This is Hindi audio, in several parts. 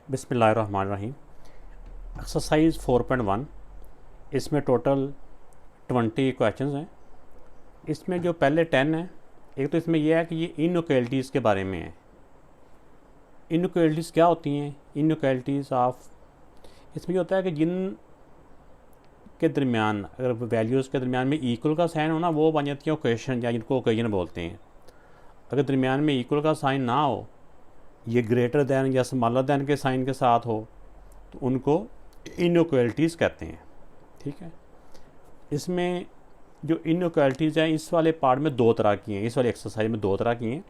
बिस्मिल्लाहिर्रहमानिर्रहीम। एक्सरसाइज 4.1, इसमें टोटल 20 क्वेश्चंस हैं। इसमें जो पहले 10 हैं, एक तो इसमें यह है कि ये इनइक्वालिटीज़ के बारे में है। इनइक्वालिटीज़ क्या होती हैं? इनइक्वालिटीज़ ऑफ, इसमें ये होता है कि जिन के दरमियान, अगर वैल्यूज़ के दरमियान में इक्वल का साइन हो ना, वो बन जाती है ओकेशन, या जिनको ओकेजन बोलते हैं। अगर दरमियान में इक्वल का साइन ना हो, ये ग्रेटर दैन या स्मॉलर दैन के साइन के साथ हो, तो उनको इनइक्वालिटीज़ कहते हैं। ठीक है, इसमें जो इनइक्वालिटीज़ हैं इस वाले पार्ट में दो तरह की हैं, इस वाली एक्सरसाइज में दो तरह की हैं।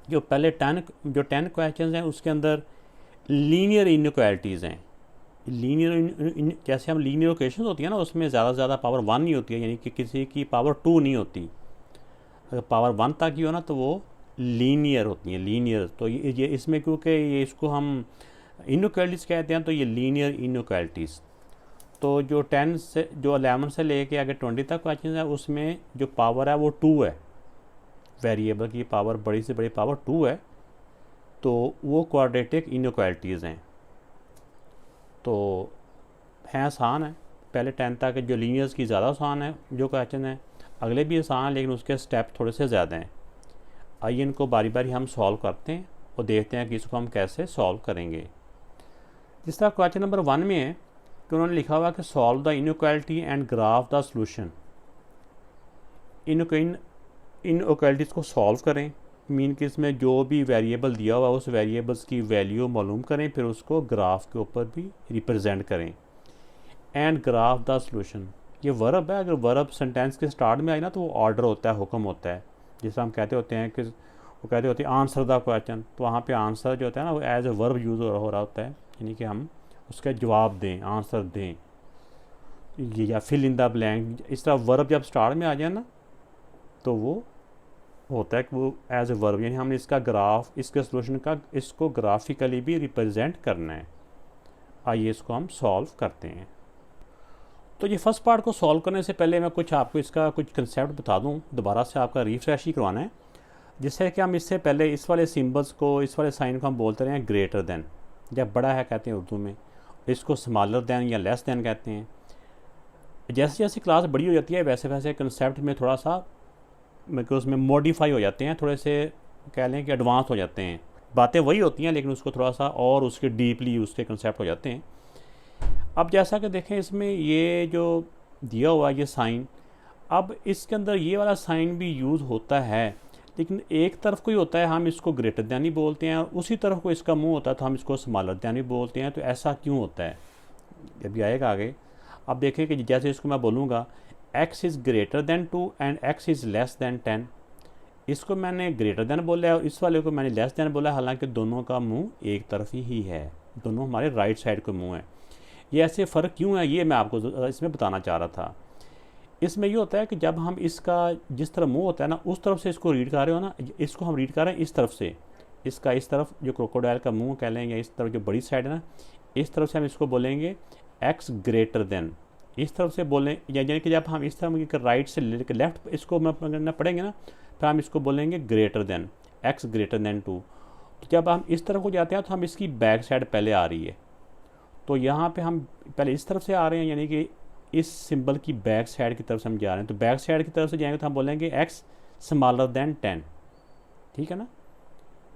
जो पहले 10 क्वेश्चंस हैं उसके अंदर लीनियर इनइक्वालिटीज़ हैं। लीनियर जैसे हम लीनियर इक्वेशंस होती है ना, उसमें ज़्यादा से ज़्यादा पावर 1 नहीं होती है, यानी कि किसी की पावर 2 नहीं होती। अगर पावर 1 तक ही हो ना तो वो लीनियर होती हैं। लीनियर तो ये इसमें, क्योंकि ये इसको हम इनइक्वालिटीज़ कहते हैं, तो ये लीनियर इनइक्वालिटीज़। तो जो 10 से, जो 11 से लेके आगे 20 तक क्वेश्चन है, उसमें जो पावर है वो 2 है। वेरिएबल की पावर, बड़ी से बड़ी पावर 2 है, तो वो क्वाड्रेटिक इनइक्वालिटीज़ हैं। तो हैं आसान है। पहले 10 तक जो लीनियर्स की ज़्यादा आसान है जो क्वेश्चन है, अगले भी आसान है लेकिन उसके स्टेप थोड़े से ज़्यादा हैं। आइए इनको बारी बारी हम सॉल्व करते हैं और देखते हैं कि इसको हम कैसे सॉल्व करेंगे। जिस तरह क्वेश्चन नंबर 1 में है कि उन्होंने लिखा हुआ कि solve the inequality and graph the solution. Inequalities को सॉल्व करें, मीन कि इसमें जो भी वेरिएबल दिया हुआ उस वेरिएबल्स की वैल्यू मालूम करें, फिर उसको ग्राफ के ऊपर भी रिप्रेजेंट करें। एंड ग्राफ द सॉल्यूशन, ये वर्ब है। अगर वर्ब सेंटेंस के स्टार्ट में आई ना तो वो ऑर्डर होता है, हुक्म होता है। जिससे हम कहते होते हैं कि वो कहते होते हैं आंसर द क्वेश्चन, तो वहाँ पे आंसर जो होता है ना वो एज ए वर्ब यूज़ हो रहा होता है, यानी कि हम उसका जवाब दें, आंसर दें, ये या फिल इन द ब्लैंक। इस तरह वर्ब जब स्टार्ट में आ जाए ना तो वो होता है कि वो एज ए वर्ब, यानी हमने इसका ग्राफ, इसके सोल्यूशन का, इसको ग्राफिकली भी रिप्रेजेंट करना है। आइए इसको हम सॉल्व करते हैं। तो ये फर्स्ट पार्ट को सॉल्व करने से पहले मैं कुछ आपको इसका कुछ कंसेप्ट बता दूं, दोबारा से आपका रिफ्रेश ही करवाना है, जिससे कि हम इससे पहले इस वाले सिंबल्स को, इस वाले साइन को हम बोलते रहे हैं ग्रेटर देन, जब बड़ा है कहते हैं उर्दू में, इसको स्मॉलर देन या लेस देन कहते हैं। जैसे जैसे क्लास बड़ी हो जाती है वैसे वैसे कंसेप्ट में थोड़ा सा मतलब उसमें मॉडिफाई हो जाते हैं, थोड़े से कह लें कि एडवांस हो जाते हैं। बातें वही होती हैं लेकिन उसको थोड़ा सा और उसके डीपली उसके कंसेप्ट हो जाते हैं। अब जैसा कि देखें इसमें ये जो दिया हुआ ये साइन, अब इसके अंदर ये वाला साइन भी यूज़ होता है, लेकिन एक तरफ को ही होता है, हम इसको ग्रेटर दैन ही बोलते हैं, और उसी तरफ को इसका मुंह होता है तो हम इसको स्मॉलर दैन ही बोलते हैं। तो ऐसा क्यों होता है, जब भी आएगा आगे। अब देखें कि जैसे इसको मैं बोलूँगा x is greater then 2 and x is less then 10, इसको मैंने ग्रेटर दैन बोला है और इस वाले को मैंने लेस दैन बोला है, हालांकि दोनों का मुंह एक तरफ ही है, दोनों हमारे राइट साइड का मुंह है। ये ऐसे फ़र्क क्यों है ये मैं आपको इसमें बताना चाह रहा था। इसमें ये होता है कि जब हम इसका जिस तरफ मुंह होता है ना उस तरफ से इसको रीड कर रहे हो ना, इसको हम रीड कर रहे हैं इस तरफ से, इसका इस तरफ जो क्रोकोडाइल का मुंह कह लें, या इस तरफ जो बड़ी साइड है ना, इस तरफ से हम इसको बोलेंगे x ग्रेटर देन, इस तरफ से बोलें, यानी कि जब हम इस तरफ राइट से लेकर लेफ्ट इसको पकड़ना पड़ेंगे ना, फिर हम इसको बोलेंगे greater than, x greater than 2। तो जब हम इस तरफ को जाते हैं तो हम इसकी बैक साइड पहले आ रही है, तो यहाँ पे हम पहले इस तरफ से आ रहे हैं, यानी कि इस सिंबल की बैक साइड की तरफ से हम जा रहे हैं। तो बैक साइड की तरफ से जाएंगे तो हम बोलेंगे x स्मॉलर देन 10, ठीक है ना।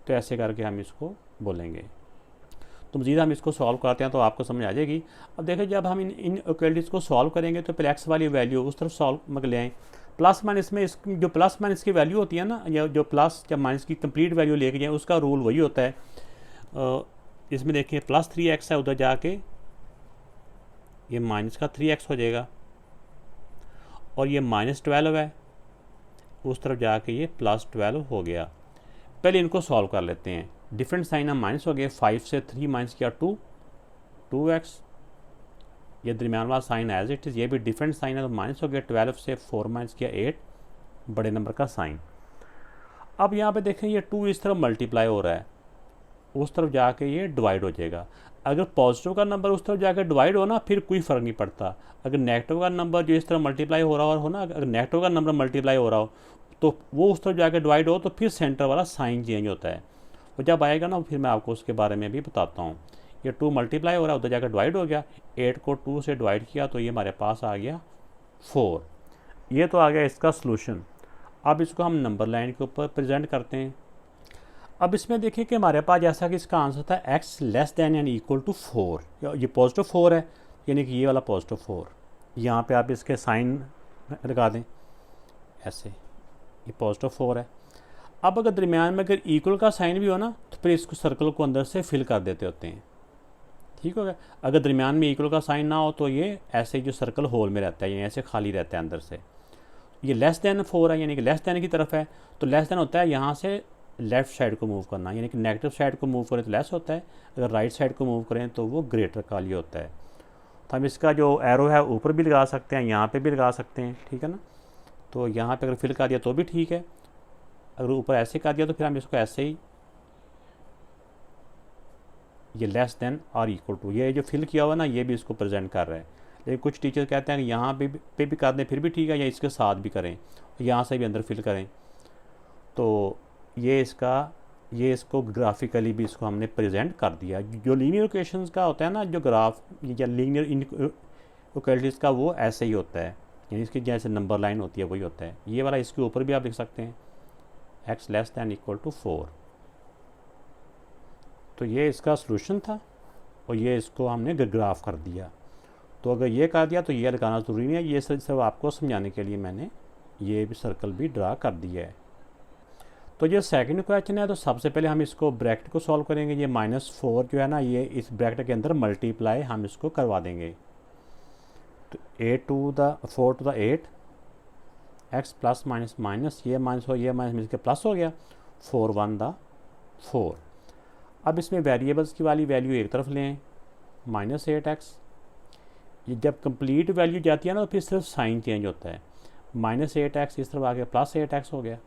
तो ऐसे करके हम इसको बोलेंगे। तो मज़ीद हम इसको सॉल्व करते हैं तो आपको समझ आ जाएगी। अब देखिए जब हम इन इक्वालिटीज़ को सॉल्व करेंगे तो पहले x वाली वैल्यू उस तरफ सॉल्व मतलब ले आएँ, प्लस माइनस में इस जो प्लस माइनस की वैल्यू होती है ना, या जो प्लस जब माइनस की कंप्लीट वैल्यू लेके जाए उसका रूल वही होता है। इसमें देखिए प्लस 3x है, उधर जाके ये माइनस का 3x हो जाएगा, और ये -12 है, उस तरफ जाके ये +12 हो गया। पहले इनको सॉल्व कर लेते हैं। डिफरेंट साइन हम माइनस हो गए, 5 से 3 माइनस किया 2x, ये दरमियान वाला साइन एज इट इज़, ये भी डिफरेंट साइन है तो माइनस हो गया। 12 से 4 माइनस किया 8, बड़े नंबर का साइन। अब यहाँ पे देखें ये 2 इस तरफ मल्टीप्लाई हो रहा है, उस तरफ जाके ये डिवाइड हो जाएगा। अगर पॉजिटिव का नंबर उस तरफ जाकर डिवाइड हो ना फिर कोई फ़र्क नहीं पड़ता। अगर नेगेटिव का नंबर जो इस तरफ मल्टीप्लाई हो रहा हो ना, अगर नेगेटिव का नंबर मल्टीप्लाई हो रहा हो तो वो उस तरफ जाकर डिवाइड हो तो फिर सेंटर वाला साइन चेंज होता है। और जब आएगा ना फिर मैं आपको उसके बारे में भी बताता हूँ। ये 2 मल्टीप्लाई हो रहा है, उधर जाकर डिवाइड हो गया, 8 को 2 से डिवाइड किया तो ये हमारे पास आ गया 4। ये तो आ गया इसका सॉल्यूशन। अब इसको हम नंबर लाइन के ऊपर प्रेजेंट करते हैं। अब इसमें देखिए कि हमारे पास जैसा कि इसका आंसर था x less than and equal to 4, ये पॉजिटिव 4 है, यानी कि ये वाला पॉजिटिव 4। यहाँ पे आप इसके साइन लगा दें ऐसे, ये पॉजिटिव 4 है। अब अगर दरमियान में अगर इक्वल का साइन भी हो ना तो फिर इसको सर्कल को अंदर से फिल कर देते होते हैं, ठीक हो गया। अगर दरमियान में इक्वल का साइन ना हो तो ये ऐसे जो सर्कल होल में रहता है, ये ऐसे खाली रहता है अंदर से। ये लेस दैन 4 है, यानी कि लेस दैन की तरफ है, तो लेस दैन होता है यहाँ से लेफ़्ट साइड को मूव करना, यानी कि नेगेटिव साइड को मूव करें तो लेस होता है, अगर राइट साइड को मूव करें तो वो ग्रेटर का लिए होता है। तो हम इसका जो एरो है ऊपर भी लगा सकते हैं, यहाँ पे भी लगा सकते हैं, ठीक है ना। तो यहाँ पे अगर फिल कर दिया तो भी ठीक है, अगर ऊपर ऐसे कर दिया तो फिर हम इसको ऐसे ही, ये लेस देन और इक्वल टू, ये जो फिल किया हुआ ना ये भी इसको प्रेजेंट कर रहा है। लेकिन कुछ टीचर कहते हैं कि यहाँ पे भी कर दें फिर भी ठीक है, या इसके साथ भी करें, यहाँ से भी अंदर फिल करें। तो ये इसको ग्राफिकली भी इसको हमने प्रेजेंट कर दिया। जो लीनियर इक्वेशंस का होता है ना, जो ग्राफ या लीनियर इक्वेलिटीज़ का, वो ऐसे ही होता है, यानी इसकी जैसे नंबर लाइन होती है वही होता है। ये वाला इसके ऊपर भी आप लिख सकते हैं x less than equal to 4। तो ये इसका सॉल्यूशन था और ये इसको हमने ग्राफ कर दिया। तो अगर ये कर दिया तो ये लगाना ज़रूरी नहीं है, ये सिर्फ आपको समझाने के लिए मैंने ये भी सर्कल भी ड्रा कर दिया है। तो ये सेकंड क्वेश्चन है, तो सबसे पहले हम इसको ब्रैकेट को सॉल्व करेंगे। ये -4 जो है ना, ये इस ब्रैकेट के अंदर मल्टीप्लाई हम इसको करवा देंगे। तो 4 two the 8 x plus minus minus, ये माइनस हो, ये माइनस मिल के प्लस हो गया, 4 1 द 4। अब इसमें वेरिएबल्स की वाली वैल्यू एक तरफ लें, -8x। ये जब कंप्लीट वैल्यू जाती है ना तो फिर सिर्फ साइन चेंज होता है, -8x इस तरफ आके +8x हो गया।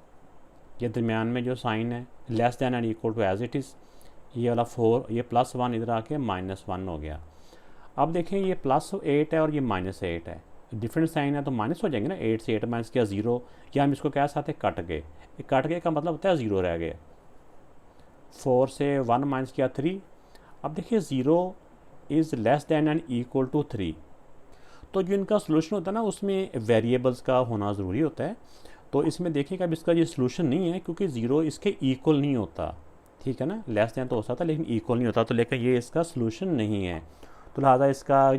ये दरमियान में जो साइन है less than and equal to as it is, ये वाला 4, ये +1 इधर आके -1 हो गया। अब देखें ये +8 है और ये -8 है, डिफरेंट साइन है तो माइनस हो जाएंगे ना। 8 से 8 माइनस किया 0, या हम इसको क्या साथ कट गए, कट गए का मतलब होता है 0 रह गया। 4 से 1 माइनस किया 3। अब देखिए 0 is less than and equal to 3। तो जो इनका सोल्यूशन होता है ना उसमें वेरिएबल्स का होना ज़रूरी होता है। तो इसमें देखिएगा अब इसका ये सोल्यूशन नहीं है क्योंकि 0 इसके इक्वल नहीं होता, ठीक है ना। लेस दैन तो हो सकता है लेकिन इक्वल नहीं होता, तो लेकिन ये इसका सोल्यूशन नहीं है। तो लिहाजा इसका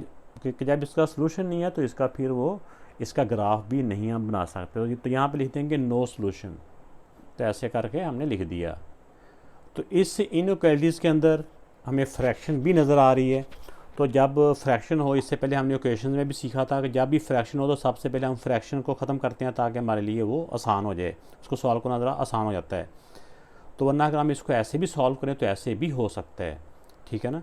जब इसका सोल्यूशन नहीं है तो इसका फिर वो इसका ग्राफ भी नहीं हम बना सकते। तो यहाँ पे लिख देंगे नो सोल्यूशन। तो ऐसे करके हमने लिख दिया। तो इस इनइक्वालिटीज़ के अंदर हमें फ्रैक्शन भी नज़र आ रही है। तो जब फ्रैक्शन हो, इससे पहले हमने इक्वेशन में भी सीखा था कि जब भी फ्रैक्शन हो तो सबसे पहले हम फ्रैक्शन को ख़त्म करते हैं ताकि हमारे लिए वो आसान हो जाए, उसको सॉल्व करना ज़रा आसान हो जाता है। तो वरना अगर हम इसको ऐसे भी सॉल्व करें तो ऐसे भी हो सकता है, ठीक है ना।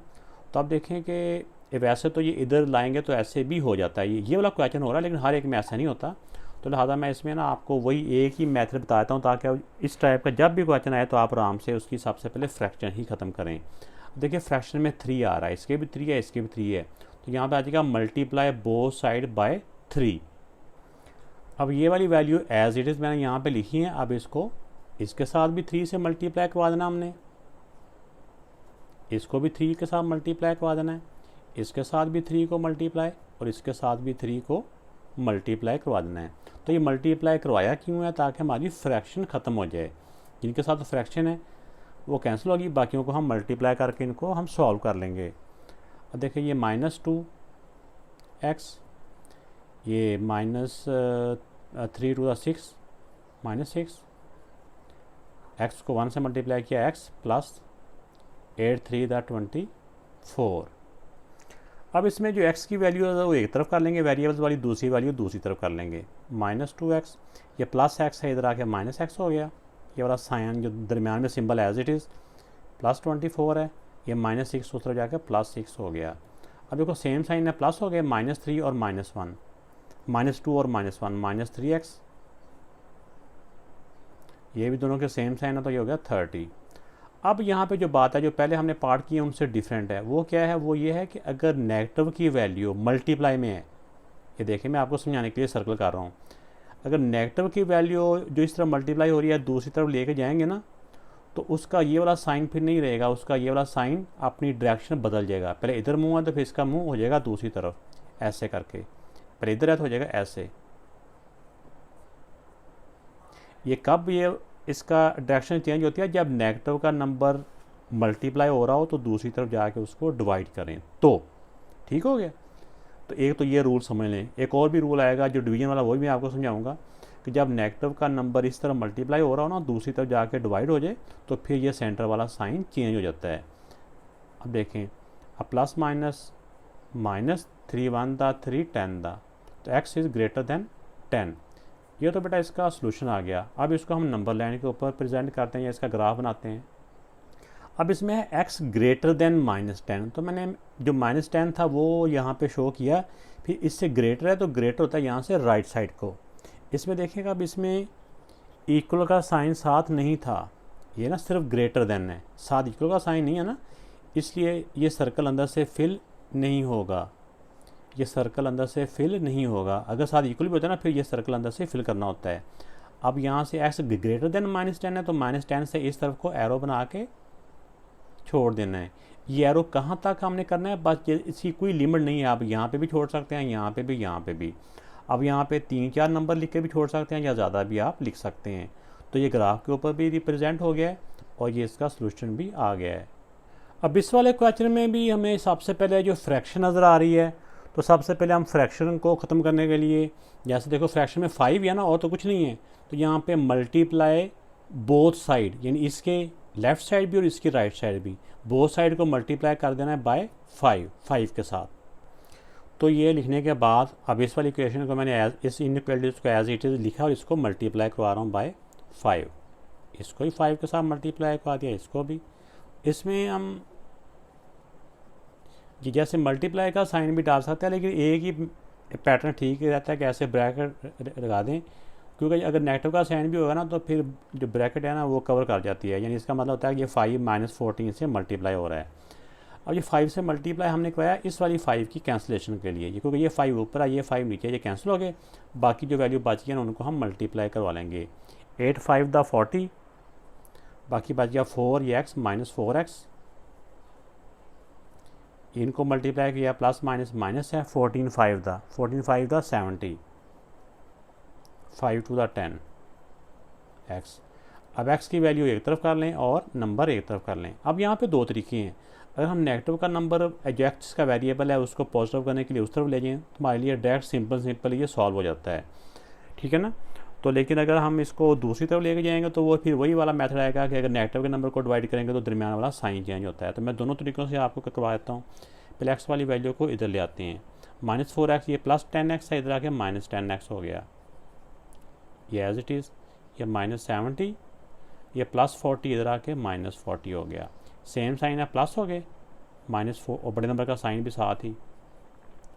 तो आप देखें कि वैसे तो ये इधर लाएंगे तो ऐसे भी हो जाता है, ये वाला क्वेश्चन हो रहा है, लेकिन हर एक में ऐसा नहीं होता। तो लिहाजा मैं इसमें ना आपको वही एक ही मेथड बताता हूँ ताकि इस टाइप का जब भी क्वेश्चन आए तो आप आराम से उसकी सबसे पहले फ्रैक्शन ही ख़त्म करें। देखिए फ्रैक्शन में 3 आ रहा है, इसके भी 3 है, इसके भी 3 है, तो यहाँ पे आ जाएगा मल्टीप्लाई बोथ साइड बाय 3। अब ये वाली वैल्यू एज इट इज़ मैंने यहाँ पे लिखी है। अब इसको इसके साथ भी 3 से मल्टीप्लाई करवा देना हमने, इसको भी 3 के साथ मल्टीप्लाई करवा देना है, इसके साथ भी 3 को मल्टीप्लाई और इसके साथ भी 3 को मल्टीप्लाई करवा देना है। तो ये मल्टीप्लाई करवाया क्यों है, ताकि हमारी फ्रैक्शन ख़त्म हो जाए। जिनके साथ फ्रैक्शन है वो कैंसिल होगी, बाकियों को हम मल्टीप्लाई करके इनको हम सॉल्व कर लेंगे। अब देखिए ये -2x, ये -3 टू द 6 -6, x को 1 से मल्टीप्लाई किया x प्लस 8 3 द 24। अब इसमें जो x की वैल्यू है वो एक तरफ कर लेंगे, वेरिएबल्स वाली दूसरी वैल्यू दूसरी तरफ कर लेंगे। -2x, ये प्लस x है, इधर आके -x हो गया। ये वाला साइन जो दरमियान में सिंबल एज इट इज़ +24 है, ये -6 उस तरफ जाकर +6 हो गया। अब देखो सेम साइन है, प्लस हो गया, -3 और -1, -2 और -1 -3x, ये भी दोनों के सेम साइन है तो ये हो गया 30। अब यहाँ पे जो बात है जो पहले हमने पार्ट किए उनसे डिफरेंट है, वो क्या है, वो ये है कि अगर नेगेटिव की वैल्यू मल्टीप्लाई में है, ये देखिए मैं आपको समझाने के लिए सर्कल कर रहा हूँ, अगर नेगेटिव की वैल्यू जो इस तरफ मल्टीप्लाई हो रही है दूसरी तरफ लेके जाएंगे ना तो उसका ये वाला साइन फिर नहीं रहेगा, उसका ये वाला साइन अपनी डायरेक्शन बदल जाएगा। पहले इधर मुँह है तो फिर इसका मुँह हो जाएगा दूसरी तरफ, ऐसे करके। पहले इधर है तो हो जाएगा ऐसे। ये कब ये इसका डायरेक्शन चेंज होती है, जब नेगेटिव का नंबर मल्टीप्लाई हो रहा हो तो दूसरी तरफ जाके उसको डिवाइड करें तो। ठीक हो गया। तो एक तो ये रूल समझ लें। एक और भी रूल आएगा जो डिवीजन वाला, वही मैं आपको समझाऊंगा कि जब नेगेटिव का नंबर इस तरफ मल्टीप्लाई हो रहा हो ना, दूसरी तरफ जाके डिवाइड हो जाए, तो फिर ये सेंटर वाला साइन चेंज हो जाता है। अब देखें, अब प्लस माइनस माइनस 3 1 दा 3 10 दा, तो x इज़ ग्रेटर देन 10। ये तो बेटा इसका सोल्यूशन आ गया। अब इसको हम नंबर लाइन के ऊपर प्रेजेंट करते हैं या इसका ग्राफ बनाते हैं। अब इसमें है x ग्रेटर देन -10, तो मैंने जो -10 था वो यहाँ पे शो किया। फिर इससे ग्रेटर है तो ग्रेटर होता है यहाँ से राइट साइड को। इसमें देखिएगा, अब इसमें इक्वल का साइन साथ नहीं था, ये ना सिर्फ ग्रेटर देन है, साथ इक्वल का साइन नहीं है ना, इसलिए ये सर्कल अंदर से फिल नहीं होगा। ये सर्कल अंदर से फिल नहीं होगा। अगर साथ इक्वल भी होता है ना, फिर ये सर्कल अंदर से फिल करना होता है। अब यहाँ से x ग्रेटर देन -10 है तो -10 से इस तरफ को एरो बना के छोड़ देना है। ये एरो कहाँ तक हमने करना है, बस इसकी कोई लिमिट नहीं है। आप यहाँ पे भी छोड़ सकते हैं, यहाँ पे भी, यहाँ पे भी। अब यहाँ पे 3-4 नंबर लिख के भी छोड़ सकते हैं या ज़्यादा भी आप लिख सकते हैं। तो ये ग्राफ के ऊपर भी रिप्रेजेंट हो गया है और ये इसका सोल्यूशन भी आ गया है। अब इस वाले क्वेश्चन में भी हमें सबसे पहले जो फ्रैक्शन नज़र आ रही है, तो सबसे पहले हम फ्रैक्शन को ख़त्म करने के लिए, जैसे देखो फ्रैक्शन में 5 है ना, और तो कुछ नहीं है, तो यहाँ पे मल्टीप्लाई बोथ साइड, यानी इसके लेफ़्ट साइड भी और इसकी राइट साइड भी, बोथ साइड को मल्टीप्लाई कर देना है बाय 5 के साथ। तो ये लिखने के बाद अब इस वाली इक्वेशन को मैंने इस इनइक्वालिटीज़ को एज इट इज़ लिखा और इसको मल्टीप्लाई करवा रहा हूँ बाय 5। इसको ही 5 के साथ मल्टीप्लाई करवा दिया, इसको भी। इसमें हम जैसे मल्टीप्लाई का साइन भी डाल सकते हैं, लेकिन एक ही पैटर्न ठीक रहता है कि ऐसे ब्रैकेट लगा दें, क्योंकि अगर नेगेटिव का साइन भी होगा ना तो फिर जो ब्रैकेट है ना वो कवर कर जाती है। यानी इसका मतलब होता है कि ये 5 - 14 से मल्टीप्लाई हो रहा है। अब ये 5 से मल्टीप्लाई हमने कराया इस वाली 5 की कैंसिलेशन के लिए, क्योंकि ये 5 ऊपर है, ये 5 नीचे, ये कैंसिल हो गए। बाकी जो वैल्यू बच गई ना उनको हम मल्टीप्लाई करवा लेंगे। 8 5 दा 40, बाकी बच गया 4 x - 4x, इनको मल्टीप्लाई किया, प्लस माइनस माइनस है, 14 5 दा 70, 5 2 दा 10 x। अब x की वैल्यू एक तरफ कर लें और नंबर एक तरफ कर लें। अब यहाँ पे दो तरीके हैं। अगर हम नेगेटिव का नंबर एक्स का वेरिएबल है उसको पॉजिटिव करने के लिए उस तरफ ले जाएं तो हमारे लिए डायरेक्ट सिंपल ये सॉल्व हो जाता है, ठीक है ना। तो लेकिन अगर हम इसको दूसरी तरफ लेके जाएंगे तो वो फिर वही वाला मेथड आएगा कि अगर नेगेटिव के नंबर को डिवाइड करेंगे तो दरमियान वाला साइन चेंज होता है। तो मैं दोनों तरीक़ों से आपको करवा देता हूँ। पहले एक्स वाली वैल्यू को इधर ले आते हैं, -4x, ये प्लस 10x है, इधर आके -10x हो गया, ये एज इट इज़। ये -70, ये +40, इधर आके -40 हो गया। सेम साइन है, प्लस हो गए, -4 और बड़े नंबर का साइन भी साथ ही।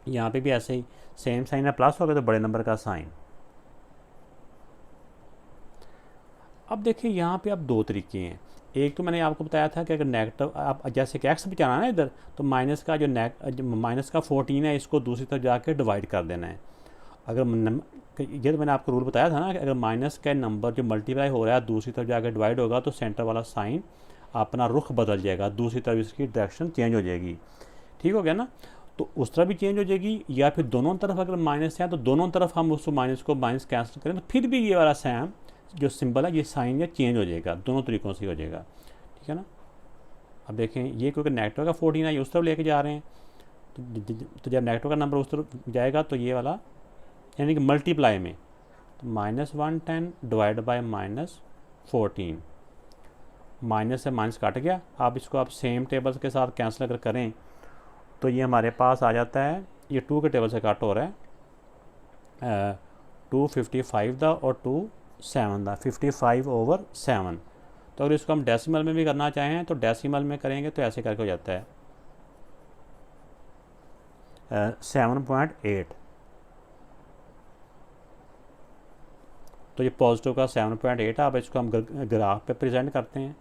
यहाँ पे भी ऐसे ही सेम साइन है, प्लस हो गया तो बड़े नंबर का साइन। अब देखिए यहाँ पे अब दो तरीके हैं। एक तो मैंने आपको बताया था कि अगर नेगेटिव आप जैसे कि एक्स बचाना है ना इधर, तो माइनस का जो माइनस का 14 है इसको दूसरी तरफ जाके डिवाइड कर देना है। अगर ये तो मैंने आपको रूल बताया था ना कि अगर माइनस का नंबर जो मल्टीप्लाई हो रहा है दूसरी तरफ जाकर डिवाइड होगा तो सेंटर वाला साइन अपना रुख बदल जाएगा, दूसरी तरफ इसकी डायरेक्शन चेंज हो जाएगी। ठीक हो गया ना। तो उस तरफ भी चेंज हो जाएगी, या फिर दोनों तरफ अगर माइनस है तो दोनों तरफ हम उसको माइनस कैंसिल करें तो फिर भी ये वाला सेम जो सिंबल है ये साइन या चेंज हो जाएगा, दोनों तरीक़ों से हो जाएगा, ठीक है ना। अब देखें ये क्योंकि नेगेटिव का 14 है, ये उस तरफ लेके जा रहे हैं, तो जब नेगेटिव का नंबर उस तरफ जाएगा तो ये वाला यानी कि मल्टीप्लाई में तो -110 डिवाइड बाय -14, माइनस से माइनस काट गया। आप इसको आप सेम टेबल के साथ कैंसिल अगर करें तो ये हमारे पास आ जाता है, ये 2 के टेबल से कट हो रहा है, 255 दा और 2 7 दा, 55/7। तो अगर इसको हम डेसिमल में भी करना चाहें तो डेसिमल में करेंगे तो ऐसे करके हो जाता है 7.8। तो ये पॉजिटिव का 7.8 है। अब इसको हम ग्राफ पे प्रेजेंट करते हैं।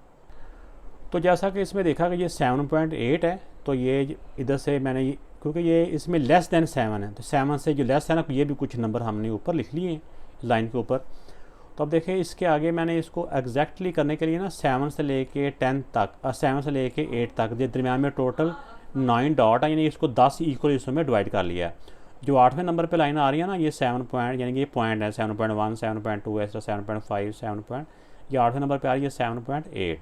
तो जैसा कि इसमें देखा कि ये 7.8 है, तो ये इधर से मैंने क्योंकि ये इसमें लेस देन 7 है तो 7 से जो लेस है ना ये भी कुछ नंबर हमने ऊपर लिख लिए हैं लाइन के ऊपर। तो अब देखिए इसके आगे मैंने इसको एग्जैक्टली करने के लिए ना 7 से लेके 10 तक 7 से लेके 8 तक दरमियान में टोटल 9 डॉट है, यानी इसको 10 इक्वल हिस्सों में डिवाइड कर लिया। जो 8वें नंबर पे लाइन आ रही है ना, ये 7 पॉइंट यानी कि ये पॉइंट है 7.1 7.2 ऐसा 7.5 7 पॉइंट, ये 8वें नंबर पे आ रही है 7.8।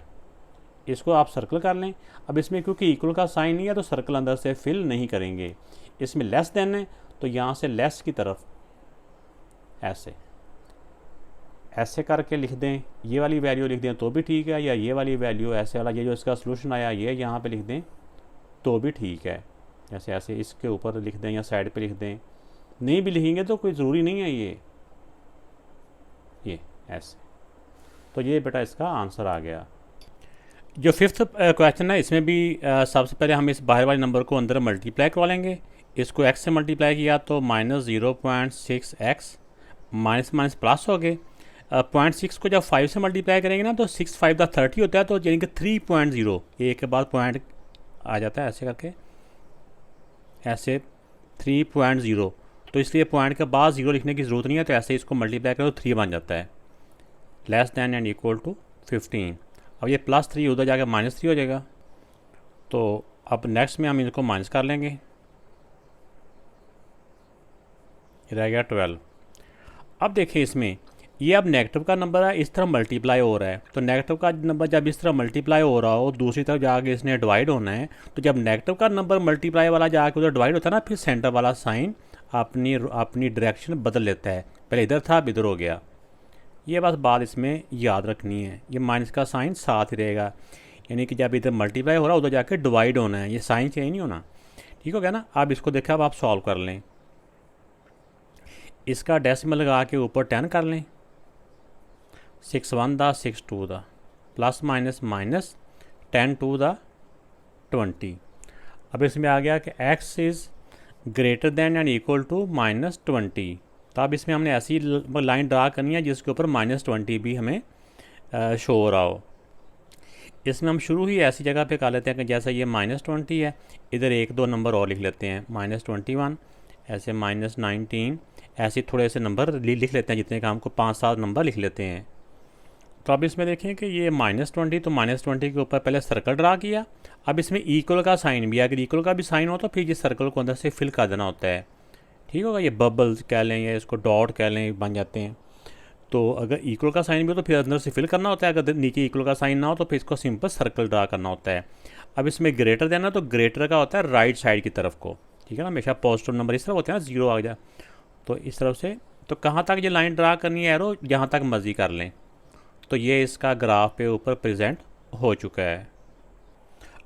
इसको आप सर्कल कर लें। अब इसमें क्योंकि इक्वल का साइन नहीं है तो सर्कल अंदर से फिल नहीं करेंगे। इसमें लेस देन है तो यहाँ से लेस की तरफ ऐसे ऐसे करके लिख दें, ये वाली वैल्यू लिख दें तो भी ठीक है, या ये वाली वैल्यू ऐसे वाला ये जो इसका सोल्यूशन आया ये यहाँ पे लिख दें तो भी ठीक है। जैसे ऐसे इसके ऊपर लिख दें या साइड पे लिख दें, नहीं भी लिखेंगे तो कोई ज़रूरी नहीं है ये ऐसे। तो ये बेटा इसका आंसर आ गया। जो 5th क्वेश्चन है इसमें भी सबसे पहले हम इस बाहर वाले नंबर को अंदर मल्टीप्लाई करवा लेंगे। इसको x से मल्टीप्लाई किया तो -0.6x माइनस माइनस प्लस हो गए। 0.6 को जब 5 से मल्टीप्लाई करेंगे ना तो 6 5 का 30 होता है, तो यानी कि 3.0 एक के बाद पॉइंट आ जाता है ऐसे करके, ऐसे 3.0। तो इसलिए पॉइंट के बाद 0 लिखने की ज़रूरत नहीं है, तो ऐसे इसको मल्टीप्लाई करो तो 3 बन जाता है। Less than and equal to 15। अब ये +3 उधर जाकर -3 हो जाएगा। तो अब नेक्स्ट में हम इनको माइनस कर लेंगे, रह गया 12। अब देखिए इसमें ये अब नेगेटिव का नंबर है, इस तरह मल्टीप्लाई हो रहा है। तो नेगेटिव का नंबर जब इस तरह मल्टीप्लाई हो रहा हो दूसरी तरफ जाके इसने डिवाइड होना है, तो जब नेगेटिव का नंबर मल्टीप्लाई वाला जाके उधर डिवाइड होता है ना, फिर सेंटर वाला साइन अपनी डायरेक्शन बदल लेता है। पहले इधर था अब इधर हो गया। ये बस बात इसमें याद रखनी है, ये माइनस का साइन साथ ही रहेगा, यानी कि जब इधर मल्टीप्लाई हो रहा है उधर जाके डिवाइड होना है, ये साइन चेंज नहीं होना। ठीक हो गया ना। अब इसको देखा, अब आप सॉल्व कर लें। इसका डेसिमल लगा के ऊपर 10 कर लें, 6 1 दा 6 2 दा प्लस माइनस माइनस 10 2 दा 20। अब इसमें आ गया कि x is greater than and equal to -20। तो अब इसमें हमने ऐसी लाइन ड्रा करनी है जिसके ऊपर -20 भी हमें शो हो रहा हो। इसमें हम शुरू ही ऐसी जगह पे कर लेते हैं कि जैसा ये -20 है, इधर 1 2 नंबर और लिख लेते हैं, -21 ऐसे -19 ऐसे थोड़े से नंबर लिख लेते हैं, जितने का हमको 5 7 नंबर लिख लेते हैं। तो अब इसमें देखें कि ये -20, तो -20 के ऊपर पहले सर्कल ड्रा किया। अब इसमें इक्वल का साइन भी है, अगर इक्वल का भी साइन हो तो फिर ये सर्कल को अंदर से फिल कर देना होता है। ठीक होगा, ये बबल्स कह लें या इसको डॉट कह लें बन जाते हैं। तो अगर इक्वल का साइन भी हो तो फिर अंदर से फिल करना होता है, अगर नीचे इक्वल का साइन ना हो तो फिर इसको सिंपल सर्कल ड्रा करना होता है। अब इसमें ग्रेटर देना, तो ग्रेटर का होता है राइट साइड की तरफ को। ठीक है ना, हमेशा पॉजिटिव नंबर इस तरफ होते हैं ना, 0 आ जाए तो इस तरफ से। तो कहाँ तक ये लाइन ड्रा करनी है एरो, जहाँ तक मर्जी कर लें। तो ये इसका ग्राफ पे ऊपर प्रेजेंट हो चुका है।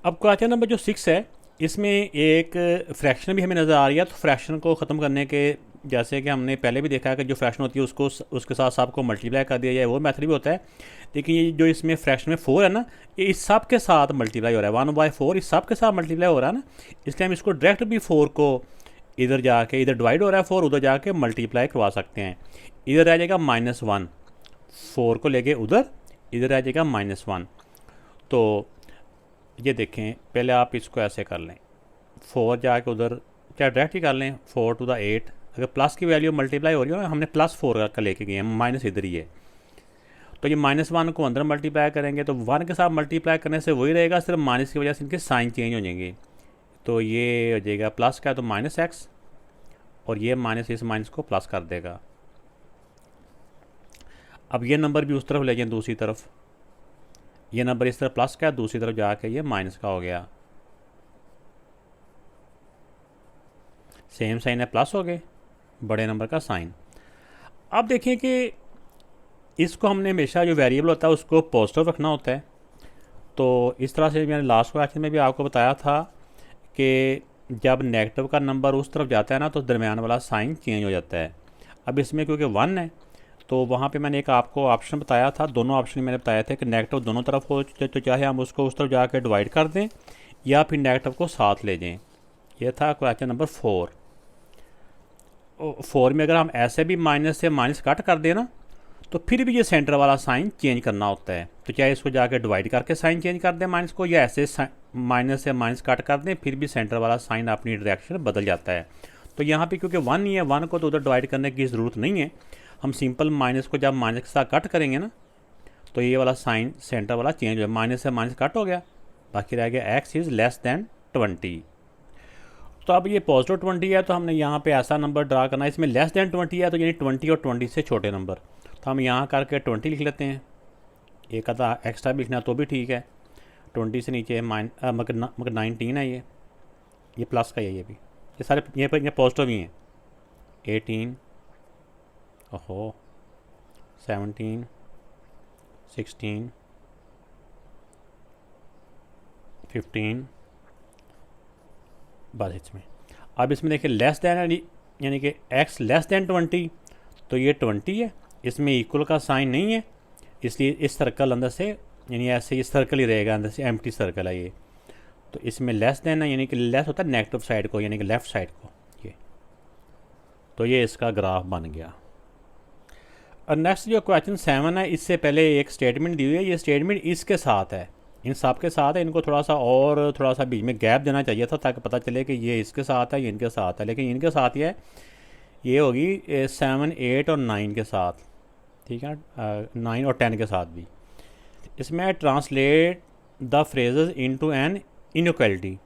अब क्वेश्चन नंबर जो 6 है इसमें एक फ्रैक्शन भी हमें नज़र आ रही है। तो फ्रैक्शन को ख़त्म करने के, जैसे कि हमने पहले भी देखा है कि जो फ्रैक्शन होती है उसको उसके साथ सब को मल्टीप्लाई कर दिया जाए, वो मेथड भी होता है। लेकिन ये जो इसमें फ्रैक्शन में 4 है ना, ये इस सब के साथ मल्टीप्लाई हो रहा है, 1/4 इस सब के साथ मल्टीप्लाई हो रहा है ना, इसलिए हम इसको डायरेक्ट भी 4 को इधर जाके, इधर डिवाइड हो रहा है 4, उधर जाके मल्टीप्लाई करवा सकते हैं। इधर रह जाएगा -1, 4 को लेके उधर, इधर आ जाएगा -1। तो ये देखें, पहले आप इसको ऐसे कर लें, 4 जाके उधर, क्या डायरेक्ट ही कर लें 4 to the 8। अगर प्लस की वैल्यू मल्टीप्लाई हो रही हो ना, हमने +4 का लेके गए हैं, माइनस इधर ही है। तो ये -1 को अंदर मल्टीप्लाई करेंगे तो 1 के साथ मल्टीप्लाई करने से वही रहेगा, सिर्फ माइनस की वजह से इनके साइन चेंज हो जाएंगे। तो ये हो जाएगा प्लस का तो -x, और ये माइनस इस माइनस को प्लस कर देगा। अब ये नंबर भी उस तरफ ले जाएं, दूसरी तरफ, ये नंबर इस तरफ प्लस का, दूसरी तरफ जाके ये माइनस का हो गया। सेम साइन है, प्लस हो गए, बड़े नंबर का साइन। अब देखिए कि इसको हमने हमेशा जो वेरिएबल होता है उसको पॉजिटिव रखना होता है। तो इस तरह से मैंने लास्ट क्वेश्चन में भी आपको बताया था कि जब नेगेटिव का नंबर उस तरफ जाता है ना तो दरमियान वाला साइन चेंज हो जाता है। अब इसमें क्योंकि 1 है तो वहाँ पे मैंने एक आपको ऑप्शन बताया था, दोनों ऑप्शन मैंने बताए थे कि नेगेटिव दोनों तरफ हो, तो चाहे हम उसको उस तरफ जाकर डिवाइड कर दें या फिर नेगेटिव को साथ ले जाएं। ये था क्वेश्चन नंबर 4। 4 में अगर हम ऐसे भी माइनस से माइनस कट कर दें ना, तो फिर भी ये सेंटर वाला साइन चेंज करना होता है। तो चाहे इसको जाकर डिवाइड करके साइन चेंज कर दें माइनस को, या ऐसे माइनस से माइनस कट कर दें, फिर भी सेंटर वाला साइन अपनी डायरेक्शन बदल जाता है। तो यहाँ पे क्योंकि 1 ही है, 1 को तो उधर डिवाइड करने की ज़रूरत नहीं है, हम सिंपल माइनस को जब माइनस के साथ कट करेंगे ना, तो ये वाला साइन सेंटर वाला चेंज हो, माइनस से माइनस कट हो गया, बाकी रह गया एक्स इज़ लेस दैन 20। तो अब ये पॉजिटिव 20 है, तो हमने यहाँ पे ऐसा नंबर ड्रा करना है, इसमें लेस दैन 20 है, तो यानी 20 और 20 से छोटे नंबर, तो हम यहाँ करके 20 लिख लेते हैं। एक आधा एक्स्ट्रा भी लिखना तो भी ठीक है। 20 से नीचे मगर 19 है, ये प्लस का ये भी, ये सारे ये पर ये पॉजिटिव ही हैं। 18, ओहो, 17, 16, 15, बस इसमें। अब इसमें देखिए लेस दैन यानी कि x लेस दैन 20, तो ये 20 है, इसमें इक्वल का साइन नहीं है, इसलिए इस सर्कल अंदर से यानी ऐसे ये सर्कल ही रहेगा, अंदर से एम्प्टी सर्कल है ये। तो इसमें लेस दैन है, यानी कि लेस होता है नेगेटिव साइड को, यानी कि लेफ़्ट साइड को ये। तो ये इसका ग्राफ बन गया। और नेक्स्ट जो क्वेश्चन 7 है, इससे पहले एक स्टेटमेंट दी हुई है, ये स्टेटमेंट इसके साथ है, इन सब के साथ है, इनको थोड़ा सा बीच में गैप देना चाहिए था ताकि पता चले कि ये इसके साथ है, ये इनके साथ है, लेकिन इनके साथ ही है, ये होगी 7, 8 और 9 के साथ, ठीक है, 9 और 10 के साथ भी। इसमें translate the phrases into an inequality,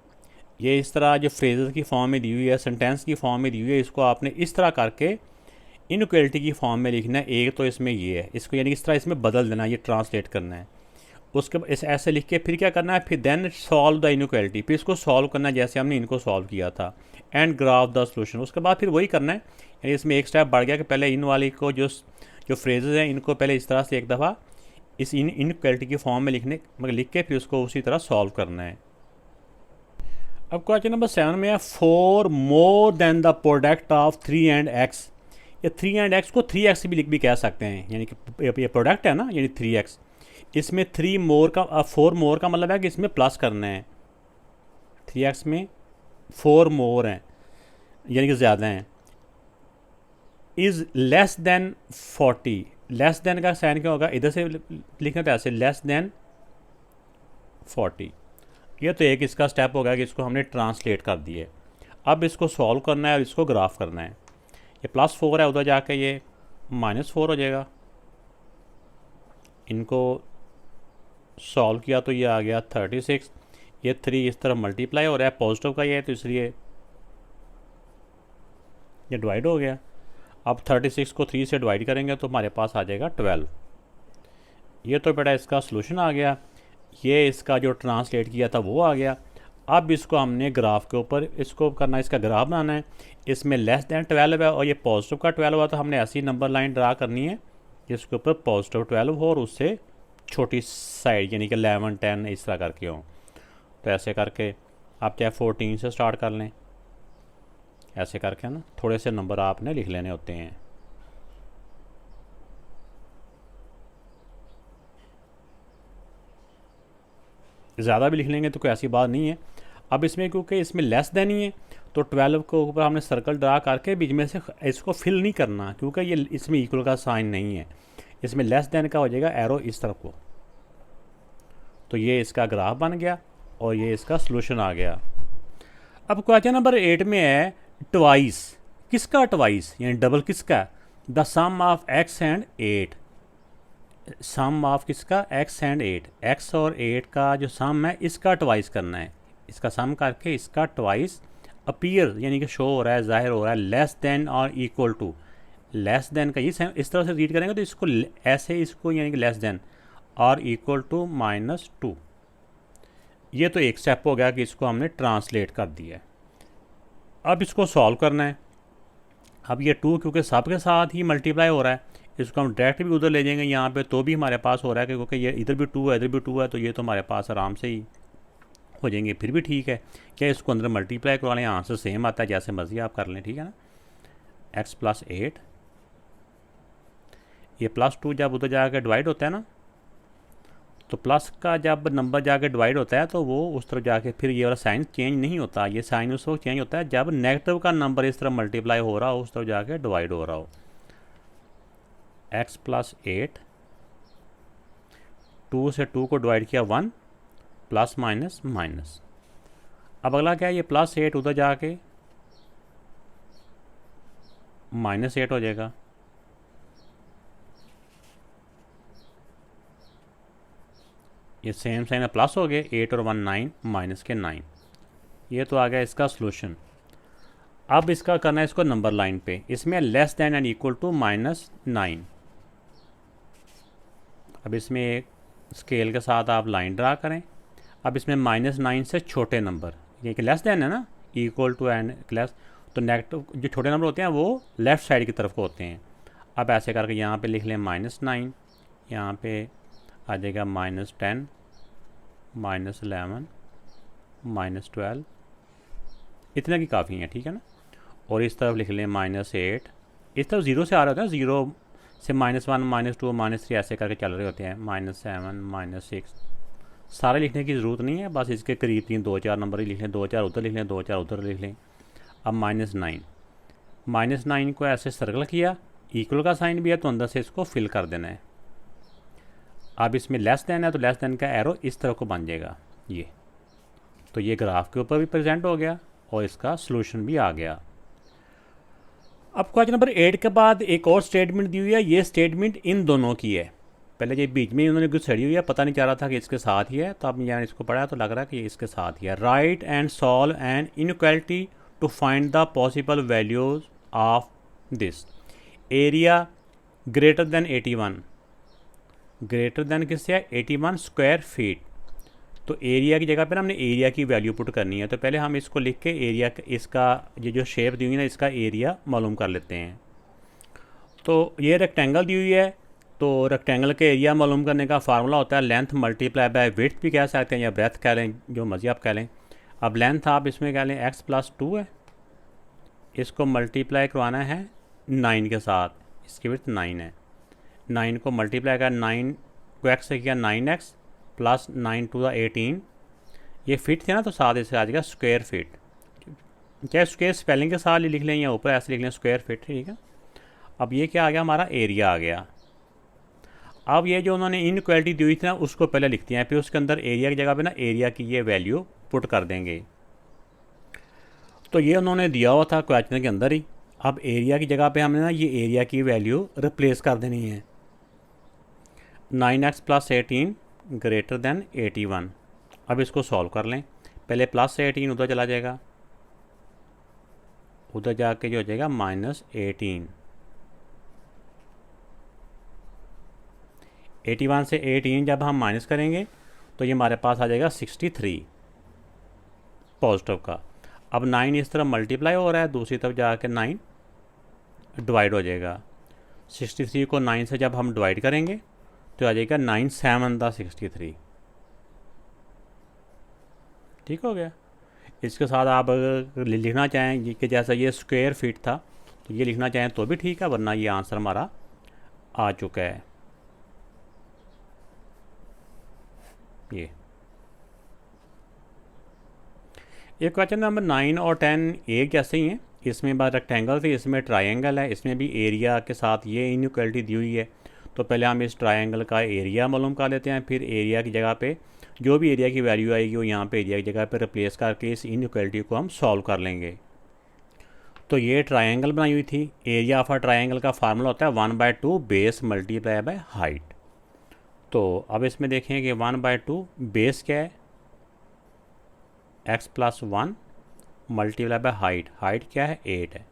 ये इस तरह जो फ्रेजेस की फॉर्म में दी हुई है, सेंटेंस की फॉर्म में दी हुई है, इसको आपने इस तरह करके इनइक्वालिटी की फॉर्म में लिखना है। एक तो इसमें ये है, इसको यानी इस तरह इसमें बदल देना है, ये ट्रांसलेट करना है। उसके इस ऐसे लिख के फिर क्या करना है, फिर देन सॉल्व द इनइक्वालिटी, फिर इसको सॉल्व करना है जैसे हमने इनको सॉल्व किया था, एंड ग्राफ द सोल्यूशन। उसके बाद फिर वही करना है, यानी इसमें एक स्टेप बढ़ गया कि पहले इन वाली को जो फ्रेजेस हैं इनको पहले इस तरह से एक दफ़ा इस इनइक्वालिटी की फॉर्म में लिख के फिर उसको उसी तरह सॉल्व करना है। अब क्वेश्चन नंबर 7 में है 4 more than the product of 3 and x। ये 3 एंड x को 3x भी कह सकते हैं, यानी कि ये प्रोडक्ट है ना, यानी 3x, इसमें 4 मोर का मतलब है कि इसमें प्लस करना है। 3x में 4 मोर हैं, यानी कि ज़्यादा हैं। Is less then 40, less than का साइन क्या होगा, इधर से लिखना था ऐसे, लेस दैन 40। ये तो एक इसका स्टेप होगा कि इसको हमने ट्रांसलेट कर दिए। अब इसको सॉल्व करना है और इसको ग्राफ करना है। ये +4 है, उधर जाके ये -4 हो जाएगा। इनको सॉल्व किया तो ये आ गया 36। ये 3 इस तरह मल्टीप्लाई हो रहा है, पॉजिटिव का ये है, तो इसलिए ये डिवाइड हो गया। अब 36 को 3 से डिवाइड करेंगे तो हमारे पास आ जाएगा 12। ये तो बेटा इसका सलूशन आ गया, ये इसका जो ट्रांसलेट किया था वो आ गया। अब इसको हमने ग्राफ के ऊपर इसको करना, इसका ग्राफ बनाना है। इसमें लेस दैन 12 है और ये पॉजिटिव का 12 हुआ, तो हमने ऐसी नंबर लाइन ड्रा करनी है जिसके ऊपर पॉजिटिव 12 हो और उससे छोटी साइड यानी कि 11, 10 इस तरह करके हो। तो ऐसे करके आप चाहे 14 से स्टार्ट कर लें, ऐसे करके ना थोड़े से नंबर आपने लिख लेने होते हैं। ज़्यादा भी लिख लेंगे तो कोई ऐसी बात नहीं है। अब इसमें क्योंकि इसमें लेस देन ही है तो 12 के ऊपर हमने सर्कल ड्रा करके बीच में से इसको फिल नहीं करना, क्योंकि ये इसमें इक्वल का साइन नहीं है। इसमें लेस देन का हो जाएगा एरो इस तरफ को। तो ये इसका ग्राफ बन गया और ये इसका सलूशन आ गया। अब क्वेश्चन नंबर 8 में है ट्वाइस। किसका ट्वाइस यानी डबल किसका? The sum of x and 8। Sum of किसका? x and 8। x और 8 का जो सम है इसका ट्वाइस करना है। इसका सम करके इसका ट्वाइस अपीयर यानी कि शो हो रहा है, जाहिर हो रहा है, लेस देन और इक्वल टू। लेस देन का ये इस तरह से रीड करेंगे तो इसको ऐसे इसको यानी कि लेस देन और इक्वल टू -2। ये तो एक स्टेप हो गया कि इसको हमने ट्रांसलेट कर दिया है। अब इसको सॉल्व करना है। अब ये 2 क्योंकि सब के साथ ही मल्टीप्लाई हो रहा है, इसको हम डायरेक्ट भी उधर ले जाएंगे यहाँ पे तो भी हमारे पास हो रहा है क्योंकि ये इधर भी 2 है इधर भी 2 है, तो ये तो हमारे पास आराम से ही हो जाएंगे। फिर भी ठीक है, क्या इसको अंदर मल्टीप्लाई करवा लें, आंसर सेम आता है, जैसे मर्जी आप कर लें, ठीक है ना। x + 8, ये +2 जब उधर जाकर डिवाइड होता है ना, तो प्लस का जब नंबर जाके डिवाइड होता है तो वो उस तरफ जाके फिर ये वाला साइन चेंज नहीं होता। ये साइन उस वक्त चेंज होता है जब नेगेटिव का नंबर इस तरफ मल्टीप्लाई हो रहा हो, उस तरफ जाके डिवाइड हो रहा हो। x + 8, 2 से 2 को डिवाइड किया 1, प्लस माइनस माइनस। अब अगला क्या है, ये +8 उधर जाके -8 हो जाएगा। ये सेम साइन प्लस हो गए, 8 और 1 9 माइनस के 9। ये तो आ गया इसका सोल्यूशन। अब इसका करना है इसको नंबर लाइन पे, इसमें less than and equal to -9। अब इसमें स्केल के साथ आप लाइन ड्रा करें। अब इसमें -9 से छोटे नंबर, ये कि लेस दैन है ना, इक्वल टू एंड लेस, तो नेगेटिव जो छोटे नंबर होते हैं वो लेफ़्ट साइड की तरफ को होते हैं। अब ऐसे करके यहाँ पे लिख लें -9, यहाँ पे आ जाएगा -10, -11, -12, इतना की काफ़ी है, ठीक है ना। और इस तरफ लिख लें -8, इस तरफ 0 से आ रहा होता है, 0 से -1, -2, -3 ऐसे करके चल रहे होते हैं, -7, -6। सारे लिखने की ज़रूरत नहीं है, बस इसके करीब 2-4 नंबर ही लिख लें, 2-4 उधर लिख लें, 2-4 उधर लिख लें। अब -9 को ऐसे सर्कल किया, इक्वल का साइन भी है तो अंदर से इसको फिल कर देना है। अब इसमें लेस दैन है तो लेस दैन का एरो इस तरह को बन जाएगा ये, तो ये ग्राफ के ऊपर भी प्रेजेंट हो गया और इसका सॉल्यूशन भी आ गया। अब क्वेश्चन नंबर 8 के बाद एक और स्टेटमेंट दी हुई है, ये स्टेटमेंट इन दोनों की है। पहले ये बीच में उन्होंने कुछ छड़ी हुई है, पता नहीं चल रहा था कि इसके साथ ही है, तो अब यहाँ इसको पढ़ा तो लग रहा है कि ये इसके साथ ही है। Write and solve an inequality to find the possible values of this. Area greater than 81, greater than किससे है, 81 स्क्वायर फीट। तो एरिया की जगह पे ना हमने एरिया की वैल्यू पुट करनी है, तो पहले हम इसको लिख के एरिया, इसका ये जो शेप दी हुई है ना, इसका एरिया मालूम कर लेते हैं। तो ये रेक्टेंगल दी हुई है, तो रेक्टेंगल के एरिया मालूम करने का फार्मूला होता है लेंथ मल्टीप्लाई बाय विड्थ भी कह सकते हैं या ब्रेथ कह लें, जो मर्जी आप कह लें। अब लेंथ आप इसमें कह लें x+2 है, इसको मल्टीप्लाई करवाना है 9 के साथ, इसकी विड्थ 9 है। 9 को मल्टीप्लाई कर, 9 को x से किया 9x प्लस 9 टू द 18, ये फिट थे ना, तो साथ इससे आ जाएगा स्क्वायर फीट। चाहे स्क्वायर स्पेलिंग के साथ ही लिख लें या ऊपर ऐसे लिख लें स्क्वायर फीट, ठीक है। अब ये क्या आ गया, हमारा एरिया आ गया। अब ये जो उन्होंने इनइक्वालिटी दी हुई थी ना, उसको पहले लिखते हैं, फिर उसके अंदर एरिया की जगह पे ना एरिया की ये वैल्यू पुट कर देंगे। तो ये उन्होंने दिया हुआ था क्वेश्चन के अंदर ही। अब एरिया की जगह पे हमने ना ये एरिया की वैल्यू रिप्लेस कर देनी है। 9x + 18 greater than 81। अब इसको सॉल्व कर लें, पहले +18 उधर चला जाएगा, उधर जाके जो हो जाएगा -18। 81 से 18 जब हम माइनस करेंगे तो ये हमारे पास आ जाएगा 63 पॉजिटिव का। अब 9 इस तरफ मल्टीप्लाई हो रहा है, दूसरी तरफ जाके 9 डिवाइड हो जाएगा। 63 को 9 से जब हम डिवाइड करेंगे तो आ जाएगा 9 7 दा 63, ठीक हो गया। इसके साथ आप अगर लिखना चाहें कि जैसा ये स्क्वायर फीट था तो ये लिखना चाहें तो भी ठीक है, वरना ये आंसर हमारा आ चुका है। ये क्वेश्चन नंबर 9 और 10 एक जैसे ही हैं, इसमें बात रेक्टेंगल थी, इसमें ट्रायंगल है, इसमें भी एरिया के साथ ये इनइक्वालिटी दी हुई है। तो पहले हम इस ट्रायंगल का एरिया मालूम कर लेते हैं, फिर एरिया की जगह पे जो भी एरिया की वैल्यू आएगी वो यहाँ पे एरिया की जगह पे रिप्लेस करके इस इनइक्वालिटी को हम सॉल्व कर लेंगे। तो ये ट्रायंगल बनाई हुई थी, एरिया ऑफ अ ट्रायंगल का फार्मूला होता है 1/2 बेस मल्टीप्लाई बाय हाइट। तो अब इसमें देखें कि 1/2 बेस क्या है, x+1 multiply by height, height क्या है 8 है।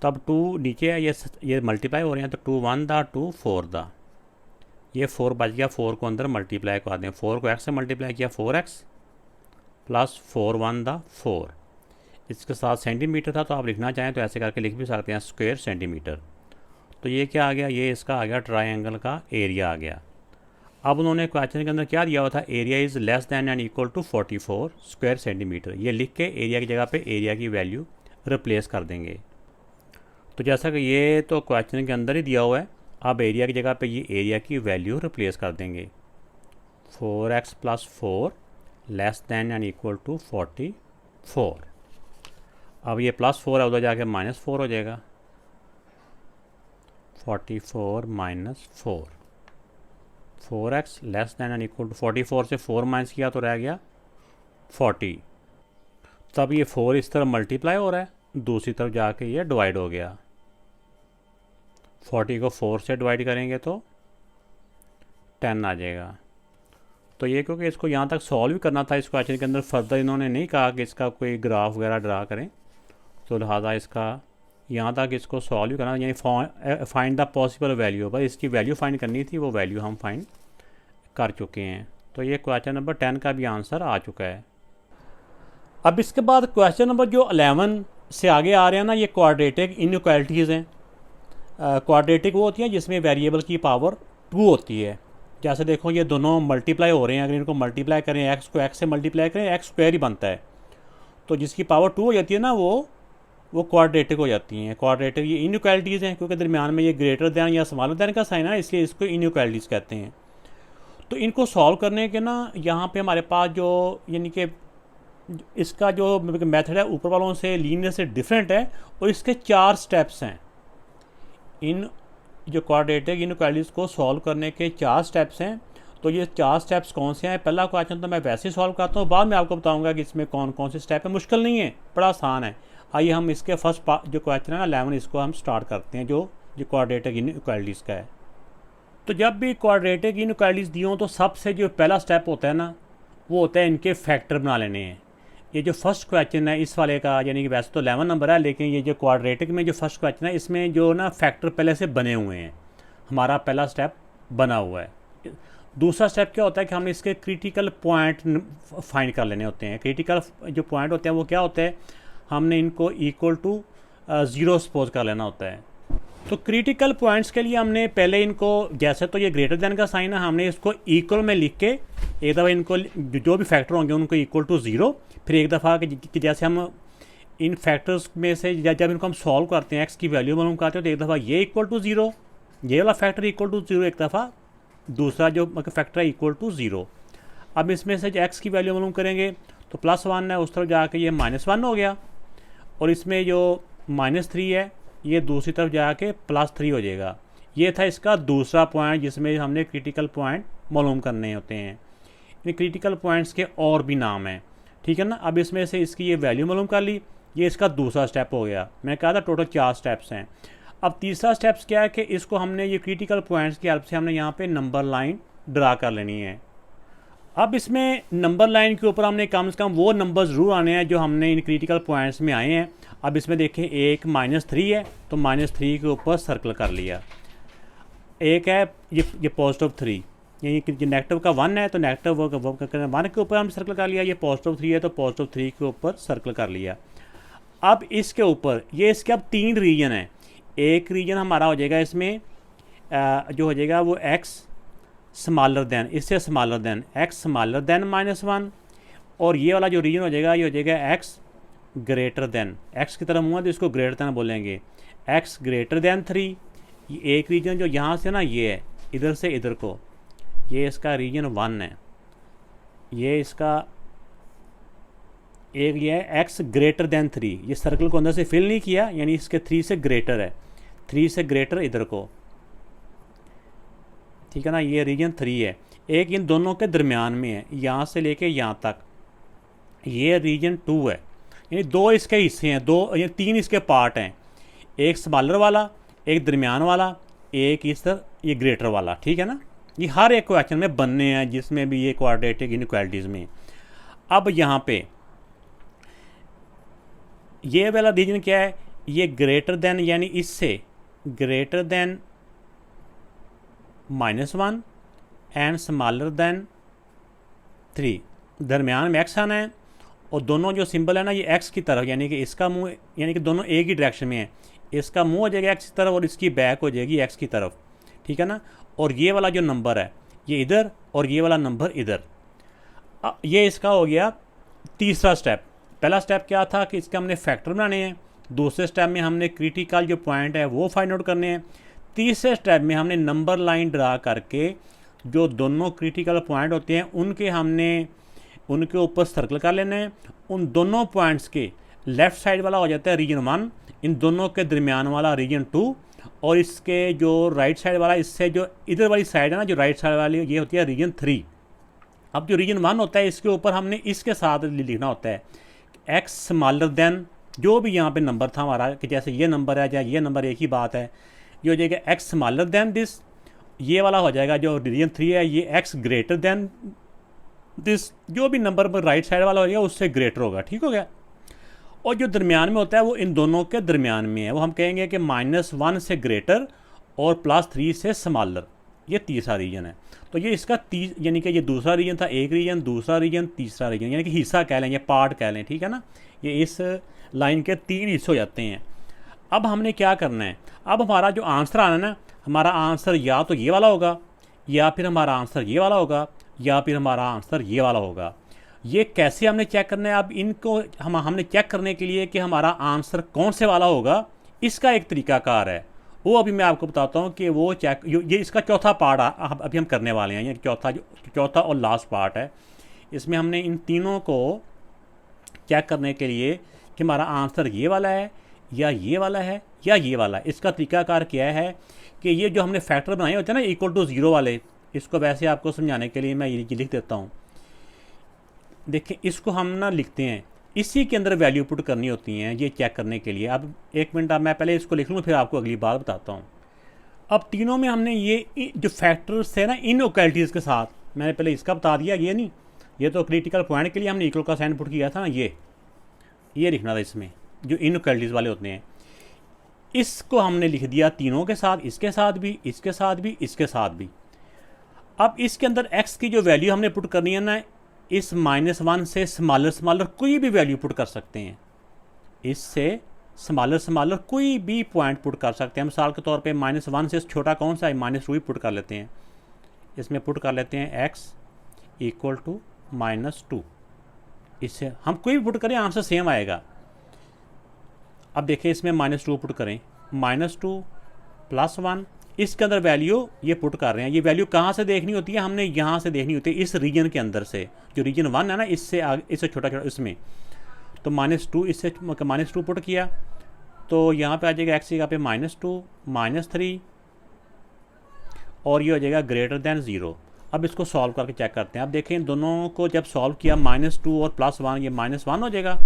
तो अब 2 नीचे है, ये मल्टीप्लाई हो रहे हैं, तो 2 1 दा 2 4 दा, ये 4 बच गया, 4 को अंदर मल्टीप्लाई कर दें, 4 को x से मल्टीप्लाई किया 4x प्लस 4 1 दा 4। इसके साथ सेंटीमीटर था, तो आप लिखना चाहें तो ऐसे करके लिख भी सकते हैं स्क्वायर सेंटीमीटर। तो ये क्या आ गया, ये इसका आ गया ट्रायंगल का एरिया आ गया। अब उन्होंने क्वेश्चन के अंदर क्या दिया हुआ था, area is less than and equal to 44 square centimetre. ये लिख के एरिया की जगह पे एरिया की वैल्यू रिप्लेस कर देंगे। तो जैसा कि ये तो क्वेश्चन के अंदर ही दिया हुआ है, अब एरिया की जगह पे ये एरिया की वैल्यू रिप्लेस कर देंगे। 4x + 4 less than and equal to 44। अब ये +4 है, उधर जाके -4 हो जाएगा, 44 - 4। 4x less than and equal to 44 से 4 माइनस किया तो रह गया 40। तब ये 4 इस तरफ मल्टीप्लाई हो रहा है, दूसरी तरफ जाके ये डिवाइड हो गया। 40 को 4 से डिवाइड करेंगे तो 10 आ जाएगा। तो ये क्योंकि इसको यहाँ तक सॉल्व भी करना था इस क्वेश्चन के अंदर, फर्दर इन्होंने नहीं कहा कि इसका कोई ग्राफ वगैरह ड्रा करें, तो लिहाजा इसका यहाँ तक इसको सॉल्व भी करना, यानी फाइंड द पॉसिबल वैल्यू, बस इसकी वैल्यू फाइंड करनी थी, वो वैल्यू हम फाइंड कर चुके हैं। तो ये क्वेश्चन नंबर 10 का भी आंसर आ चुका है। अब इसके बाद क्वेश्चन नंबर जो 11 से आगे आ रहे हैं ना, ये क्वाड्रेटिक इनइक्वालिटीज़ हैं। क्वाड्रेटिक वो होती हैं जिसमें वेरिएबल की पावर 2 होती है। जैसे देखो ये दोनों मल्टीप्लाई हो रहे हैं, अगर इनको मल्टीप्लाई करें, एक्स को एक्स से मल्टीप्लाई करें, एक्स स्क्वायर ही बनता है, तो जिसकी पावर 2 हो जाती है ना, वो क्वाड्रेटिक हो जाती हैं। क्वाड्रेटिक ये इनइक्वालिटीज़ हैं, क्योंकि दरमियान में ये ग्रेटर दैन या स्मॉलर दैन का साइन है, इसलिए इसको इनइक्वालिटीज़ कहते हैं। तो इनको सॉल्व करने के ना यहाँ पे हमारे पास जो यानी कि इसका जो मेथड है ऊपर वालों से लीनियर से डिफरेंट है, और इसके 4 स्टेप्स हैं। इन जो क्वाड्रेटिक इनइक्वालिटीज़ को सॉल्व करने के 4 स्टेप्स हैं। तो ये 4 स्टेप्स कौन से हैं? पहला क्वेश्चन तो मैं वैसे ही सॉल्व करता हूँ, बाद में आपको बताऊँगा कि इसमें कौन कौन से स्टेप है। मुश्किल नहीं है, बड़ा आसान है। आइए हम इसके फर्स्ट जो क्वेश्चन है ना 11, इसको हम स्टार्ट करते हैं, जो क्वाड्रेटिक इनइक्वालिटीज़ का है। तो जब भी क्वाड्रेटिक इनइक्वालिटीज़ दी हों, तो सबसे जो पहला स्टेप होता है ना, वो होता है इनके फैक्टर बना लेने हैं। ये जो फर्स्ट क्वेश्चन है इस वाले का, यानी कि वैसे तो 11 नंबर है, लेकिन ये जो क्वाड्रेटिक में जो फर्स्ट क्वेश्चन है, इसमें जो ना फैक्टर पहले से बने हुए हैं, हमारा पहला स्टेप बना हुआ है। दूसरा स्टेप क्या होता है कि हमने इसके क्रिटिकल पॉइंट फाइंड कर लेने होते हैं। क्रिटिकल जो पॉइंट होते हैं वो क्या होते हैं, हमने इनको इक्वल टू 0 सपोज कर लेना होता है। तो क्रिटिकल पॉइंट्स के लिए हमने पहले इनको, जैसे तो ये ग्रेटर देन का साइन है, हमने इसको इक्वल में लिख के एक दफ़ा इनको जो भी फैक्टर होंगे उनको इक्वल टू 0, फिर एक दफ़ा कि जैसे हम इन फैक्टर्स में से जब इनको हम सॉल्व करते हैं, एक्स की वैल्यू मालूम करते हैं, तो एक दफ़ा ये इक्वल टू 0, ये वाला फैक्टर इक्वल टू 0, एक दफ़ा दूसरा जो फैक्टर है इक्वल टू 0। अब इसमें से जो एक्स की वैल्यू मालूम करेंगे तो +1 है, उस तरफ जाके ये -1 हो गया, और इसमें जो -3 है ये दूसरी तरफ जाके +3 हो जाएगा। ये था इसका दूसरा पॉइंट जिसमें हमने क्रिटिकल पॉइंट मालूम करने होते हैं। इन क्रिटिकल पॉइंट्स के और भी नाम हैं, ठीक है ना। अब इसमें से इसकी ये वैल्यू मालूम कर ली, ये इसका दूसरा स्टेप हो गया। मैं कहा था टोटल 4 स्टेप्स हैं। अब तीसरा स्टेप्स क्या है कि इसको हमने ये क्रिटिकल पॉइंट्स की हेल्प से हमने यहाँ पे नंबर लाइन ड्रा कर लेनी है। अब इसमें नंबर लाइन के ऊपर हमने कम से कम वो नंबर ज़रूर आने हैं जो हमने इन क्रिटिकल पॉइंट्स में आए हैं। अब इसमें देखें, एक -3 है, तो -3 के ऊपर सर्कल कर लिया। एक है ये +3, यानी कि नेगेटिव का 1 है, तो नेगेटिव 1 के ऊपर हमने सर्कल कर लिया। ये +3 है, तो +3 के ऊपर सर्कल कर लिया। अब इसके ऊपर ये इसके अब 3 रीजन हैं। एक रीजन हमारा हो जाएगा इसमें जो हो जाएगा वो x स्मॉलर देन, इससे smaller than, x smaller than -1, और ये वाला जो रीजन हो जाएगा ये हो जाएगा x ग्रेटर देन, x की तरफ मुँह है तो इसको ग्रेटर देन बोलेंगे, x ग्रेटर देन 3। ये एक रीजन जो यहाँ से ना ये है, इधर से इधर को, ये इसका रीजन 1 है। ये इसका एक ये है x ग्रेटर देन 3, ये सर्कल को अंदर से फिल नहीं किया, यानी इसके 3 से ग्रेटर है, 3 से ग्रेटर इधर को, ठीक है ना। ये रीजन 3 है। एक इन दोनों के दरमियान में है, यहाँ से लेके यहाँ तक, ये रीजन 2 है। यानी 2 इसके हिस्से हैं, 2 या 3 इसके पार्ट हैं, एक स्मॉलर वाला, एक दरमियान वाला, एक इस तरह ये ग्रेटर वाला, ठीक है ना। ये हर एक क्वेश्चन में बनने हैं जिसमें भी ये क्वाड्रेटिक इनइक्वालिटीज़ में। अब यहाँ पे ये वाला रीजन क्या है, ये ग्रेटर देन, यानी इससे greater than -1 and smaller then 3, दरमियान में x आना है, और दोनों जो सिंबल है ना ये x की तरफ, यानी कि इसका मुंह, यानी कि दोनों एक ही डायरेक्शन में है, इसका मुंह हो जाएगा x की तरफ और इसकी बैक हो जाएगी x की तरफ, ठीक है ना। और ये वाला जो नंबर है ये इधर, और ये वाला नंबर इधर। ये इसका हो गया तीसरा स्टेप। पहला स्टेप क्या था कि इसके हमने फैक्टर बनाने हैं, दूसरे स्टेप में हमने क्रिटिकल जो पॉइंट है वो फाइंड आउट करने हैं, तीसरे स्टेप में हमने नंबर लाइन ड्रा करके जो दोनों क्रिटिकल पॉइंट होते हैं उनके ऊपर सर्कल कर लेना है। उन दोनों पॉइंट्स के लेफ़्ट साइड वाला हो जाता है रीजन 1, इन दोनों के दरमियान वाला रीजन 2, और इसके जो राइट साइड वाला, इससे जो इधर वाली साइड है ना, जो राइट साइड वाली, ये होती है रीजन 3। अब जो रीजन 1 होता है इसके ऊपर हमने इसके साथ लिखना होता है x स्मॉलर देन, जो भी यहाँ पे नंबर था हमारा, कि जैसे ये नंबर है या ये नंबर, एक ही बात है। ये हो जाएगा x स्मॉलर देन दिस, ये वाला हो जाएगा जो रीजन 3 है ये x ग्रेटर देन दिस जो भी नंबर राइट साइड वाला हो गया उससे ग्रेटर होगा, ठीक हो गया। और जो दरमियान में होता है वो इन दोनों के दरमियान में है, वो हम कहेंगे कि -1 से ग्रेटर और +3 से स्मॉलर, ये तीसरा रीजन है। तो ये इसका यानी कि ये दूसरा रीजन था, एक रीजन, दूसरा रीजन, तीसरा रीजन, यानी कि हिस्सा कह लें या पार्ट कह लें, ठीक है ना। ये इस लाइन के 3 हिस्से हो जाते हैं। अब हमने क्या करना है, अब हमारा जो आंसर आना है ना, हमारा आंसर या तो ये वाला होगा, या फिर हमारा आंसर ये वाला होगा, या फिर हमारा आंसर ये वाला होगा। ये कैसे हमने चेक करना है, अब इनको हमने चेक करने के लिए कि हमारा आंसर कौन से वाला होगा, इसका एक तरीकाकार है, वो अभी मैं आपको बताता हूँ कि वो चेक, ये इसका चौथा पार्ट अभी हम करने वाले हैं। ये चौथा और लास्ट पार्ट है। इसमें हमने इन तीनों को चेक करने के लिए कि हमारा आंसर ये वाला है या ये वाला है या ये वाला है, इसका तरीकाकार क्या है कि ये जो हमने फैक्टर बनाए होते हैं ना =0 वाले, इसको वैसे आपको समझाने के लिए मैं ये लिख देता हूँ। देखिए इसको हम ना लिखते हैं, इसी के अंदर वैल्यू पुट करनी होती हैं ये चेक करने के लिए। अब एक मिनट, अब मैं पहले इसको लिख लूँ फिर आपको अगली बात बताता हूँ। अब तीनों में हमने ये जो फैक्टर्स थे ना इनइक्वालिटीज़ के साथ, मैंने पहले इसका बता दिया, ये नहीं, ये तो क्रिटिकल पॉइंट के लिए हमने इक्वल का साइन पुट किया था ना, ये लिखना था इसमें जो इनइक्वालिटीज़ वाले होते हैं। इसको हमने लिख दिया तीनों के साथ, इसके साथ भी, इसके साथ भी, इसके साथ भी। अब इसके अंदर x की जो वैल्यू हमने पुट करनी है ना, इस -1 से स्मॉलर कोई भी वैल्यू पुट कर सकते हैं, इससे स्मॉलर कोई भी पॉइंट पुट कर सकते हैं। मिसाल के तौर पे -1 से छोटा कौन सा है, -2 ही पुट कर लेते हैं। इसमें पुट कर लेते हैं x = -2, इससे हम कोई भी पुट करें आंसर सेम आएगा। अब देखिए इसमें -2 पुट करें, -2 + 1, इसके अंदर वैल्यू ये पुट कर रहे हैं। ये वैल्यू कहाँ से देखनी होती है, हमने यहाँ से देखनी होती है, इस रीजन के अंदर से, जो रीजन 1 है ना, इससे आगे, इससे छोटा इसमें। तो -2 इससे -2 पुट किया तो यहाँ पे आ जाएगा x जगह पे -2 -3 और ये हो जाएगा >0। अब इसको सॉल्व करके चेक करते हैं। अब देखें इन दोनों को जब सॉल्व किया, -2 और +1, ये -1 हो जाएगा।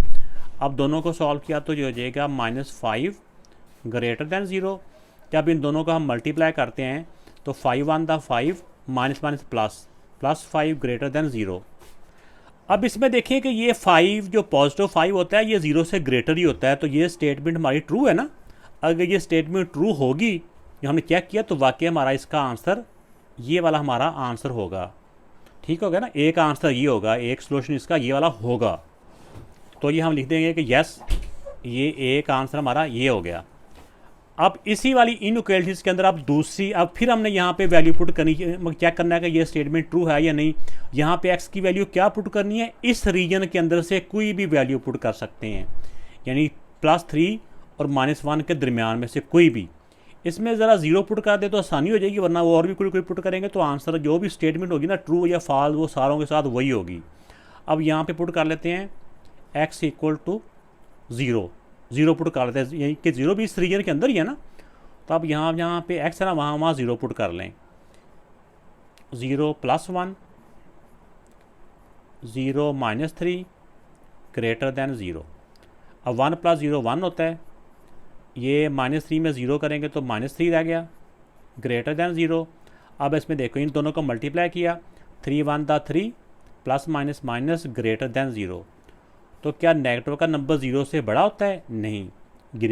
अब दोनों को सॉल्व किया तो ये हो जाएगा -5 >0। जब इन दोनों को हम मल्टीप्लाई करते हैं तो 5 1 दा 5 +5 >0। अब इसमें देखिए कि ये 5 जो पॉजिटिव 5 होता है ये 0 से ग्रेटर ही होता है, तो ये स्टेटमेंट हमारी ट्रू है ना। अगर ये स्टेटमेंट ट्रू होगी, जो हमने चेक किया, तो वाकई हमारा इसका आंसर ये वाला हमारा आंसर होगा, ठीक हो गया ना। एक आंसर ये होगा, एक सोल्यूशन इसका ये वाला होगा। तो ये हम लिख देंगे कि यस, ये एक आंसर हमारा ये हो गया। अब इसी वाली इनइक्वालिटीज़ के अंदर अब फिर हमने यहाँ पे वैल्यू पुट करनी, चेक करना है कि ये स्टेटमेंट ट्रू है या नहीं। यहाँ पे x की वैल्यू क्या पुट करनी है, इस रीजन के अंदर से कोई भी वैल्यू पुट कर सकते हैं, यानी +3 और -1 के दरमियान में से कोई भी। इसमें ज़रा 0 पुट कर दे तो आसानी हो जाएगी, वरना वो और भी कोई पुट करेंगे तो आंसर जो भी स्टेटमेंट होगी ना, ट्रू या फॉल्स, वो सारों के साथ वही होगी। अब यहाँ पर पुट कर लेते हैं x = 0 पुट कर लेते हैं, यानी कि 0 भी इस रीजन के अंदर ही है ना। तो अब यहाँ पे x है ना, वहाँ 0 पुट कर लें। 0 + 1 0 -3 >0। अब 1 + 0 1 होता है, ये -3 में 0 करेंगे तो -3 रह गया, >0। अब इसमें देखो इन दोनों को मल्टीप्लाई किया, 3 1 दा 3 +- >0। तो क्या नेगेटिव का नंबर 0 से बड़ा होता है? नहीं, जो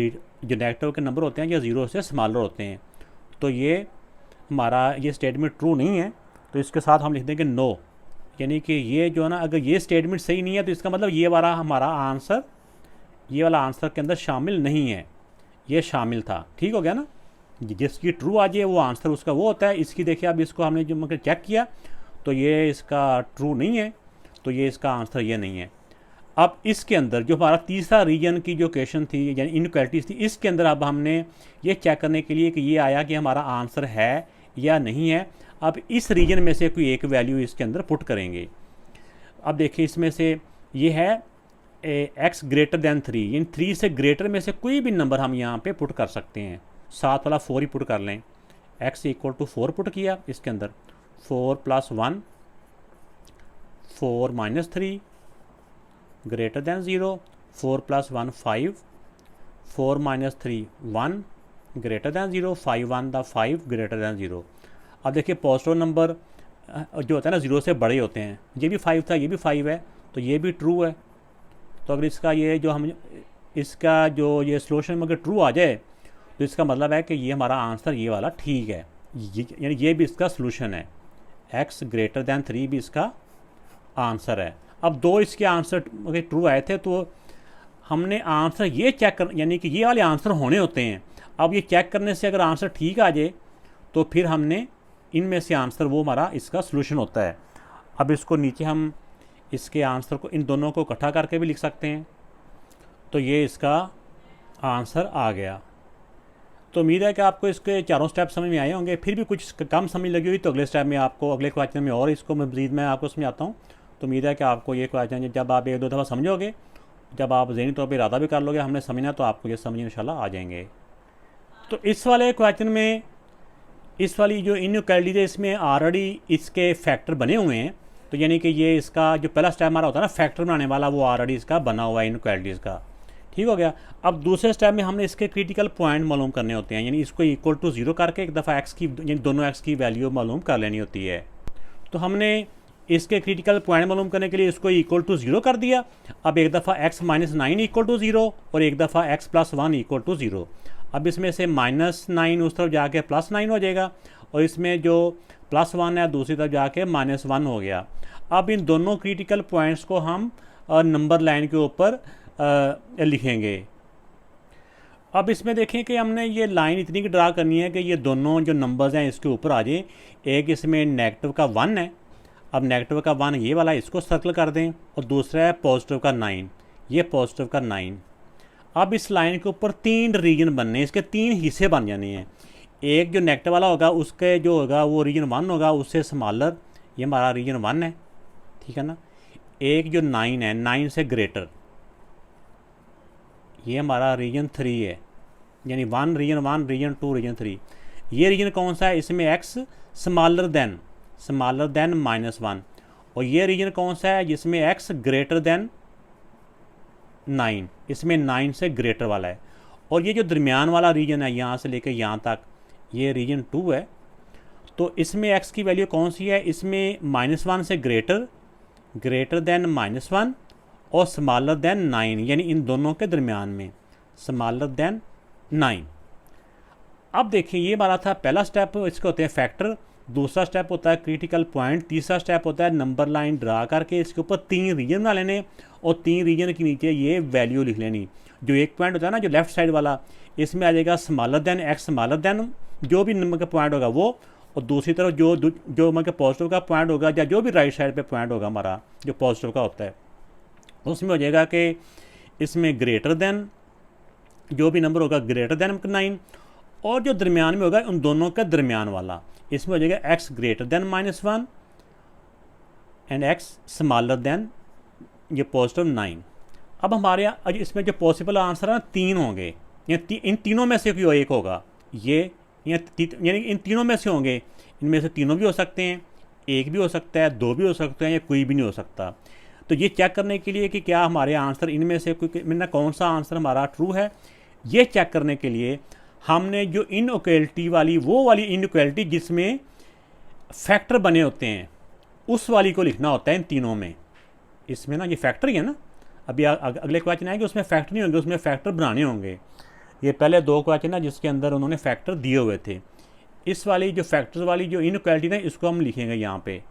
नेगेटिव के नंबर होते हैं ये 0 से स्मॉलर होते हैं। तो ये हमारा ये स्टेटमेंट ट्रू नहीं है, तो इसके साथ हम लिख देंगे नो, यानी कि ये जो है ना, अगर ये स्टेटमेंट सही नहीं है तो इसका मतलब ये वाला हमारा आंसर, ये वाला आंसर के अंदर शामिल नहीं है, ये शामिल था, ठीक हो गया ना। जिसकी ट्रू आ जाए वो आंसर उसका वो होता है। इसकी देखिए, अब इसको हमने जो मतलब चेक किया तो ये इसका ट्रू नहीं है, तो ये इसका आंसर ये नहीं है। अब इसके अंदर जो हमारा तीसरा रीजन की जो क्वेश्चन थी, यानी इनइक्वालिटीज़ थी, इसके अंदर अब हमने ये चेक करने के लिए कि ये आया कि हमारा आंसर है या नहीं है। अब इस रीजन में से कोई एक वैल्यू इसके अंदर पुट करेंगे। अब देखिए इसमें से ये है x > 3, इन 3 से ग्रेटर में से कोई भी नंबर हम यहाँ पे पुट कर सकते हैं। 7 वाला 4 ही पुट कर लें, x = 4 पुट किया, इसके अंदर 4 + 1 4 -3 >0, 4 + 1 5 4 -3 1 >0, 5 1 दा 5 >0। अब देखिए पॉजिटिव नंबर जो होता है ना 0 से बड़े होते हैं। ये भी 5 था, ये भी 5 है, तो ये भी ट्रू है। तो अगर इसका ये जो हम इसका जो ये सोल्यूशन में अगर ट्रू आ जाए तो इसका मतलब है कि ये हमारा आंसर ये वाला ठीक है, यानी ये भी इसका सोल्यूशन है। x ग्रेटर दैन 3 भी इसका आंसर है। अब दो इसके आंसर अगर ट्रू आए थे तो हमने आंसर ये चेक कर, यानी कि ये वाले आंसर होने होते हैं। अब ये चेक करने से अगर आंसर ठीक आ जाए तो फिर हमने इनमें से आंसर वो हमारा इसका सोल्यूशन होता है। अब इसको नीचे हम इसके आंसर को इन दोनों को इकट्ठा करके भी लिख सकते हैं, तो ये इसका आंसर आ गया। तो उम्मीद है कि आपको इसके चारों स्टेप समझ में आए होंगे। फिर भी कुछ कम समझ लगी हुई तो अगले स्टेप में आपको अगले क्वेश्चन में और इसको मज़ीद मैं आपको समझाता हूँ। तो उम्मीद है कि आपको ये क्वेश्चन जब आप 1-2 दफ़ा समझोगे, जब आप ज़हनी तौर पर इरादा भी कर लोगे हमने समझना, तो आपको ये समझ इंशाल्लाह आ जाएंगे। तो इस वाले क्वेश्चन में इस वाली जो इनइक्वालिटीज़ है इसमें ऑलरेडी इसके फैक्टर बने हुए हैं। तो यानी कि ये इसका जो पहला स्टेप हमारा होता है ना फैक्टर बनाने वाला, वो ऑलरेडी इसका बना हुआ है इनइक्वालिटीज़ का। ठीक हो गया। अब दूसरे स्टेप में हमने इसके क्रिटिकल पॉइंट मालूम करने होते हैं, यानी इसको इक्वल टू 0 करके एक दफ़ा एक्स की यानी दोनों एक्स की वैल्यू मालूम कर लेनी होती है। तो हमने इसके क्रिटिकल पॉइंट मालूम करने के लिए इसको इक्वल टू 0 कर दिया। अब एक दफ़ा x माइनस 9 इक्वल टू 0 और एक दफ़ा x प्लस 1 इक्वल टू 0। अब इसमें से -9 उस तरफ जाके +9 हो जाएगा और इसमें जो +1 है दूसरी तरफ जाके -1 हो गया। अब इन दोनों क्रिटिकल पॉइंट्स को हम नंबर लाइन के ऊपर लिखेंगे। अब इसमें देखें कि हमने ये लाइन इतनी की ड्रा करनी है कि ये दोनों जो नंबर्स हैं इसके ऊपर आ जाए। एक इसमें नेगेटिव का 1 है, अब नेगेटिव का 1 ये वाला इसको सर्कल कर दें, और दूसरा है पॉजिटिव का 9, ये पॉजिटिव का 9। अब इस लाइन के ऊपर 3 रीजन बनने, इसके 3 हिस्से बन जाने हैं। एक जो नेगेटिव वाला होगा उसके जो होगा वो रीजन 1 होगा, उससे स्मॉलर, ये हमारा रीजन 1 है, ठीक है ना। एक जो 9 है, 9 से ग्रेटर, ये हमारा रीजन 3 है, यानी 1 रीजन 1 रीजन 2 रीजन 3। ये रीजन कौन सा है, इसमें x स्मॉलर देन -1, और ये रीजन कौन सा है जिसमें x ग्रेटर देन 9, इसमें 9 से ग्रेटर वाला है। और ये जो दरमियान वाला रीजन है यहाँ से लेकर यहाँ तक, ये रीजन 2 है। तो इसमें x की वैल्यू कौन सी है, इसमें -1 से ग्रेटर देन -1 और स्मॉलर देन 9, यानी इन दोनों के दरमियान में स्मॉलर देन 9। अब देखिए ये हमारा था पहला स्टेप, इसके होते हैं फैक्टर। दूसरा स्टेप होता है क्रिटिकल पॉइंट। तीसरा स्टेप होता है नंबर लाइन ड्रा करके इसके ऊपर 3 रीजन बना लेने और 3 रीजन के नीचे ये वैल्यू लिख लेनी। जो एक पॉइंट होता है ना जो लेफ्ट साइड वाला, इसमें आ जाएगा smaller than x smaller than जो भी नंबर का पॉइंट होगा वो, और दूसरी तरफ जो मतलब पॉजिटिव का पॉइंट होगा या जो भी राइट साइड पे पॉइंट होगा हमारा जो पॉजिटिव का होता है, उसमें हो जाएगा कि इसमें ग्रेटर देन जो भी नंबर होगा ग्रेटर देन 9, और जो दरमियान में होगा उन दोनों का दरमियान वाला, इसमें हो जाएगा x greater than -1 and x smaller than ये पॉजिटिव 9। अब हमारे इसमें जो पॉसिबल आंसर है 3 होंगे, इन तीनों में से कोई एक होगा, ये यानी इन तीनों में से होंगे। इनमें से तीनों भी हो सकते हैं, एक भी हो सकता है, 2 भी हो सकते हैं, या कोई भी नहीं हो सकता। तो ये चेक करने के लिए कि क्या हमारे आंसर इनमें से कोई कौन सा आंसर हमारा ट्रू है, ये चेक करने के लिए हमने जो इनइक्वालिटी वाली वो वाली इनइक्वालिटी जिसमें फैक्टर बने होते हैं उस वाली को लिखना होता है इन तीनों में। इसमें ना ये फैक्टर ही है ना, अभी अगले क्वेश्चन आएंगे उसमें फैक्टर नहीं होंगे, उसमें फैक्टर बनाने होंगे। ये पहले 2 क्वेश्चन ना जिसके अंदर उन्होंने फैक्टर दिए हुए थे। इस वाली जो फैक्टर्स वाली जो इनइक्वालिटी ना इसको हम लिखेंगे यहाँ पे।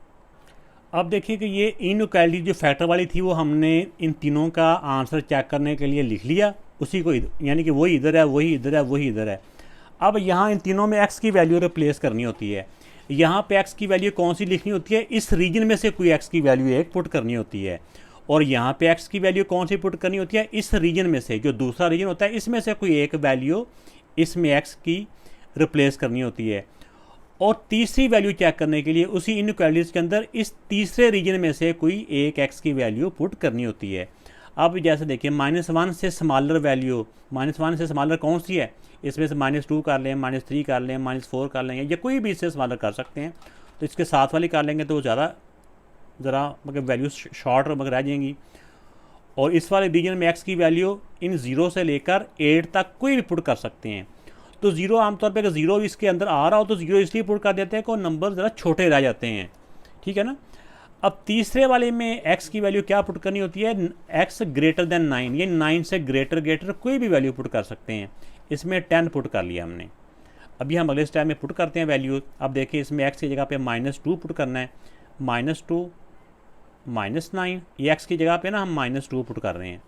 अब देखिए कि ये इनइक्वालिटी जो फैक्टर वाली थी वो हमने इन तीनों का आंसर चेक करने के लिए लिख लिया, उसी को यानी कि वही इधर है, वही इधर है, वही इधर है। अब यहाँ इन तीनों में x की वैल्यू रिप्लेस करनी होती है। यहाँ पे x की वैल्यू कौन सी लिखनी होती है, इस रीजन में से कोई x की वैल्यू एक पुट करनी होती है, और यहाँ पे x की वैल्यू कौन सी पुट करनी होती है, इस रीजन में से जो दूसरा रीजन होता है इसमें से कोई एक वैल्यू इसमें x की रिप्लेस करनी होती है। और तीसरी वैल्यू चेक करने के लिए उसी इनइक्वालिटीज़ के अंदर इस तीसरे रीजन में से कोई एक x की वैल्यू पुट करनी होती है। अब जैसे देखिए -1 से स्मॉलर वैल्यू, -1 से स्मॉलर कौन सी है, इसमें से -2 कर लें, -3 कर लें, -4 कर लेंगे, या कोई भी इससे स्मॉलर कर सकते हैं। तो इसके साथ वाली कर लेंगे तो ज़्यादा ज़रा मतलब वैल्यू शॉर्ट मगर रह जाएंगी। और इस वाले रीजन में x की वैल्यू इन 0 से लेकर 8 तक कोई भी पुट कर सकते हैं। तो 0 आमतौर पर अगर 0 इसके अंदर आ रहा हो तो 0 इसलिए पुट कर देते हैं कि नंबर ज़रा छोटे रह जाते हैं, ठीक है ना। अब तीसरे वाले में x की वैल्यू क्या पुट करनी होती है, x ग्रेटर देन 9, ये 9 से ग्रेटर कोई भी वैल्यू पुट कर सकते हैं। इसमें 10 पुट कर लिया हमने। अभी हम अगले स्टेप में पुट करते हैं वैल्यू। अब देखिए इसमें x की जगह पे -2 पुट करना है, -2 -9, ये x की जगह पे ना हम -2 पुट कर रहे हैं,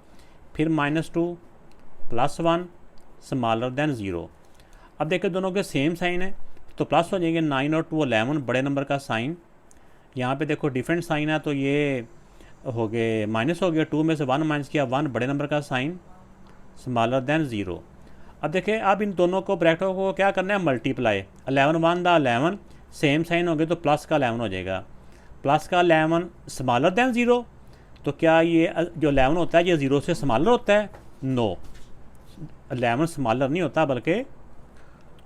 फिर -2 +1 स्मॉलर देन 0। अब देखिए दोनों के सेम साइन है तो प्लस हो जाएंगे, 9 और 2 11 बड़े नंबर का साइन। यहाँ पे देखो डिफरेंट साइन है तो ये हो गए माइनस हो गया, 2 में से 1 माइनस किया, 1 बड़े नंबर का साइन स्मॉलर देन 0। अब देखिए अब इन दोनों को ब्रैकेटों को क्या करना है, मल्टीप्लाई। 11 1 दा 11 सेम साइन हो गए तो प्लस का 11 हो जाएगा, प्लस का 11 स्मॉलर देन 0। तो क्या ये जो 11 होता है ये 0 से स्मॉलर होता है, नो 11 स्मॉलर नहीं होता बल्कि,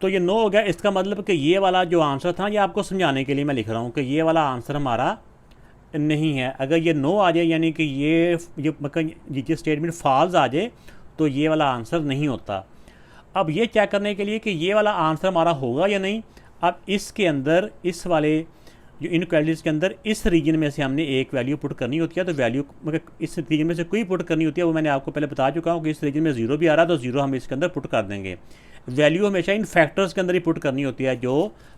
तो ये 9 हो गया। इसका मतलब कि ये वाला जो आंसर था ये आपको समझाने के लिए मैं लिख रहा हूँ कि ये वाला आंसर हमारा नहीं है। अगर ये 9 आ जाए यानी कि ये स्टेटमेंट फॉल्स आ जाए तो ये वाला आंसर नहीं होता। अब ये चेक करने के लिए कि ये वाला आंसर हमारा होगा या नहीं, अब इसके अंदर इस वाले जो इनइक्वालिटीज़ के अंदर इस रीजन में से हमने एक वैल्यू पुट करनी होती है। तो वैल्यू मतलब इस रीजन में से कोई पुट करनी होती है, वो मैंने आपको पहले बता चुका हूँ कि इस रीजन में 0 भी आ रहा है तो 0 हम इसके अंदर पुट कर देंगे। वैल्यू हमेशा इन फैक्टर्स के अंदर ही पुट करनी होती है जो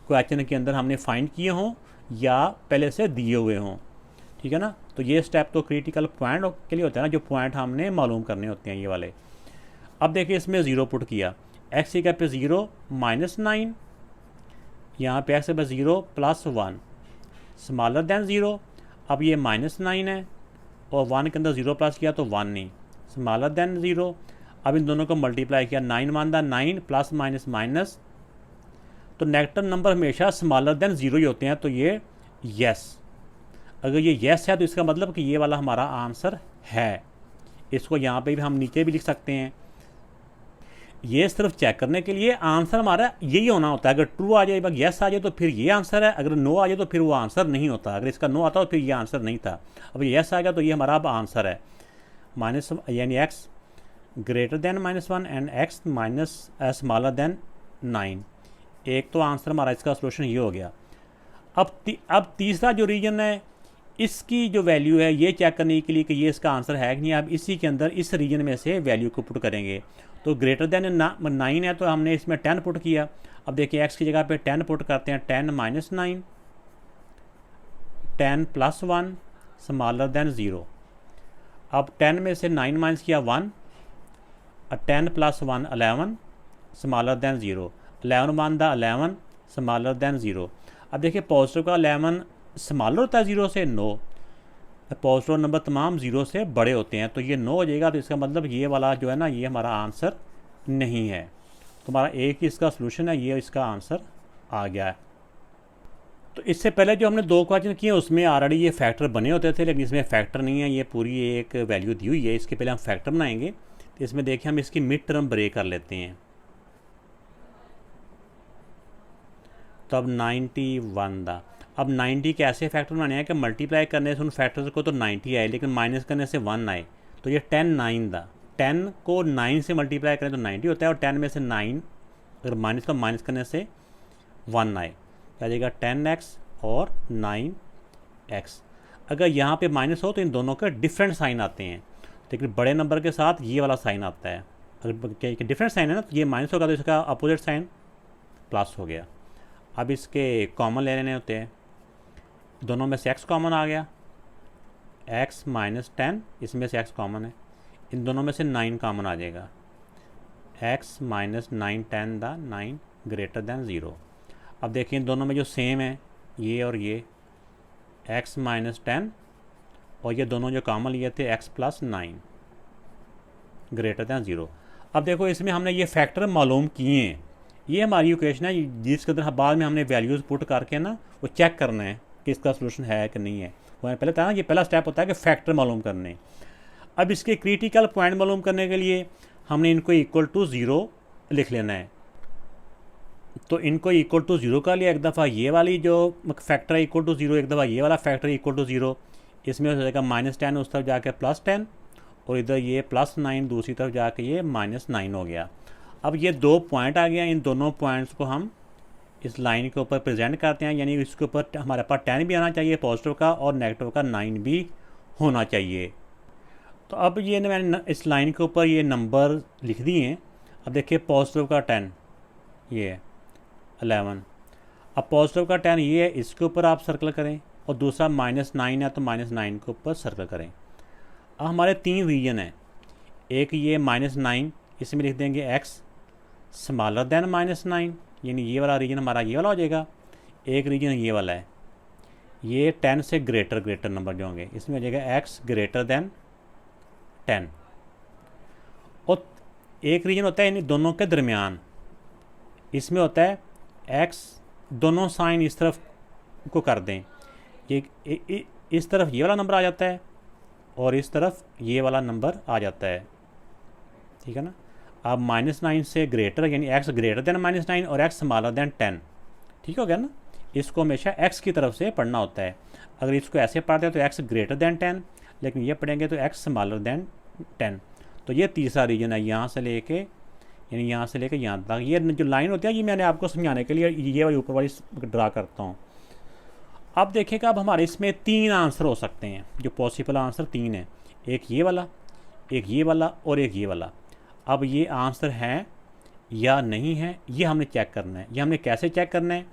क्वेश्चन के अंदर हमने फाइंड किए हों या पहले से दिए हुए हों, ठीक है ना। तो ये स्टेप तो क्रिटिकल पॉइंट के लिए होता है ना, जो पॉइंट हमने मालूम करने होते हैं ये वाले। अब देखिए इसमें 0 पुट किया, x की पे 0 -9, यहाँ पे x पे 0 +1 स्मॉलर देन 0। अब ये -9 है और 1 के अंदर 0 प्लस किया तो 1 नहीं, स्मॉलर देन 0। अब इन दोनों को मल्टीप्लाई किया, 9 1 दा 9 प्लस माइनस माइनस, तो नेगेटिव नंबर हमेशा स्मॉलर देन 0 ही होते हैं। तो ये यस, अगर ये यस है तो इसका मतलब कि ये वाला हमारा आंसर है। इसको यहाँ पे भी हम नीचे भी लिख सकते हैं। ये सिर्फ चेक करने के लिए आंसर हमारा यही होना होता है। अगर ट्रू आ जाए, यस आ जाए तो फिर ये आंसर है, अगर नो आ जाए तो फिर वो आंसर नहीं होता। अगर इसका नो आता तो फिर ये आंसर नहीं था। अब यस आ गया तो ये हमारा अब आंसर है, माइनस यानी x greater than -1 and x minus smaller than 9। एक तो आंसर हमारा इसका सोल्यूशन ये हो गया। अब तीसरा जो रीजन है इसकी जो वैल्यू है ये चेक करने के लिए कि ये इसका आंसर है कि नहीं, अब इसी के अंदर इस रीजन में से वैल्यू को पुट करेंगे। तो ग्रेटर देन 9 है तो हमने इसमें 10 पुट किया। अब देखिए x की जगह पे 10 पुट करते हैं, 10 -9 10 +1 स्मॉलर देन 0। अब 10 में से 9 माइनस किया 1, 10 + 1 11 स्मॉलर देन 0, 11 1 दा 11 स्मॉलर देन 0। अब देखिए पॉजिटिव का 11 स्मॉलर होता है 0 से, नो, पॉजिटिव नंबर तमाम 0 से बड़े होते हैं तो ये 9 हो जाएगा। तो इसका मतलब ये वाला जो है ना ये हमारा आंसर नहीं है। तो हमारा एक ही इसका सलूशन है, ये इसका आंसर आ गया है। तो इससे पहले जो हमने 2 क्वेश्चन किए उसमें ऑलरेडी ये फैक्टर बने होते थे, लेकिन इसमें फैक्टर नहीं है, ये पूरी एक वैल्यू दी हुई है। इसके पहले हम फैक्टर बनाएंगे तो इसमें देखिए हम इसकी मिड टर्म ब्रेक कर लेते हैं। तो अब 91 दा, अब 90 के ऐसे फैक्टर बनाने हैं कि मल्टीप्लाई करने से उन फैक्टर्स को तो 90 आए लेकिन माइनस करने से 1 आए। तो ये 10 9 दा, 10 को 9 से मल्टीप्लाई करें तो 90 होता है और 10 में से 9 अगर माइनस करने से 1 आए तो आ जाएगा 10x और 9x। अगर यहाँ पे माइनस हो तो इन दोनों के डिफरेंट साइन आते हैं, लेकिन बड़े नंबर के साथ ये वाला साइन आता है। अगर डिफरेंट साइन है ना तो ये माइनस होगा तो इसका अपोजिट साइन प्लस हो गया। अब इसके कॉमन ले लेने होते हैं, दोनों में से x कॉमन आ गया, x -10 इसमें से x कॉमन है, इन दोनों में से 9 कॉमन आ जाएगा, x -9 10 दा 9 ग्रेटर देन 0। अब देखिए इन दोनों में जो सेम है ये और ये x -10 और ये दोनों जो कॉमन लिए थे x + 9 ग्रेटर देन 0। अब देखो इसमें हमने ये फैक्टर मालूम किए हैं, ये हमारी इक्वेशन है जिसके अंदर बाद में हमने वैल्यूज़ पुट करके ना वो चेक करना है कि इसका सलूशन है कि नहीं है। वो पहले था ना, ये पहला स्टेप होता है कि फैक्टर मालूम करने। अब इसके क्रिटिकल पॉइंट मालूम करने के लिए हमने इनको इक्वल टू 0 लिख लेना है। तो इनको इक्वल टू 0 का लिया, एक दफ़ा ये वाली जो फैक्टर है इक्वल टू 0, एक दफ़ा ये वाला फैक्टर इक्वल टू 0। इसमें हो जाएगा -10 उस तरफ जाके +10 और इधर ये +9 दूसरी तरफ जाके ये -9 हो गया। अब ये 2 पॉइंट आ गया, इन दोनों पॉइंट्स को हम इस लाइन के ऊपर प्रेजेंट करते हैं, यानी इसके ऊपर हमारे पास 10 भी आना चाहिए पॉजिटिव का और नेगेटिव का 9 भी होना चाहिए। तो अब ये मैंने इस लाइन के ऊपर ये नंबर लिख दिए हैं। अब देखिए पॉजिटिव का 10 ये है 11, अब पॉजिटिव का 10 ये है, इसके ऊपर आप सर्कल करें, और दूसरा -9 है तो -9 के ऊपर सर्कल करें। अब हमारे 3 रीजन हैं, एक ये -9, इसमें लिख देंगे x स्मॉलर देन -9, यानी ये वाला रीजन हमारा ये वाला हो जाएगा। एक रीजन ये वाला है, ये 10 से ग्रेटर नंबर जो होंगे इसमें हो जाएगा x ग्रेटर देन 10। और एक रीजन होता है यानी दोनों के दरमियान, इसमें होता है x, दोनों साइन इस तरफ को कर दें, ये इस तरफ ये वाला नंबर आ जाता है और इस तरफ ये वाला नंबर आ जाता है, ठीक है ना। अब -9 से ग्रेटर यानी x ग्रेटर देन -9 और x स्मॉलर देन 10, ठीक हो गया ना। इसको हमेशा x की तरफ से पढ़ना होता है। अगर इसको ऐसे पढ़ते हैं तो x ग्रेटर देन 10, लेकिन ये पढ़ेंगे तो x स्मॉलर देन 10। तो ये तीसरा रीजन है, यहाँ से लेके यानी यहाँ से लेके यहाँ तक। ये जो लाइन होती है ये मैंने आपको समझाने के लिए ये वाली ऊपर वाली ड्रा करता हूँ। अब देखिएगा, अब हमारे इसमें 3 आंसर हो सकते हैं, जो पॉसिबल आंसर 3 है, एक ये वाला, एक ये वाला और एक ये वाला। अब ये आंसर है या नहीं है ये हमने चेक करना है। ये हमने कैसे चेक करना है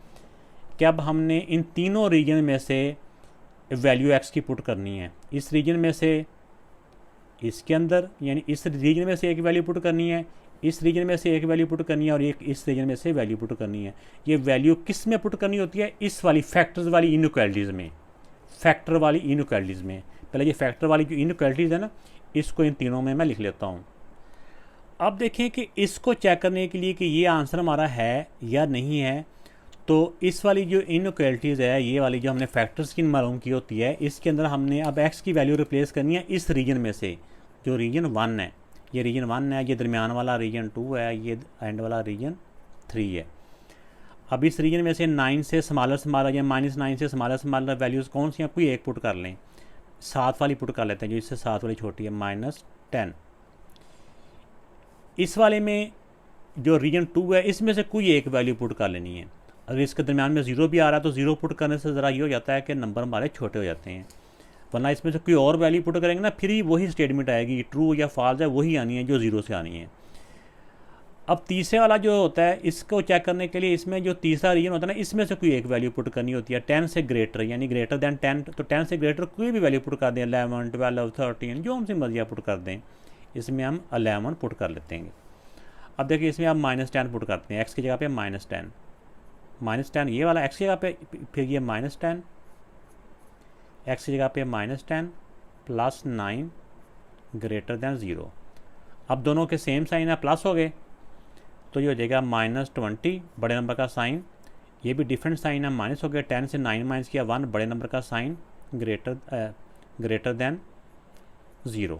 कि अब हमने इन तीनों रीजन में से वैल्यू x की पुट करनी है। इस रीजन में से इसके अंदर यानी इस रीजन में से एक वैल्यू पुट करनी है, इस रीजन में से एक वैल्यू पुट करनी है और एक इस रीजन में से वैल्यू पुट करनी है। ये वैल्यू किस में पुट करनी होती है? इस वाली फैक्टर्स वाली इनइक्वालिटीज़ में, फैक्टर वाली इनइक्वालिटीज़ में। पहले ये फैक्टर वाली जो इनइक्वालिटीज़ है ना, इसको इन तीनों में मैं लिख लेता हूँ। अब देखें कि इसको चेक करने के लिए कि ये आंसर हमारा है या नहीं है, तो इस वाली जो इनइक्वालिटीज़ है, ये वाली जो हमने फैक्टर्स की मालूम की होती है, इसके अंदर हमने अब x की वैल्यू रिप्लेस करनी है इस रीजन में से, जो रीजन 1 है। ये रीजन 1 है, ये दरमियान वाला रीजन 2 है, ये एंड वाला रीजन 3 है। अब इस रीजन में से 9 से स्मॉलर या -9 से स्मॉलर वैल्यूज़ कौन सी हैं? कोई एक पुट कर लें, 7 वाली पुट कर लेते हैं, जो इससे 7 वाली छोटी है, -10। इस वाले में जो रीजन 2 है, इसमें से कोई एक वैल्यू पुट कर लेनी है। अगर इसके दरमियान में 0 भी आ रहा है तो 0 पुट करने से ज़रा ये हो जाता है कि नंबर हमारे छोटे हो जाते हैं, वरना इसमें से कोई और वैल्यू पुट करेंगे ना, फिर ही वही स्टेटमेंट आएगी, ट्रू या फॉल्स है वही आनी है जो 0 से आनी है। अब तीसरे वाला जो होता है, इसको चेक करने के लिए इसमें जो तीसरा रीजन होता है ना, इसमें से कोई एक वैल्यू पुट करनी होती है, 10 से ग्रेटर यानी ग्रेटर देन 10। तो 10 से ग्रेटर कोई भी वैल्यू पुट कर दें, 11, 12, 13, जो हमसे मर्जी पुट कर दें। इसमें हम 11 पुट कर लेते हैं। अब देखिए, इसमें आप -10 पुट करते हैं, x की जगह पे -10 ये वाला x की जगह पे, फिर ये -10 x की जगह पे -10 +9 ग्रेटर देन 0। अब दोनों के सेम साइन है, प्लस हो गए, तो ये हो जाएगा -20 बड़े नंबर का साइन, ये भी डिफरेंट साइन है, माइनस हो गया, 10 से 9 माइनस किया 1 बड़े नंबर का साइन, ग्रेटर देन 0।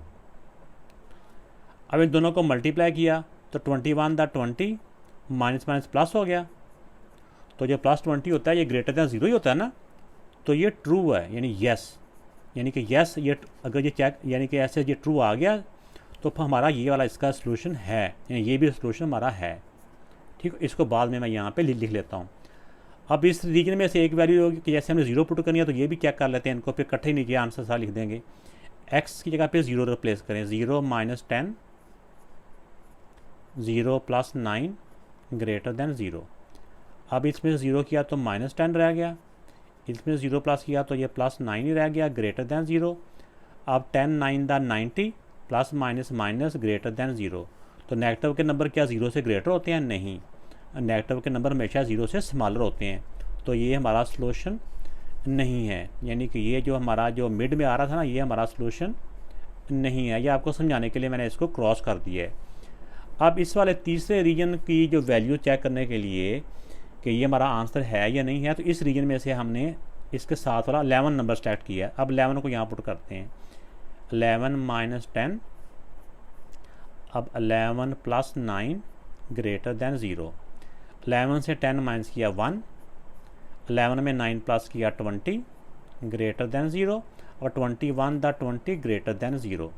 अब इन दोनों को मल्टीप्लाई किया तो 21 दा 20 माइनस माइनस प्लस हो गया, तो जो +20 होता है ये ग्रेटर देन 0 ही होता है ना, तो ये ट्रू है यानी यस, यानी कि यस, ये अगर ये चेक यानी कि ऐसे ये ट्रू आ गया तो हमारा ये वाला इसका सलूशन है, यानी ये भी सलूशन हमारा है। ठीक, इसको बाद में मैं यहाँ पे लिख लेता हूँ। अब इस रीजन में से एक वैल्यू होगी कि जैसे हमने 0 पुट करनी है, तो ये भी चेक कर लेते हैं इनको, फिर इकट्ठे नहीं किया आंसर सारा लिख देंगे। x की जगह पे 0 रिप्लेस करें, 0 - 10 0 + 9 ग्रेटर देन 0। अब इसमें 0 किया तो -10 रह गया, इसमें 0 प्लस किया तो ये +9 ही रह गया, ग्रेटर देन 0। अब 10 9 दा 90 plus minus minus greater than 0। तो नेगेटिव के नंबर क्या 0 से ग्रेटर होते हैं? नहीं, नेगेटिव के नंबर हमेशा 0 से स्मॉलर होते हैं, तो ये हमारा सलूशन नहीं है। यानी कि ये जो हमारा जो मिड में आ रहा था ना, ये हमारा सलूशन नहीं है। ये आपको समझाने के लिए मैंने इसको क्रॉस कर दिया है। अब इस वाले तीसरे रीजन की जो वैल्यू चेक करने के लिए कि ये हमारा आंसर है या नहीं है, तो इस रीजन में से हमने इसके साथ वाला 11 नंबर सेलेक्ट किया है। अब 11 को यहाँ पुट करते हैं, 11 - 10, अब 11 + 9 ग्रेटर देन 0। 11 से 10 माइनस किया 1, 11 में 9 प्लस किया 20 ग्रेटर देन 0, और 21 दा 20 ग्रेटर देन 0।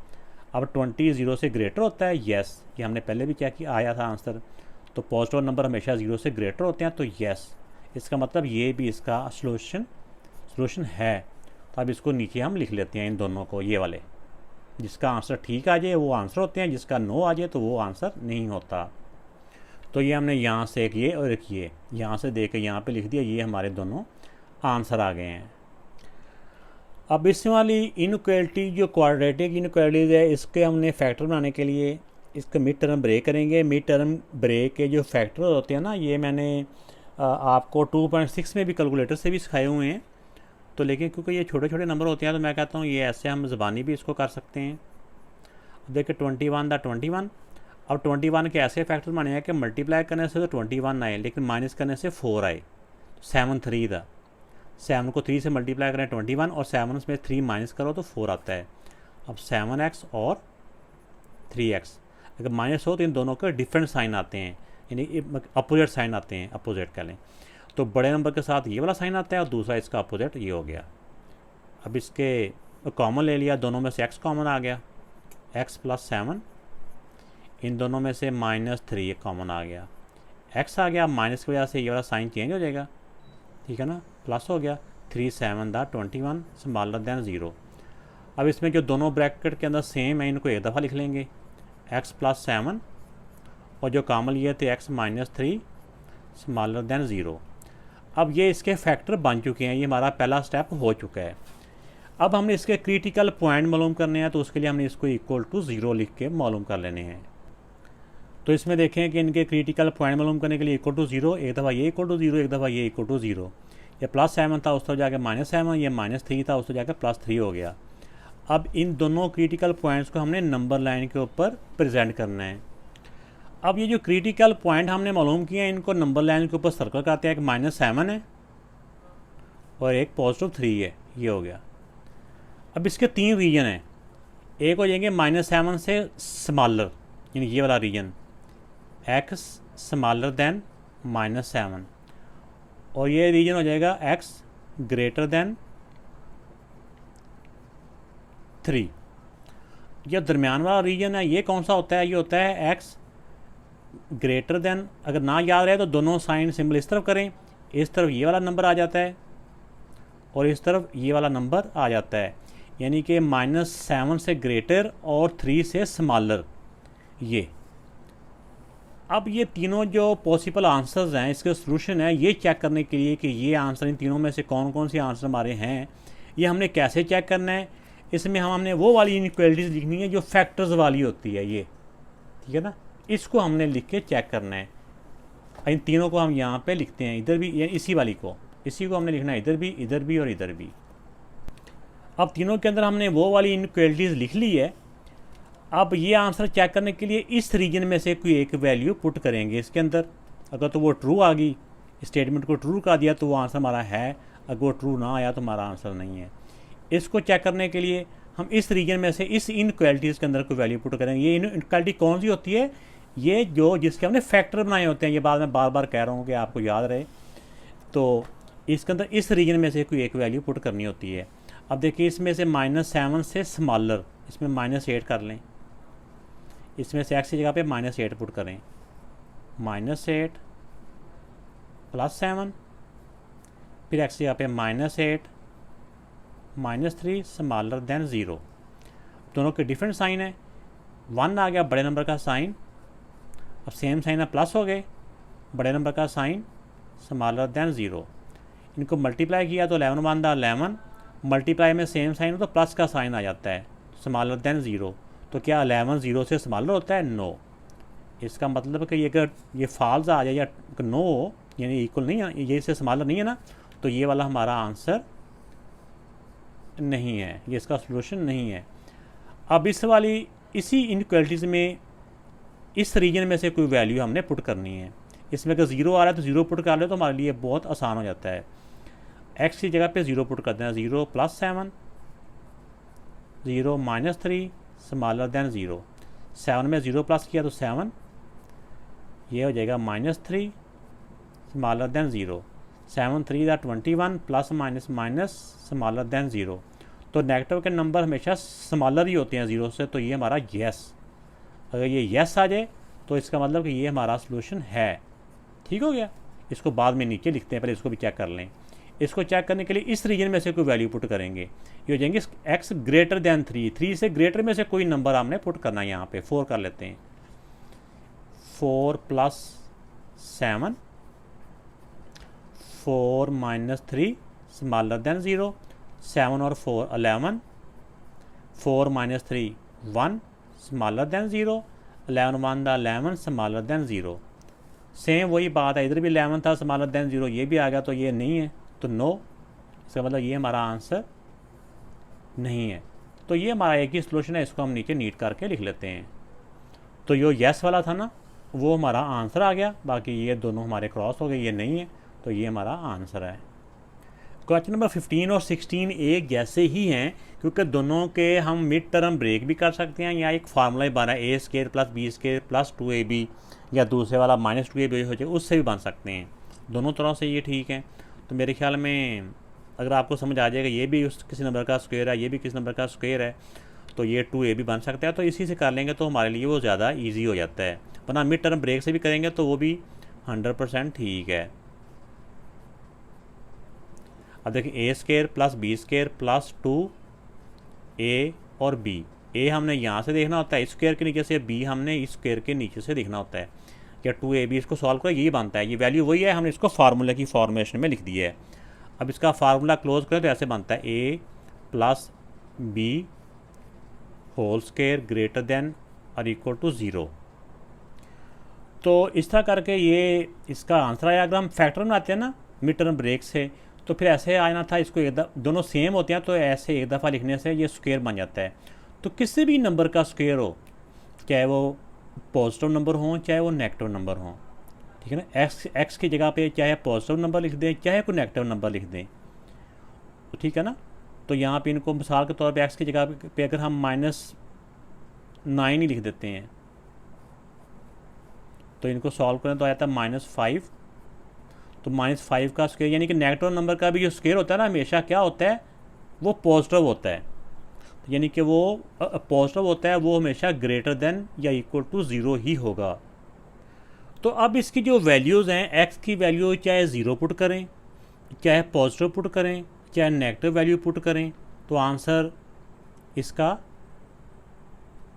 अब 20 0 से ग्रेटर होता है, येस, ये हमने पहले भी चेक किया, आया था आंसर। तो पॉजिटिव नंबर हमेशा 0 से ग्रेटर होते हैं, तो येस, इसका मतलब ये भी इसका सॉल्यूशन है। तो अब इसको नीचे हम लिख लेते हैं इन दोनों को, ये वाले, जिसका आंसर ठीक आ जाए वो आंसर होते हैं, जिसका नो आ जाए तो वो आंसर नहीं होता। तो ये हमने यहाँ से एक ये और एक ये यहाँ से दे के यहाँ पर लिख दिया, ये हमारे दोनों आंसर आ गए हैं। अब इस वाली इनइक्वालिटी जो क्वाड्रेटिक इनइक्वालिटीज़ है, इसके हमने फैक्टर बनाने के लिए इसका मिड टर्म ब्रेक करेंगे। मिड टर्म ब्रेक के जो फैक्टर होते हैं ना, ये मैंने आपको 2.6 में भी कैलकुलेटर से भी सिखाए हुए हैं। तो लेकिन क्योंकि ये छोटे छोटे नंबर होते हैं तो मैं कहता हूँ ये ऐसे हम ज़बानी भी इसको कर सकते हैं। देखिए 21 अब 21 के ऐसे फैक्टर बने हैं कि मल्टीप्लाई करने से तो 21 आए, लेकिन माइनस करने से 4 आए। 7 3 था, 7 को 3 से मल्टीप्लाई करें 21 और 7 में 3 माइनस करो तो 4 आता है। अब 7x और 3x अगर माइनस हो तो इन दोनों के डिफरेंट साइन आते हैं, यानी अपोजिट साइन आते हैं, अपोजिट कह लें। तो बड़े नंबर के साथ ये वाला साइन आता है और दूसरा इसका अपोजिट ये हो गया। अब इसके कॉमन ले लिया, दोनों में से x कॉमन आ गया, x + 7, इन दोनों में से -3 कॉमन आ गया, x आ गया। माइनस की वजह से ये वाला साइन चेंज हो जाएगा, ठीक है ना, प्लस हो गया। 3 7 21 स्मॉलर देन 0। अब इसमें जो दोनों ब्रैकेट के अंदर सेम है इनको एक दफ़ा लिख लेंगे, x + 7 और जो कॉमन लिए थे x - 3 स्मॉलर देन 0। अब ये इसके फैक्टर बन चुके हैं, ये हमारा पहला स्टेप हो चुका है। अब हमने इसके क्रिटिकल पॉइंट मालूम करने हैं, तो उसके लिए हमने इसको इक्वल टू 0 लिख के मालूम कर लेने हैं। तो इसमें देखें कि इनके क्रिटिकल पॉइंट मालूम करने के लिए इक्वल टू 0, एक दफ़ा ये इक्वल टू 0, एक दफ़ा ये इक्वल टू 0। ये +7 था, उस तरफ जाके -7, ये -3 था, उस तरफ जाके +3 हो गया। अब इन दोनों क्रिटिकल पॉइंट्स को हमने नंबर लाइन के ऊपर प्रेजेंट करना है। अब ये जो क्रिटिकल पॉइंट हमने मालूम किए हैं, इनको नंबर लाइन के ऊपर सर्कल करते हैं। एक -7 है और एक +3 है, ये हो गया। अब इसके 3 रीजन हैं, एक हो जाएंगे -7 से स्मॉलर, यानी ये वाला रीजन x स्मॉलर देन -7, और ये रीजन हो जाएगा x ग्रेटर देन 3। ये दरमियान वाला रीजन है, ये कौन सा होता है? ये होता है x ग्रेटर देन, अगर ना याद रहे तो दोनों साइन सिंबल इस तरफ करें, इस तरफ ये वाला नंबर आ जाता है और इस तरफ ये वाला नंबर आ जाता है, यानी कि -7 से ग्रेटर और 3 से स्मॉलर। ये अब ये तीनों जो पॉसिबल आंसर्स हैं, इसके सॉल्यूशन है, ये चेक करने के लिए कि ये आंसर इन तीनों में से कौन कौन से आंसर हमारे हैं, ये हमने कैसे चेक करना है। इसमें हमने वो वाली इनइक्वालिटीज़ लिखनी है जो फैक्टर्स वाली होती है, ये ठीक है ना, इसको हमने लिख के चेक करना है। इन तीनों को हम यहाँ पे लिखते हैं, इधर भी, इसी वाली को, इसी को हमने लिखना है इधर भी और इधर भी। अब तीनों के अंदर हमने वो वाली इनइक्वालिटीज़ लिख ली है। अब ये आंसर चेक करने के लिए इस रीजन में से कोई एक वैल्यू पुट करेंगे इसके अंदर। अगर तो वो ट्रू आ गई, स्टेटमेंट को ट्रू कर दिया तो वो आंसर हमारा है, अगर वो ट्रू ना आया तो हमारा आंसर नहीं है। इसको चेक करने के लिए हम इस रीजन में से इस इनइक्वालिटीज़ के अंदर कोई वैल्यू पुट करेंगे। ये इनइक्वालिटी कौन सी होती है? ये जो जिसके हमने फैक्टर बनाए होते हैं, ये बात मैं बार बार कह रहा हूँ कि आपको याद रहे। तो इसके अंदर इस रीजन में से कोई एक वैल्यू पुट करनी होती है। अब देखिए इसमें से -7 से स्मॉलर, इसमें -8 कर लें, इसमें से x की जगह पे -8 पुट करें, -8 + 7, फिर x की जगह पे -8 -3 स्मॉलर देन 0। दोनों के डिफरेंट साइन है, 1 आ गया बड़े नंबर का साइन, अब सेम साइन है प्लस हो गए, बड़े नंबर का साइन स्मॉलर देन 0। इनको मल्टीप्लाई किया तो 11 1 11, मल्टीप्लाई में सेम साइन हो तो प्लस का साइन आ जाता है, स्मॉलर देन 0। तो क्या 11 0 से स्मॉलर होता है? नो। इसका मतलब कि ये अगर ये फॉल्स आ जाए या नो हो, यानी इक्वल नहीं है, ये इससे स्मॉलर नहीं है ना, तो ये वाला हमारा आंसर नहीं है, ये इसका सॉल्यूशन नहीं है। अब इसी इनइक्वालिटीज़ में इस रीजन में से कोई वैल्यू हमने पुट करनी है। इसमें अगर 0 आ रहा है तो 0 पुट कर ले तो हमारे लिए बहुत आसान हो जाता है। x की जगह पे 0 पुट कर देना, 0 + 7, 0 -3 स्मॉलर देन 0। 7 में 0 प्लस किया तो 7, ये हो जाएगा -3 स्मॉलर देन 0। 7 3 21 ± smaller than 0। तो नेगेटिव के नंबर हमेशा स्मॉलर ही होते हैं 0 से, तो ये हमारा येस। अगर ये येस आ जाए तो इसका मतलब कि ये हमारा सॉल्यूशन है। ठीक हो गया। इसको बाद में नीचे लिखते हैं, पहले इसको भी चेक कर लें। इसको चेक करने के लिए इस रीजन में से कोई वैल्यू पुट करेंगे, ये हो जाएंगे x ग्रेटर दैन 3, 3 से ग्रेटर में से कोई नंबर हमने पुट करना है। यहाँ पे 4 कर लेते हैं, 4 + 7, 4 - 3 स्मॉलर दैन 0, 7 और 4 11, 4 - 3 1 smaller than 0, 11 1 11 smaller than 0। Same वही बात है, इधर भी 11 था स्मॉलर दैन 0, ये भी आ गया, तो ये नहीं है, तो नो, इसका मतलब ये हमारा आंसर नहीं है। तो ये हमारा एक ही सलूशन है, इसको हम नीचे नीट करके लिख लेते हैं। तो जो येस वाला था ना, वो हमारा आंसर आ गया, बाकी ये दोनों हमारे क्रॉस हो गए, ये नहीं है, तो ये हमारा आंसर है। क्वेश्चन नंबर 15 और 16 एक जैसे ही हैं, क्योंकि दोनों के हम मिड टर्म ब्रेक भी कर सकते हैं, या एक फार्मूला ही बना है a² + b² + 2ab, या दूसरे वाला -2ab हो जाए, उससे भी बन सकते हैं। दोनों तरह से ये ठीक है। तो मेरे ख्याल में अगर आपको समझ आ जाएगा ये भी उस किसी नंबर का स्क्वायर है, ये भी किसी नंबर का स्क्वायर है, तो ये 2ab बन सकता है। तो इसी से कर लेंगे तो हमारे लिए वो ज़्यादा ईजी हो जाता है, वरना मिड टर्म ब्रेक से भी करेंगे तो वो भी 100% ठीक है। अब देखिए a² + b² + 2a और b, a हमने यहाँ से देखना होता है स्क्वायर के नीचे से, b हमने इस स्क्वायर के नीचे से देखना होता है। क्या 2ab इसको सॉल्व करें, यही बनता है, ये वैल्यू वही है, हमने इसको फार्मूला की फॉर्मेशन में लिख दी है। अब इसका फार्मूला क्लोज करें तो ऐसे बनता है a + b whole square greater than और इक्वल टू 0। तो इस तरह करके ये इसका आंसर आया। अगर हम फैक्टर बनाते हैं ना मिड टर्म ब्रेक से, तो फिर ऐसे आना था, इसको एक दोनों सेम होते हैं, तो ऐसे एक दफ़ा लिखने से ये स्क्वायर बन जाता है। तो किसी भी नंबर का स्क्वायर हो, चाहे वो पॉजिटिव नंबर हो चाहे वो नेगेटिव नंबर हो, ठीक है ना, एक्स की जगह पे चाहे पॉजिटिव नंबर लिख दें चाहे कोई नेगेटिव नंबर लिख दें, तो ठीक है ना। तो यहाँ पे इनको मिसाल के तौर पे एक्स की जगह पे अगर हम -9 ही लिख देते हैं, तो इनको सॉल्व करें तो आ जाता है -5। तो -5 का स्क्वायर, यानी कि नेगेटिव नंबर का भी जो स्क्वायर होता है ना, हमेशा क्या होता है, वो पॉजिटिव होता है, यानी कि वो पॉजिटिव होता है, वो हमेशा ग्रेटर देन या इक्वल टू 0 ही होगा। तो अब इसकी जो वैल्यूज़ हैं, एक्स की वैल्यू चाहे 0 पुट करें, चाहे पॉजिटिव पुट करें, चाहे नेगेटिव वैल्यू पुट करें, तो आंसर इसका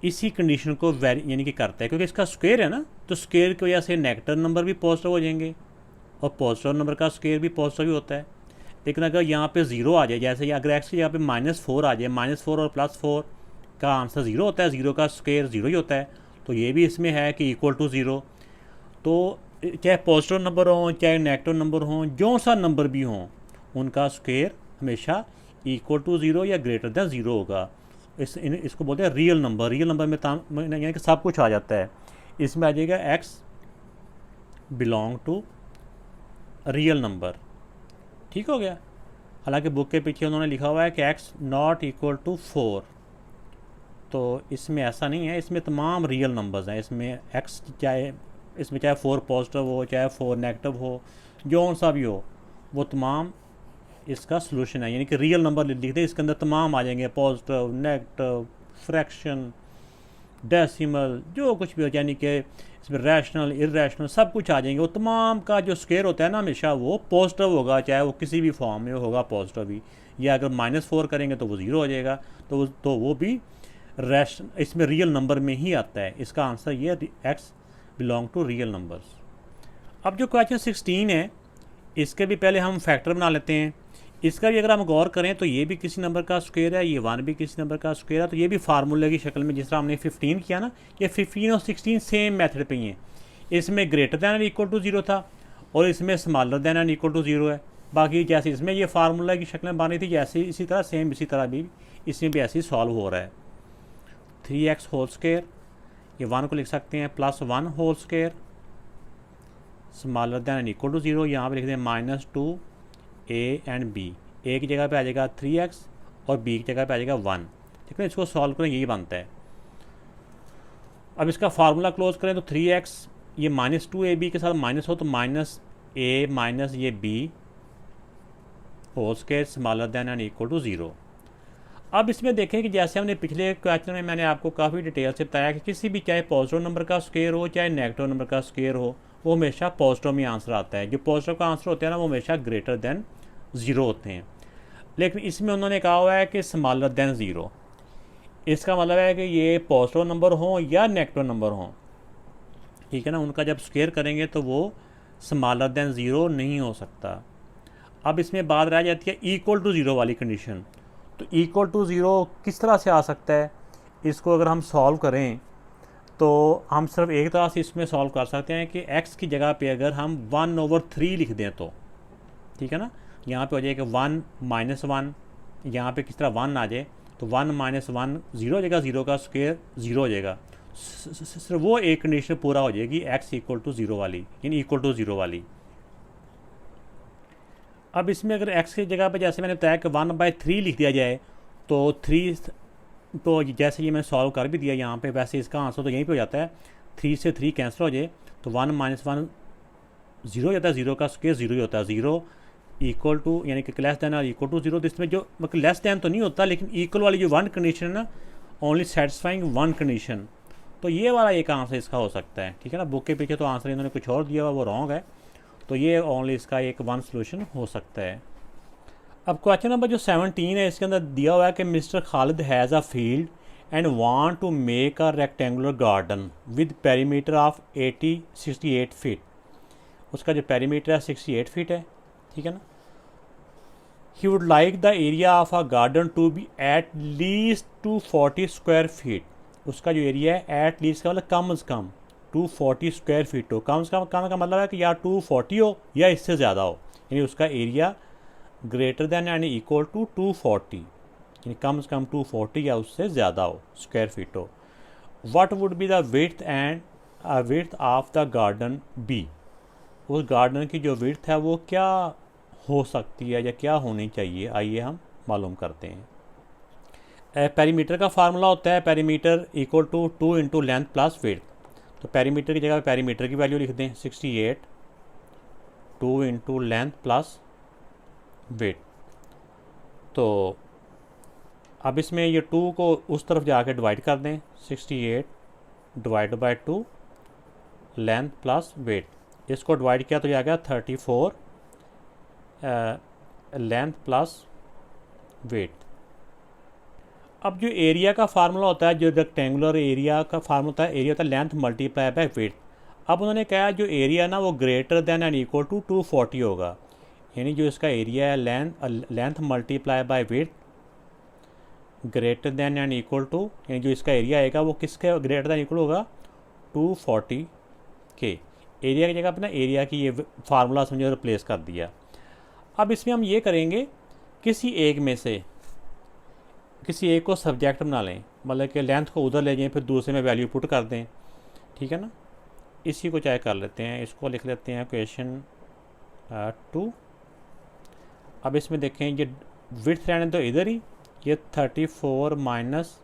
इसी कंडीशन को यानी कि करता है, क्योंकि इसका स्क्वायर है ना, तो स्क्वायर की वजह से नेगेटिव नंबर भी पॉजिटिव हो जाएंगे और पॉजिटिव नंबर का स्क्वायर भी पॉजिटिव ही होता है। लेकिन अगर यहाँ पे 0 आ जाए, जैसे अगर एक्स की जगह पे -4 आ जाए, -4 और +4 का आंसर 0 होता है, 0 का स्क्वायर 0 ही होता है, तो ये भी इसमें है कि इक्वल टू 0। तो चाहे पॉजिटिव नंबर हों चाहे नेगेटिव नंबर हों, जो सा नंबर भी हों, उनका स्क्वायर हमेशा इक्वल टू 0 या ग्रेटर दैन 0 होगा। इसको बोलते हैं रियल नंबर। रियल नंबर में यानी कि सब कुछ आ जाता है। इसमें आ जाएगा x belong to real number, ठीक हो गया। हालांकि बुक के पीछे उन्होंने लिखा हुआ है कि x नॉट इक्वल टू 4, तो इसमें ऐसा नहीं है, इसमें तमाम रियल नंबर्स हैं। इसमें x चाहे 4 पॉजिटिव हो चाहे 4 नेगेटिव हो, जो सा भी हो, वो तमाम इसका सलूशन है, यानी कि रियल नंबर लिख दें, इसके अंदर तमाम आ जाएंगे, पॉजिटिव नेगेटिव फ्रैक्शन डेसिमल जो कुछ भी हो, यानी कि इसमें रैशनल इरेशनल सब कुछ आ जाएंगे। वो तमाम का जो स्क्वायर होता है ना, हमेशा वो पॉजिटिव होगा, चाहे वो किसी भी फॉर्म में होगा पॉजिटिव ही, या अगर -4 करेंगे तो वो 0 हो जाएगा, तो वो भी इसमें रियल नंबर में ही आता है। इसका आंसर ये x belong to real numbers. अब जो क्वेश्चन 16 है, इसके भी पहले हम फैक्टर बना लेते हैं। इसका भी अगर हम गौर करें तो ये भी किसी नंबर का स्क्वायर है, ये 1 भी किसी नंबर का स्क्वायर है, तो ये भी फार्मूले की शक्ल में, जिस तरह हमने 15 किया ना, ये 15 और 16 सेम मेथड पे ही हैं। इसमें ग्रेटर दैन और इक्वल टू 0 था और इसमें स्मॉलर दैन और इक्वल टू 0 है। बाकी जैसे इसमें ये फार्मूला की शक्ल में बनी थी, जैसे इसी तरह सेम इसी तरह भी इसमें भी ऐसे ही सॉल्व हो रहा है। 3x होल स्क्वायर, ये 1 को लिख सकते हैं +1 whole square smaller than and equal to 0। यहाँ पे लिख दें -2a एंड b, a की जगह पे आ जाएगा 3x और b की जगह पे आ जाएगा 1, ठीक है। इसको सॉल्व करें, यही बनता है। अब इसका फार्मूला क्लोज करें तो 3x ये -2ab के साथ माइनस हो तो -a माइनस ये b whole square smaller than and equal to 0। अब इसमें देखें कि जैसे हमने पिछले क्वेश्चन में मैंने आपको काफ़ी डिटेल से बताया कि किसी भी चाहे पॉजिटिव नंबर का स्क्वायर हो चाहे नेगेटिव नंबर का स्क्वायर हो, वो हमेशा पॉजिटिव में आंसर आता है। जो पॉजिटिव का आंसर होता है ना वो हमेशा ग्रेटर देन ज़ीरो होते हैं। लेकिन इसमें उन्होंने कहा हुआ है कि स्मॉलर देन ज़ीरो। इसका मतलब है कि ये पॉजिटिव नंबर हों या नेगेटिव नंबर हों, ठीक है ना, उनका जब स्क्वायर करेंगे तो वो स्मॉलर देन ज़ीरो नहीं हो सकता। अब इसमें बात रह जाती है इक्वल टू ज़ीरो वाली कंडीशन। तो इक्वल टू ज़ीरो किस तरह से आ सकता है? इसको अगर हम सॉल्व करें तो हम सिर्फ एक तरह से इसमें सॉल्व कर सकते हैं कि x की जगह पे अगर हम 1/3 लिख दें तो, ठीक है ना, यहाँ पे हो जाएगा 1 - 1, यहाँ पे किस तरह 1 आ जाए तो 1 - 1 ज़ीरो हो जाएगा, ज़ीरो का स्क्वायर ज़ीरो हो जाएगा। सिर्फ वो एक कंडीशन पूरा हो जाएगी x इक्वल टू ज़ीरो वाली, यानी इक्वल टू ज़ीरो वाली। अब इसमें अगर x की जगह पे जैसे मैंने बताया कि 1/3 लिख दिया जाए तो 3, तो जैसे ये मैं सॉल्व कर भी दिया यहाँ पे, वैसे इसका आंसर तो यहीं पे हो जाता है। 3 से 3 कैंसिल हो जाए तो 1 - 1 ज़ीरो हो जाता है, ज़ीरो का स्क्वायर ज़ीरो ही होता है। ज़ीरो इक्वल टू यानी कि लेस दैन और इक्वल टू ज़ीरो, इसमें जो मतलब लेस दैन तो नहीं होता, लेकिन इक्वल वाली जो वन कंडीशन है ना, ओनली सेटिस्फाइंग वन कंडीशन, तो ये वाला एक आंसर इसका हो सकता है, ठीक है ना। बुक के पीछे तो आंसर इन्होंने कुछ और दिया हुआ, वो रॉन्ग है, तो ये ओनली इसका एक वन सोल्यूशन हो सकता है। अब क्वेश्चन नंबर जो 17 है, इसके अंदर दिया हुआ है कि mister Khalid has a field and want to make a rectangular garden with perimeter of 68 feet. उसका जो पेरीमीटर है 68 फीट है, ठीक है ना। He would like the area of a garden to be at least 240 square feet. उसका जो एरिया है एट लीस्ट का मतलब कम से कम 240 स्क्वायर फीट हो। कम से कम का मतलब है कि या 240 हो या इससे ज़्यादा हो, यानी उसका एरिया ग्रेटर देन यानी इक्वल टू 240, यानी कम से कम 240 या उससे ज़्यादा हो, स्क्वायर फीट हो। What would be the width and width of the garden be. उस गार्डन की जो विड्थ है वो क्या हो सकती है या क्या होनी चाहिए, आइए हम मालूम करते हैं। पेरीमीटर का फार्मूला होता है perimeter equal to 2 into length plus width. तो पेरीमीटर की जगह पेरीमीटर की वैल्यू लिख दें 68, 2 इंटू लेंथ प्लस विड्थ। तो अब इसमें ये 2 को उस तरफ जाके डिवाइड कर दें, 68 divide by 2 length plus width. इसको डिवाइड किया तो ये आ गया 34 लेंथ प्लस विड्थ। अब जो एरिया का फार्मूला होता है, जो रेक्टेंगुलर एरिया का फार्मूला होता है, एरिया होता है लेंथ मल्टीप्लाई बाय विड्थ। अब उन्होंने कहा जो एरिया ना वो greater than and equal to 240 होगा, यानी जो इसका एरिया है length multiply by width greater than and equal to, यानी जो इसका एरिया आएगा वो किसके ग्रेटर देन इक्वल होगा 240 के। एरिया की जगह पर ना एरिया की ये फार्मूला समझो रिप्लेस कर दिया। अब इसमें हम ये करेंगे किसी एक में से किसी एक को सब्जेक्ट बना लें, मतलब कि लेंथ को उधर ले जाएं फिर दूसरे में वैल्यू पुट कर दें, ठीक है ना। इसी को चाहे कर लेते हैं, इसको लिख लेते हैं क्वेश्चन 2। अब इसमें देखें ये विड्थ रहने तो इधर ही, ये 34 माइनस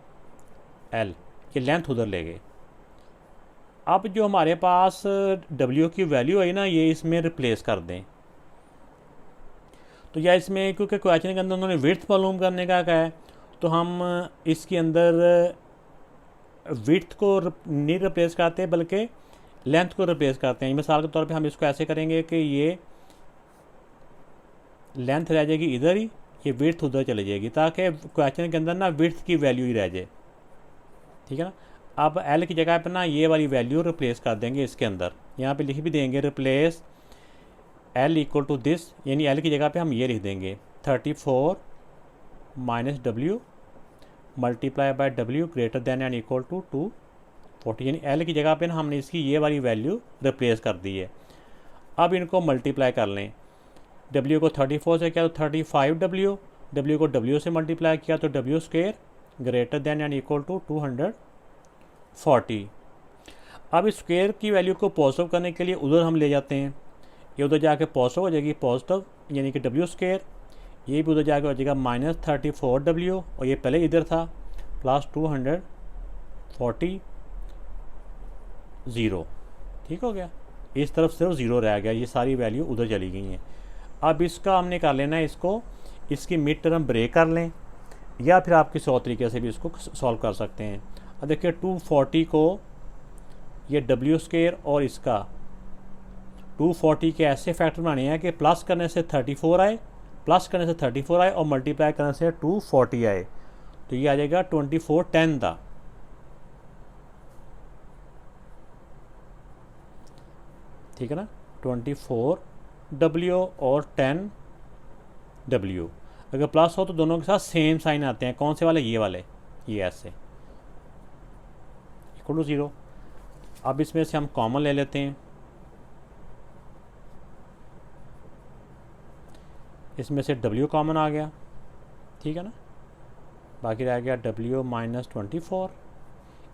एल, ये लेंथ उधर ले गए। अब जो हमारे पास W की वैल्यू आई ना, ये इसमें रिप्लेस कर दें। तो या इसमें क्योंकि क्वेश्चन के अंदर उन्होंने विड्थ मालूम करने का कहा है, तो हम इसके अंदर विड्थ को नहीं रिप्लेस करते बल्कि लेंथ को रिप्लेस करते हैं। मिसाल के तौर पे हम इसको ऐसे करेंगे कि ये लेंथ रह जाएगी इधर ही, ये विड्थ उधर चली जाएगी, ताकि क्वेश्चन के अंदर ना विड्थ की वैल्यू ही रह जाए, ठीक है ना। अब एल की जगह पर ना ये वाली वैल्यू रिप्लेस कर देंगे इसके अंदर, यहाँ पे लिख भी देंगे replace L equal to this, यानी एल की जगह पे हम ये लिख देंगे 34 minus W multiply by W greater than and equal to 240, यानी एल की जगह पे ना हमने इसकी ये वाली वैल्यू रिप्लेस कर दी है। अब इनको मल्टीप्लाई कर लें, डब्ल्यू को 34 से किया तो 35W, डब्ल्यू को W से मल्टीप्लाई किया तो W square greater than and equal to 240। अब इस स्क्वायर की वैल्यू को पॉजिटिव करने के लिए उधर हम ले जाते हैं, ये उधर जाके पॉजिटिव हो जाएगी, पॉजिटिव यानी कि W स्क्वायर, ये भी उधर जाके हो जाएगा -34W, और ये पहले इधर था प्लस 240 ज़ीरो, ठीक हो गया। इस तरफ सिर्फ ज़ीरो रह गया, ये सारी वैल्यू उधर चली गई हैं। अब इसका हमने कर लेना है, इसको इसकी मिड टर्म ब्रेक कर लें, या फिर आप किसी और तरीके से भी इसको सॉल्व कर सकते हैं। अब देखिए 240 को ये W स्क्वायर और इसका 240 के ऐसे फैक्टर बनाने हैं कि प्लस करने से 34 आए, प्लस करने से 34 आए और मल्टीप्लाई करने से 240 आए, तो ये आ जाएगा 2410 था। ठीक है ना, 24W और 10W। अगर प्लस हो तो दोनों के साथ सेम साइन आते हैं। कौन से वाले? ये वाले, ये ऐसे इक्वल टू 0। अब इसमें से हम कॉमन ले लेते हैं, इसमें से W कॉमन आ गया, ठीक है ना, बाकी रह गया W माइनस 24।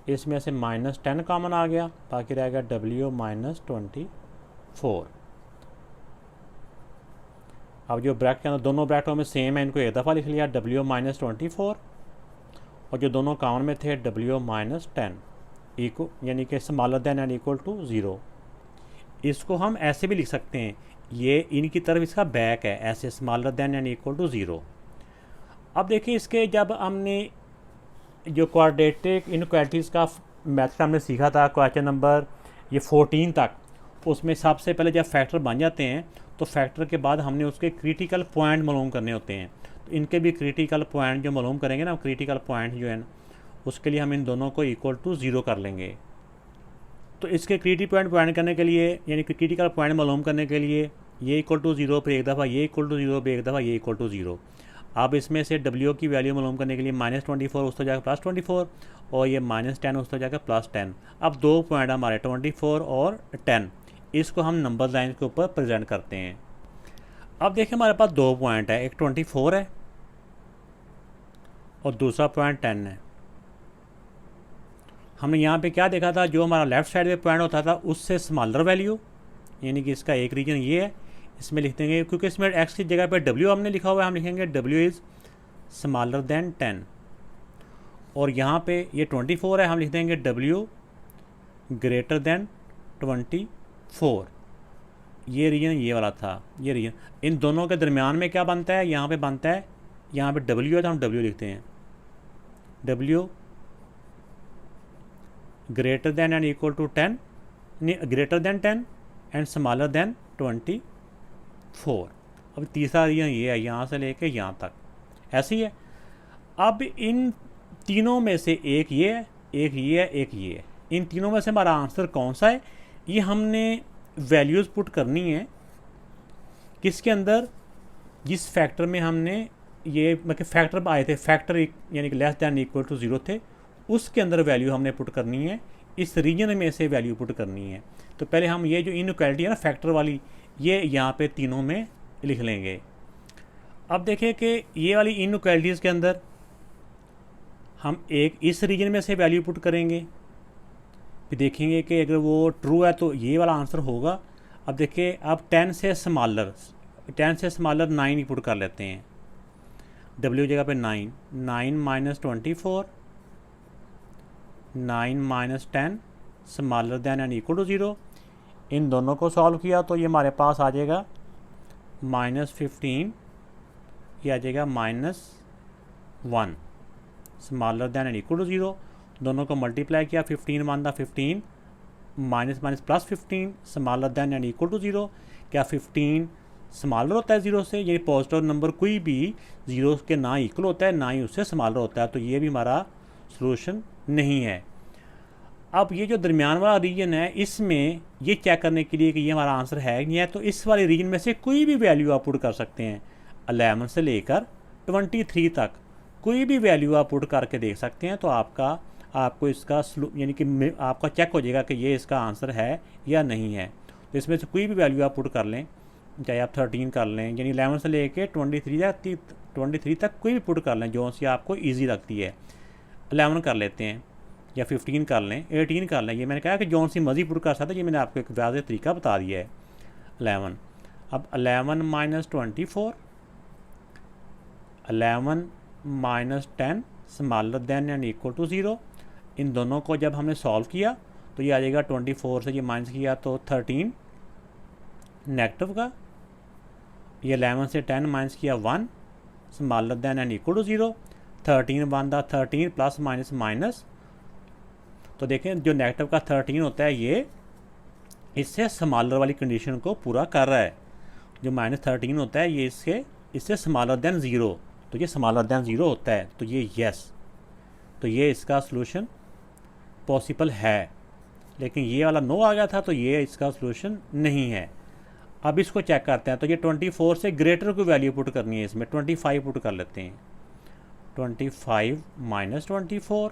इसमें से माइनस 10 कॉमन आ गया, बाकी रह गया W माइनस 24। अब जो ब्रैकेट के अंदर दोनों ब्रैकेटों में सेम है, इनको एक दफ़ा लिख लिया, W माइनस 24, और जो दोनों कॉमन में थे W माइनस 10 इक्वल, यानी कि smaller than and equal to 0। इसको हम ऐसे भी लिख सकते हैं, ये इनकी तरफ इसका बैक है, ऐसे smaller than and equal to 0। अब देखिए इसके जब हमने जो क्वाड्रेटिक इनइक्वालिटीज़ का मेथड हमने सीखा था क्वेश्चन नंबर ये 14 तक, उसमें सबसे पहले जब फैक्टर बन जाते हैं तो फैक्टर के बाद हमने उसके क्रिटिकल पॉइंट मालूम करने होते हैं। तो इनके भी क्रिटिकल पॉइंट जो मालूम करेंगे ना, क्रिटिकल पॉइंट जो है उसके लिए हम इन दोनों को इक्वल टू 0 कर लेंगे। तो इसके क्रिटिकल पॉइंट करने के लिए, यानी कि क्रिटिकल पॉइंट मालूम करने के लिए, ये इक्वल टू 0 पर एक दफ़ा, ये इक्वल टू 0 पर एक दफ़ा, ये इक्वल टू 0। अब इसमें से W की वैल्यू मालूम करने के लिए माइनस 24 उस तो जाकर प्लस 24, और ये माइनस 10 उस तो जाकर प्लस 10। अब दो पॉइंट हमारे 24 और 10, इसको हम नंबर लाइन के ऊपर प्रेजेंट करते हैं। अब देखिए हमारे पास दो पॉइंट है, एक 24 है और दूसरा पॉइंट 10 है। हमने यहाँ पे क्या देखा था, जो हमारा लेफ़्ट साइड पे पॉइंट होता था उससे स्मॉलर वैल्यू, यानी कि इसका एक रीजन ये है, इसमें लिख देंगे, क्योंकि इसमें x की जगह पे W हमने लिखा हुआ है, हम लिखेंगे W इज़ स्मॉलर देन 10। और यहाँ पे ये 24 है, हम लिख देंगे W ग्रेटर देन 24। ये रीजन ये वाला था, ये रीजन। इन दोनों के दरमियान में क्या बनता है, यहाँ पे बनता है, यहाँ पे W है तो हम W लिखते हैं, W greater than and equal to 10, greater than 10 and smaller than 24। अब तीसरा रीजन ये है, यहाँ से लेके यहाँ तक ऐसी है। अब इन तीनों में से एक ये है, एक ये है, एक ये है। इन तीनों में से हमारा आंसर कौन सा है, ये हमने वैल्यूज़ पुट करनी है किसके अंदर, जिस फैक्टर में हमने ये मतलब फैक्टर आए थे, फैक्टर यानी कि लेस दैन इक्वल टू 0 थे, उसके अंदर वैल्यू हमने पुट करनी है, इस रीजन में से वैल्यू पुट करनी है। तो पहले हम ये जो इनइक्वालिटी है ना फैक्टर वाली, ये यहाँ पे तीनों में लिख लेंगे। अब देखिए कि ये वाली इनइक्वालिटीज़ के अंदर हम एक इस रीजन में से वैल्यू पुट करेंगे, फिर देखेंगे कि अगर वो ट्रू है तो ये वाला आंसर होगा। अब देखिए, अब 10 से स्मॉलर 9 पुट कर लेते हैं, W जगह पे 9, 9 minus 24, 9 minus 10 smaller than and equal to 0। इन दोनों को सॉल्व किया तो ये हमारे पास आ जाएगा -15, ये आ जाएगा -1 smaller than and equal to 0। दोनों को मल्टीप्लाई किया, 15 one the 15, minus minus plus 15 smaller than and equal to 0। क्या 15 स्मॉलर होता है 0 से, ये पॉजिटिव नंबर कोई भी 0 के ना इक्वल होता है ना ही उससे स्मॉलर होता है, तो ये भी हमारा सोल्यूशन नहीं है। अब ये जो दरमियान वाला रीजन है, इसमें ये चेक करने के लिए कि ये हमारा आंसर है नहीं है, तो इस वाले रीजन में से कोई भी वैल्यू आप पुट कर सकते हैं, 11 से लेकर 23 तक कोई भी वैल्यू आप पुट करके देख सकते हैं। तो आपको इसका यानी कि आपका चेक हो जाएगा कि ये इसका आंसर है या नहीं है। तो इसमें से कोई भी वैल्यू आप पुट कर लें, चाहे आप 13 कर लें, यानी 11 से लेके 23 तक कोई भी पुट कर लें जो सी आपको ईजी लगती है। 11 कर लेते हैं या 15 कर लें, 18 कर लें, ये मैंने कहा कि जौन सी मर्जी पुट कर सकते हैं, ये मैंने आपको एक वाज़ेह तरीका बता दिया है। 11, अब 11 minus 24, 11 minus 10 smaller than and equal to 0। इन दोनों को जब हमने सॉल्व किया तो ये आ जाएगा 24 से ये माइनस किया तो 13 नेगेटिव का, ये 11 से 10 माइनस किया 1 smaller than and equal to 0। 13 one the 13 plus minus minus, तो देखें जो नेगेटिव का 13 होता है ये इससे स्मॉलर वाली कंडीशन को पूरा कर रहा है। जो -13 होता है ये इससे स्मॉलर देन ज़ीरो, तो ये स्मॉलर देन ज़ीरो होता है, तो ये यस, तो ये इसका सोल्यूशन पॉसिबल है। लेकिन ये वाला नो आ गया था, तो ये इसका सोल्यूशन नहीं है। अब इसको चेक करते हैं। तो ये 24 से ग्रेटर की वैल्यू पुट करनी है, इसमें 25 पुट कर लेते हैं। 25 minus 24,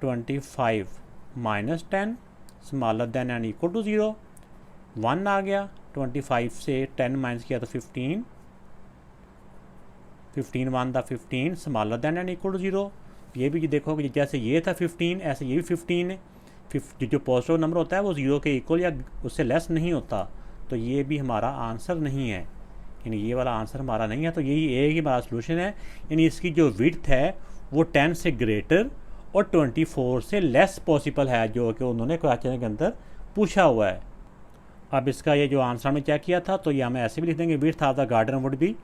25 minus 10 smaller than and equal to 0, 1 आ गया। 25 से 10 माइनस किया तो 15, 15 1 था 15 smaller than and equal to 0। ये भी देखो कि जैसे ये था 15 ऐसे ये भी 15 है। जो पॉजिटिव नंबर होता है वो 0 के इक्वल या उससे लेस नहीं होता, तो ये भी हमारा आंसर नहीं है, यानी ये वाला आंसर हमारा नहीं है। तो यही एक ही हमारा सोल्यूशन है, यानी इसकी जो विड्थ है वो 10 से ग्रेटर और 24 से लेस पॉसिबल है, जो कि उन्होंने क्वेश्चन के अंदर पूछा हुआ है। अब इसका ये जो आंसर हमने चेक किया था, तो ये हमें ऐसे भी लिख देंगे, width of the garden would भी,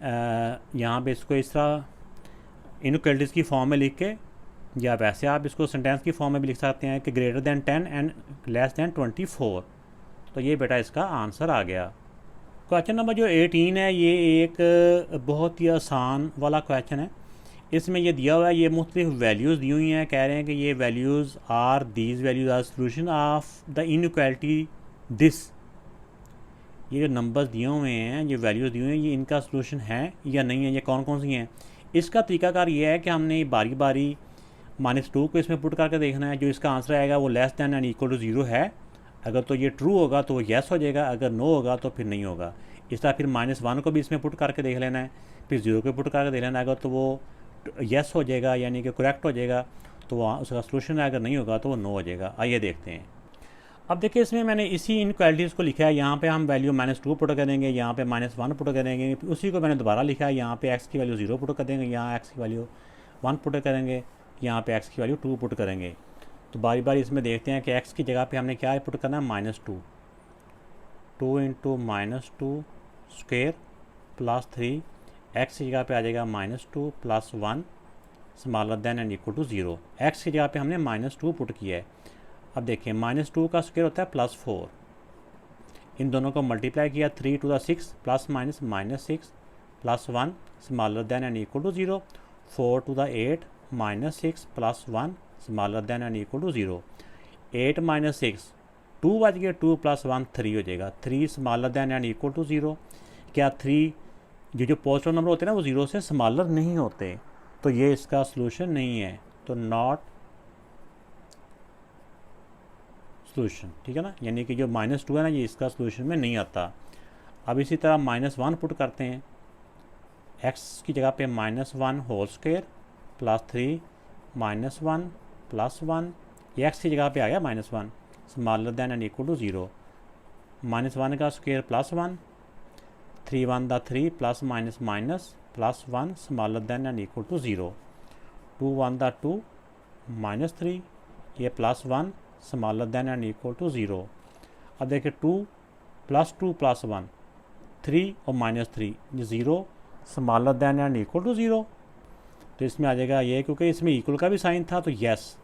यहाँ पे इसको इस तरह इनइक्वालिटीज़ की फॉर्म में लिख के, या वैसे आप इसको सेंटेंस की फॉर्म में भी लिख सकते हैं कि greater than 10 and less than 24। तो ये बेटा इसका आंसर आ गया। क्वेश्चन नंबर जो 18 है ये एक बहुत ही आसान वाला क्वेश्चन है। इसमें ये दिया हुआ है, ये मुख्तलिफ वैल्यूज़ दी हुई हैं। कह रहे हैं कि ये values are these values are solution of the inequality this. ये जो नंबर्स दिए हुए हैं, ये वैल्यूज़ दिए हुए हैं, ये इनका सोल्यूशन है या नहीं है, ये कौन कौन सी हैं। इसका तरीकाकार ये है कि हमने बारी बारी -2 को इसमें पुट करके देखना है। जो इसका आंसर आएगा वो less than and equal to 0 है। अगर तो ये ट्रू होगा तो वो येस हो जाएगा, अगर नो होगा तो फिर नहीं होगा। इस तरह फिर -1 को भी इसमें पुट करके देख लेना है, फिर 0 को पुट करके देख लेना है। अगर तो वो येस हो जाएगा यानी कि करेक्ट हो जाएगा तो वो उसका सोल्यूशन है, अगर नहीं होगा तो वो नो हो जाएगा। आइए देखते हैं। अब देखिए इसमें मैंने इसी इनक्वालिटीज़ को लिखा है। यहाँ पे हम वैल्यू -2 पुट करेंगे, यहाँ पे -1 पुट करेंगे, उसी को मैंने दोबारा लिखा है। यहाँ पे x की वैल्यू 0 पुट कर देंगे, यहाँ x की वैल्यू 1 पुट करेंगे, यहाँ पे x की वैल्यू 2 पुट करेंगे। तो बारी बारी इसमें देखते हैं कि x की जगह पे हमने क्या पुट करना है, -2, 2 इंटू -2 स्क्वेयर प्लस 3, x की जगह पे आ जाएगा -2 plus 1 smaller than and equal to 0। x की जगह पे हमने -2 पुट किया है। अब देखिए -2 का स्क्वायर होता है +4, इन दोनों को मल्टीप्लाई किया 3 to the 6 plus minus -6 plus 1 smaller than and equal to 0, 4 two the 8 -6 plus 1 smaller than and equal to 0, 8 - 6 2 बच गए, 2 + 1 3 हो जाएगा, 3 smaller than and equal to 0। क्या 3 जो पॉजिटिव नंबर होते हैं ना वो 0 से स्मॉलर नहीं होते, तो ये इसका सोल्यूशन नहीं है, तो नॉट सोल्यूशन। ठीक है ना, यानी कि जो -2 है ना ये इसका सोल्यूशन में नहीं आता। अब इसी तरह -1 पुट करते हैं, x की जगह पे -1 होल स्क्वायर प्लस 3 -1 प्लस 1, ये x की जगह पे आ गया -1 smaller than and equal to 0, -1 का square plus 1, 3 1 the 3 plus minus minus plus 1 smaller than and equal to 0, 2 1 the 2 -3, ये plus 1 smaller than and equal to 0। अब देखिए 2 + 2 + 1 3 और -3 ये 0 smaller than and equal to 0। तो इसमें आ जाएगा ये, क्योंकि इसमें इक्वल का भी साइन था तो यस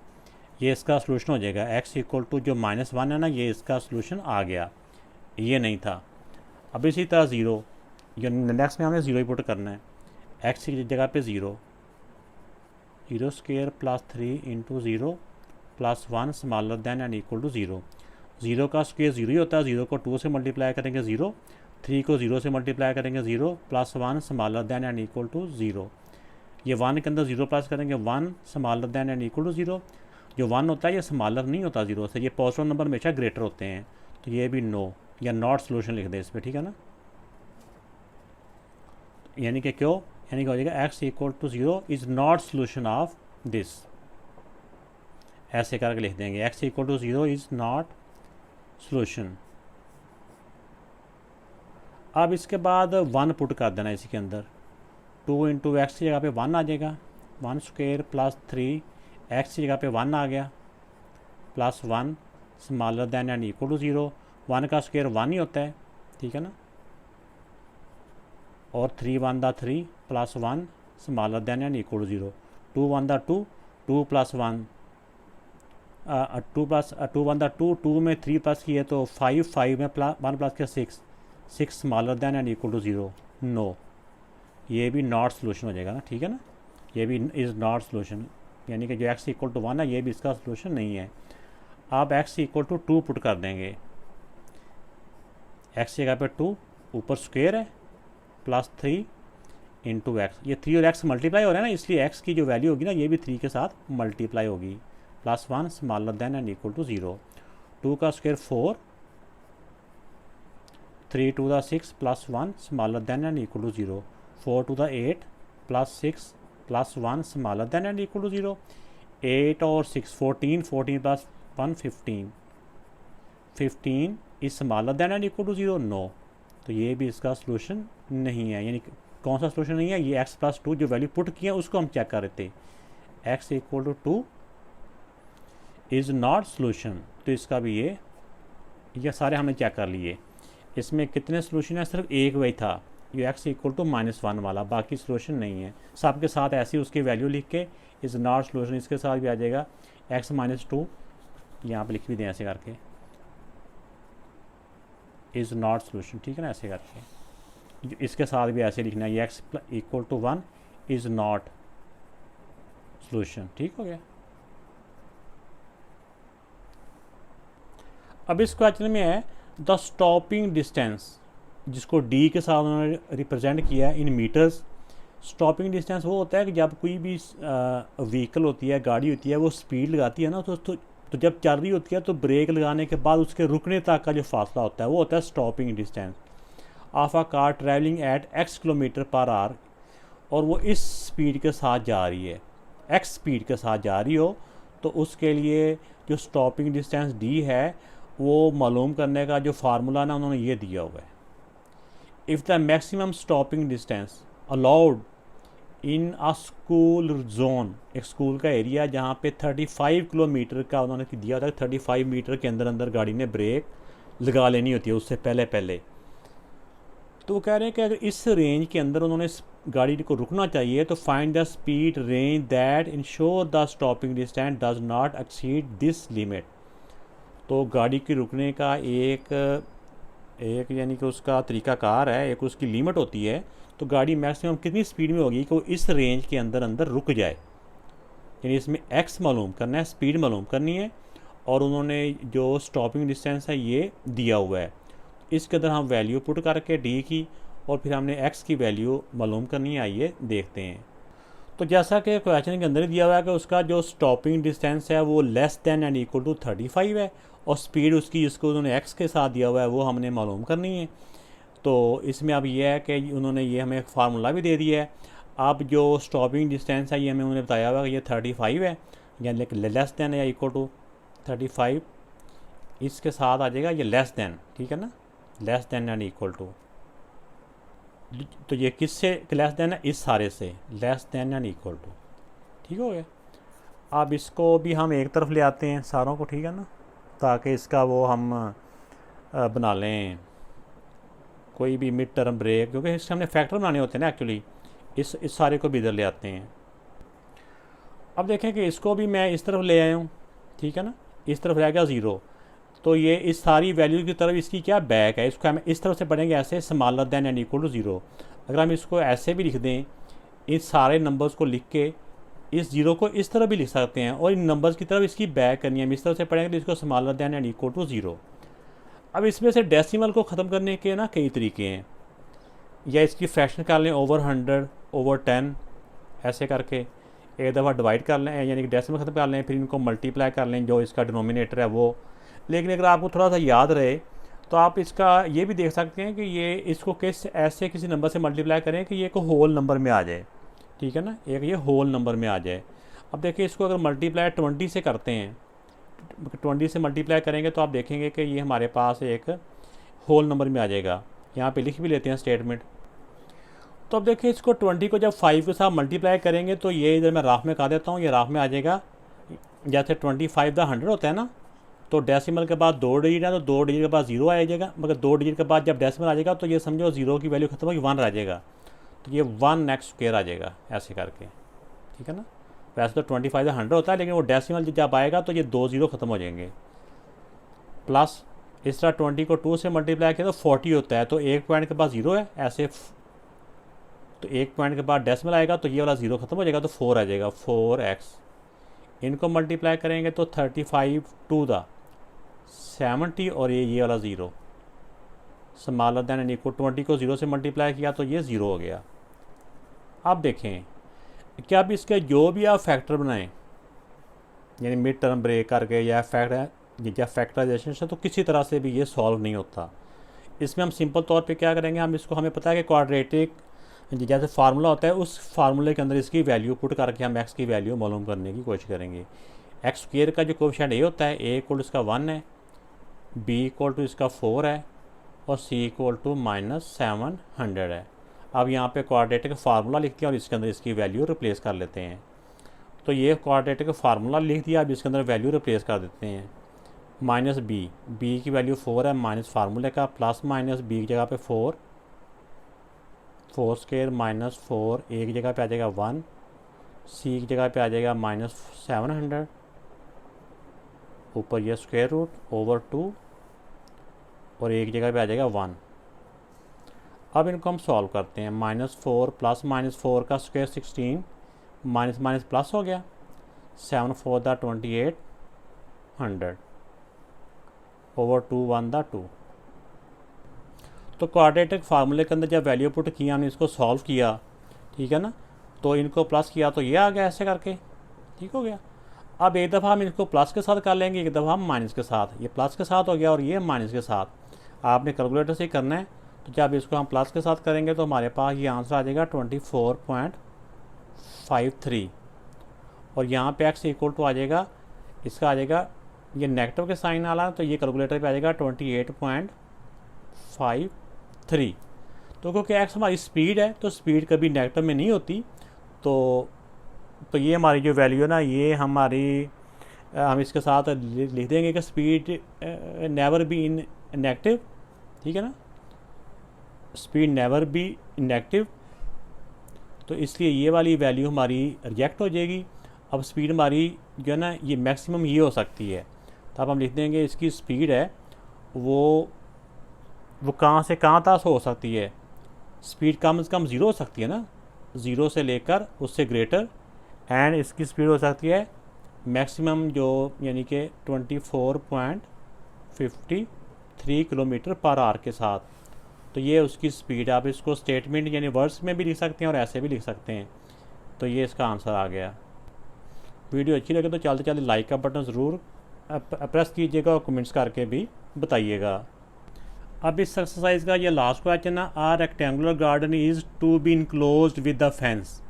ये इसका सोल्यूशन हो जाएगा। x इक्वल टू जो -1 है ना ये इसका सोल्यूशन आ गया, ये नहीं था। अब इसी तरह 0, ये नेक्स्ट में हमें 0 ही पुट करना है, x की जगह पे 0, 0 square plus 3 into 0 plus 1 smaller than and equal to 0, 0 का स्क्वायर 0 ही होता है, 0 को 2 से मल्टीप्लाई करेंगे 0, 3 को 0 से मल्टीप्लाई करेंगे 0 plus 1 smaller than and equal to 0, ये 1 के अंदर 0 प्लस करेंगे 1 smaller than and equal to 0। जो 1 होता है ये स्मॉलर नहीं होता 0 से, ये पॉजिटिव नंबर हमेशा ग्रेटर होते हैं, तो ये भी नो या नॉट सोल्यूशन लिख दें इस पर। ठीक है ना, यानी कि क्यों, यानी कि हो जाएगा x equal to 0 is not solution of this, ऐसे करके लिख देंगे x equal to 0 is not solution. अब इसके बाद 1 पुट कर देना इसी के अंदर, 2 इंटू एक्स की जगह पे 1 आ जाएगा, 1 स्क्वायर प्लस 3 एक्स की जगह पे 1 आ गया plus 1 smaller than and equal to 0, 1 का स्क्वायर 1 ही होता है। ठीक है ना, और 3 1 the 3 plus 1 smaller than and equal to 0, 2 1 the 2 2 plus 1 two plus two one था टू में 3 प्लस किए तो 5 में वन प्लस किया 6 smaller than and equal to 0, no, ये भी नॉट सोल्यूशन हो जाएगा ना, ठीक है ना, ये भी इज़ नॉट सोल्यूशन, यानी कि जो x इक्वल टू 1 है ये भी इसका सोल्यूशन नहीं है। आप x इक्वल टू 2 पुट कर देंगे, x जगह पे 2, ऊपर स्क्वेयर है प्लस 3 इंटू एक्स, ये 3 और x मल्टीप्लाई हो रहा है ना, इसलिए x की जो वैल्यू होगी ना ये भी 3 के साथ मल्टीप्लाई होगी, plus 1 smaller than and equal to 0, 2 का square 4, 3 to the 6 plus 1 smaller than and equal to 0, 4 two the 8 plus 6 plus 1 smaller than and equal to 0, 8 और 6 14 plus 1 15 is smaller than and equal to 0, no, तो ये भी इसका सोल्यूशन नहीं है। यानी कौन सा सोल्यूशन नहीं है, ये x प्लस 2 जो वैल्यू पुट किया उसको हम चेक कर रहे थे, x equal to 2 is not solution, तो इसका भी ये सारे हमने चेक कर लिए। इसमें कितने सोल्यूशन है, सिर्फ एक वही था, ये x इक्वल टू -1 वाला, बाकी सोल्यूशन नहीं है। सब के साथ ऐसी उसकी वैल्यू लिख के इज़ नॉट सोल्यूशन, इसके साथ भी आ जाएगा x -2, यहाँ पे लिख भी दें ऐसे करके, इज़ नॉट सोल्यूशन, ठीक है ना, ऐसे करके इसके साथ भी ऐसे लिखना है, ये x equal to 1 is not solution, ठीक हो गया। अब इस क्वेश्चन में है द स्टॉपिंग डिस्टेंस, जिसको d के साथ उन्होंने रिप्रेजेंट किया है इन मीटर्स। स्टॉपिंग डिस्टेंस वो होता है कि जब कोई भी व्हीकल होती है, गाड़ी होती है, वो स्पीड लगाती है ना, तो जब चल रही होती है तो ब्रेक लगाने के बाद उसके रुकने तक का जो फासला होता है वो होता है stopping distance of a car travelling eight x kilometre per hour, और वो इस स्पीड के साथ जा रही है, x स्पीड के साथ जा रही हो, तो उसके लिए जो स्टॉपिंग डिस्टेंस d है वो मालूम करने का जो फार्मूला ना उन्होंने ये दिया हुआ है। If the maximum stopping distance allowed in a school zone, एक स्कूल का एरिया जहाँ पे 35 किलोमीटर का उन्होंने दिया था, 35 मीटर के अंदर अंदर गाड़ी ने ब्रेक लगा लेनी होती है उससे पहले, तो वो कह रहे हैं कि अगर इस रेंज के अंदर उन्होंने गाड़ी को रुकना चाहिए तो find the speed range that ensure the stopping distance does not exceed this limit. तो गाड़ी के रुकने का एक यानी कि उसका तरीक़ाकार है, एक उसकी लिमिट होती है, तो गाड़ी मैक्सिमम कितनी स्पीड में होगी कि वो इस रेंज के अंदर अंदर रुक जाए, यानी इसमें x मालूम करना है, स्पीड मालूम करनी है, और उन्होंने जो स्टॉपिंग डिस्टेंस है ये दिया हुआ है, इसके अंदर हम वैल्यू पुट करके d की और फिर हमने x की वैल्यू मालूम करनी है, आइए देखते हैं। तो जैसा कि क्वेश्चन के अंदर ही दिया हुआ है कि उसका जो स्टॉपिंग डिस्टेंस है वो less than and equal to 35 है, और स्पीड उसकी जिसको उन्होंने x के साथ दिया हुआ है वो हमने मालूम करनी है। तो इसमें अब ये है कि उन्होंने ये हमें एक फार्मूला भी दे दिया है। अब जो स्टॉपिंग डिस्टेंस है ये हमें उन्होंने बताया हुआ कि ये 35 है, यानी लेस दैन या इक्वल टू 35, इसके साथ आ जाएगा ये लेस दैन, ठीक है ना, less than and equal to, तो ये किससे लेस दैन है, इस सारे से less than and equal to, ठीक हो गया। अब इसको भी हम एक तरफ ले आते हैं सारों को, ठीक है ना, ताकि इसका वो हम बना लें कोई भी मिड टर्म ब्रेक, क्योंकि इससे हमने फैक्टर बनाने होते हैं ना एक्चुअली, इस सारे को भी इधर ले आते हैं। अब देखें कि इसको भी मैं इस तरफ ले आया हूँ, ठीक है ना, इस तरफ रह गया 0, तो ये इस सारी वैल्यू की तरफ इसकी क्या बैक है, इसको हम इस तरफ से पढ़ेंगे ऐसे smaller than and equal to 0। अगर हम इसको ऐसे भी लिख दें, इस सारे नंबर्स को लिख के इस 0 को इस तरह भी लिख सकते हैं, और इन नंबर्स की तरफ इसकी बैक करनी है, हम इस तरफ से पढ़ेंगे तो इसको smaller than and equal to 0। अब इसमें से डेसिमल को ख़त्म करने के ना कई तरीके हैं, या इसकी फ्रैक्शन कर लें ओवर 100 ओवर 10 ऐसे करके एक दफ़ा डिवाइड कर लें, यानी कि डेसिमल ख़त्म कर लें, फिर इनको मल्टीप्लाई कर लें जो इसका डिनोमिनेटर है वो। लेकिन अगर आपको थोड़ा सा याद रहे तो आप इसका ये भी देख सकते हैं कि ये इसको ऐसे किसी नंबर से मल्टीप्लाई करें कि ये एक होल नंबर में आ जाए, ठीक है ना, एक ये होल नंबर में आ जाए। अब देखिए इसको अगर मल्टीप्लाई 20 से करते हैं, 20 से मल्टीप्लाई करेंगे तो आप देखेंगे कि ये हमारे पास एक होल नंबर में आ जाएगा। यहाँ पे लिख भी लेते हैं स्टेटमेंट। तो अब देखिए इसको 20 को जब 5 के साथ मल्टीप्लाई करेंगे तो ये इधर मैं राफ में कहा देता हूँ, ये राफ में आ जाएगा, जैसे 25 द 100 होता है ना, तो डेसिमल के बाद 2 डिजिट है तो 2 डिजिट के बाद 0 आ जाएगा, मगर 2 डिजिट के बाद जब डेसिमल आ जाएगा तो ये समझो 0 की वैल्यू खत्म होगी 1 रह जाएगा, तो ये 1 नेक्स्ट स्क्वायर आ जाएगा ऐसे करके, ठीक है ना। वैसे तो 25 100 होता है, लेकिन वो डेसिमल जब आएगा तो ये 2 ज़ीरो ख़त्म हो जाएंगे। प्लस इस तरह 20 को 2 से मल्टीप्लाई किया तो 40 होता है, तो एक पॉइंट के बाद ज़ीरो है ऐसे, तो एक पॉइंट के बाद डेसिमल आएगा तो ये वाला ज़ीरो ख़त्म हो जाएगा, तो 4 आ जाएगा, 4x। इनको मल्टीप्लाई करेंगे तो 35 टू द 70 और ये वाला zero smaller than and equal 20 को 0 से मल्टीप्लाई किया तो ये 0 हो गया। अब देखें क्या अब इसके जो भी आप फैक्टर बनाएं, यानी मिड टर्म ब्रेक करके या फैक्टराइजेशन से, तो किसी तरह से भी ये सॉल्व नहीं होता। इसमें हम सिंपल तौर पे क्या करेंगे, हम इसको, हमें पता है कि क्वाड्रेटिक जैसे फार्मूला होता है, उस फार्मूले के अंदर इसकी वैल्यू पुट करके हम एक्स की वैल्यू मालूम करने की कोशिश करेंगे। एक्स स्क्वेयर का जो कोएफिशिएंट ए होता है, ए इक्वल टू इसका 1 है, बी इक्वल टू इसका 4 है और सी इक्वल टू -700 है। अब यहाँ पे क्वाड्रेटिक फार्मूला लिखते हैं और इसके अंदर इसकी वैल्यू रिप्लेस कर लेते हैं। तो ये क्वाड्रेटिक फार्मूला लिख दिया, अब इसके अंदर वैल्यू रिप्लेस कर देते हैं। माइनस बी की वैल्यू 4 है, माइनस फार्मूले का, प्लस माइनस बी की जगह पे 4 स्क्वेयर -4, ए की जगह पे आ जाएगा 1, सी की जगह पे आ जाएगा -700, ऊपर ये स्क्वायर रूट ओवर 2 और एक जगह पे आ जाएगा 1। अब इनको हम सॉल्व करते हैं। -4 प्लस -4 का स्क्वायर 16, माइनस माइनस प्लस हो गया, 7 4 द 2800 ओवर 2 1 द 2। तो क्वाड्रेटिक फार्मूले के अंदर जब वैल्यू पुट किया, हमने इसको सॉल्व किया, ठीक है ना, तो इनको प्लस किया तो ये आ गया ऐसे करके, ठीक हो गया। अब एक दफ़ा हम इसको प्लस के साथ कर लेंगे, एक दफ़ा हम माइनस के साथ। ये प्लस के साथ हो गया और ये माइनस के साथ। आपने कैलकुलेटर से ही करना है, तो जब इसको हम प्लस के साथ करेंगे तो हमारे पास ये आंसर आ जाएगा 24.53 और यहाँ पे x इक्वल टू आ जाएगा, इसका आ जाएगा, ये नेगेटिव के साइन वाला, तो ये कैलकुलेटर पे आ जाएगा 28.53। तो क्योंकि x हमारी स्पीड है तो स्पीड कभी नेगेटिव में नहीं होती, तो ये हमारी जो वैल्यू है ना, ये हमारी हम इसके साथ लिख देंगे कि speed never be in negative, ठीक है ना, स्पीड नेवर बी नेगेटिव। तो इसलिए ये वाली वैल्यू हमारी रिजेक्ट हो जाएगी। अब स्पीड हमारी जो है ना, ये मैक्सिमम ये हो सकती है, तो अब हम लिख देंगे इसकी स्पीड है वो कहाँ से कहाँ तक हो सकती है। स्पीड कम से कम 0 हो सकती है ना, 0 से लेकर उससे ग्रेटर, एंड इसकी स्पीड हो सकती है मैक्सिमम जो यानी कि 24.53 किलोमीटर पर आवर के साथ। तो ये उसकी स्पीड, आप इसको स्टेटमेंट यानी वर्ड्स में भी लिख सकते हैं और ऐसे भी लिख सकते हैं। तो ये इसका आंसर आ गया। वीडियो अच्छी लगे तो चलते चलते लाइक का बटन ज़रूर प्रेस कीजिएगा और कमेंट्स करके भी बताइएगा। अब इस एक्सरसाइज का ये लास्ट क्वेश्चन है, a rectangular garden is to be enclosed with the fence.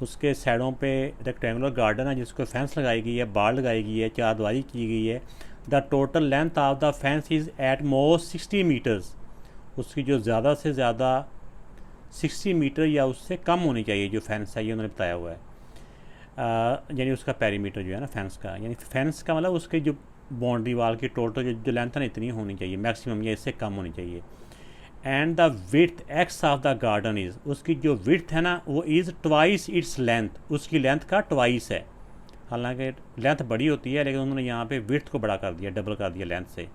उसके साइडों पे रेक्टेंगुलर गार्डन है जिसको फेंस लगाई गई है, बाड़ लगाई गई है, चारदीवारी की गई है। The total length of the fence is at most 60 metres. उसकी जो ज़्यादा से ज़्यादा 60 मीटर या उससे कम होनी चाहिए जो फेंस है, ये उन्होंने बताया हुआ है। यानी उसका पेरीमीटर जो है ना फेंस का, यानी फेंस का मतलब उसकी जो बाउंड्री वाल की टोटल जो लेंथ है ना इतनी होनी चाहिए मैक्सिमम, या इससे कम होनी चाहिए। And the width x of the garden is, उसकी जो विड्थ है ना वो इज़ ट्वाइस इट्स लेंथ, उसकी लेंथ का ट्वाइस है। हालांकि लेंथ बड़ी होती है लेकिन उन्होंने यहाँ पे विड्थ को बड़ा कर दिया, डबल कर दिया लेंथ से।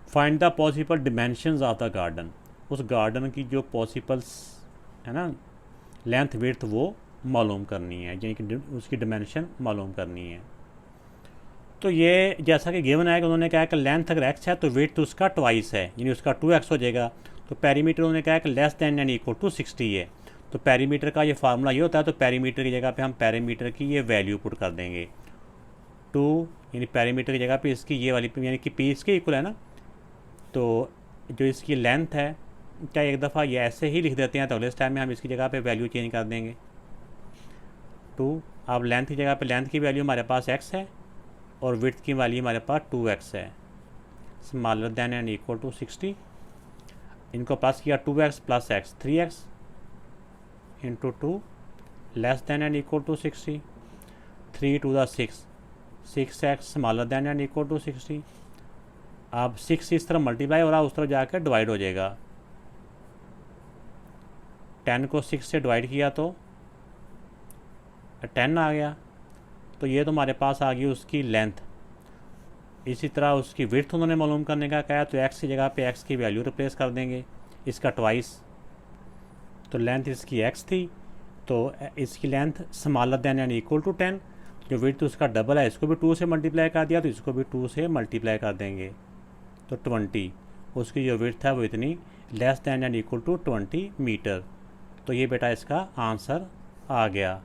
Find the possible dimensions of the garden, उस गार्डन की जो पॉसिबल्स है ना लेंथ विड्थ वो मालूम करनी है, यानी कि उसकी डिमेंशन मालूम करनी है। तो ये जैसा कि गिवन है कि उन्होंने कहा कि लेंथ अगर एक्स है तो विड्थ उसका ट्वाइस है, यानी उसका 2x हो जाएगा। तो पेरीमीटर उन्होंने कहा कि less than and equal to 60 है। तो पेरीमीटर का ये फार्मूला ये होता है, तो पेरीमीटर की जगह पे हम पेरीमीटर की ये वैल्यू पुट कर देंगे 2, यानी पेरीमीटर की जगह पे इसकी ये वाली यानी कि पी इसके इक्वल है ना। तो जो इसकी लेंथ है, क्या एक दफ़ा ये ऐसे ही लिख देते हैं तो अगले टाइम में हम इसकी जगह पे वैल्यू चेंज कर देंगे 2। अब लेंथ की जगह पे लेंथ की वैल्यू हमारे पास x है और विड्थ की वैल्यू हमारे पास 2x है, smaller than and equal to 60। इनको प्लस किया 2x प्लस x 3x into 2 less than and equal to 60, 3 to the 6x smaller than and equal to 60। अब 6 इस तरह मल्टीप्लाई हो रहा है, उस तरफ जाकर डिवाइड हो जाएगा। 10 को 6 से डिवाइड किया तो 10 आ गया, तो ये तो हमारे पास आ गई उसकी लेंथ। इसी तरह उसकी विड्थ उन्होंने मालूम करने का कहा, तो एक्स की जगह पे एक्स की वैल्यू रिप्लेस कर देंगे, इसका ट्वाइस। तो लेंथ इसकी एक्स थी, तो इसकी length smaller than and equal to 10। जो विड्थ उसका डबल है, इसको भी 2 से मल्टीप्लाई कर दिया, तो इसको भी 2 से मल्टीप्लाई कर देंगे, तो 20। उसकी जो विड्थ है वो इतनी less than and equal to 20 metre. तो ये बेटा इसका आंसर आ गया।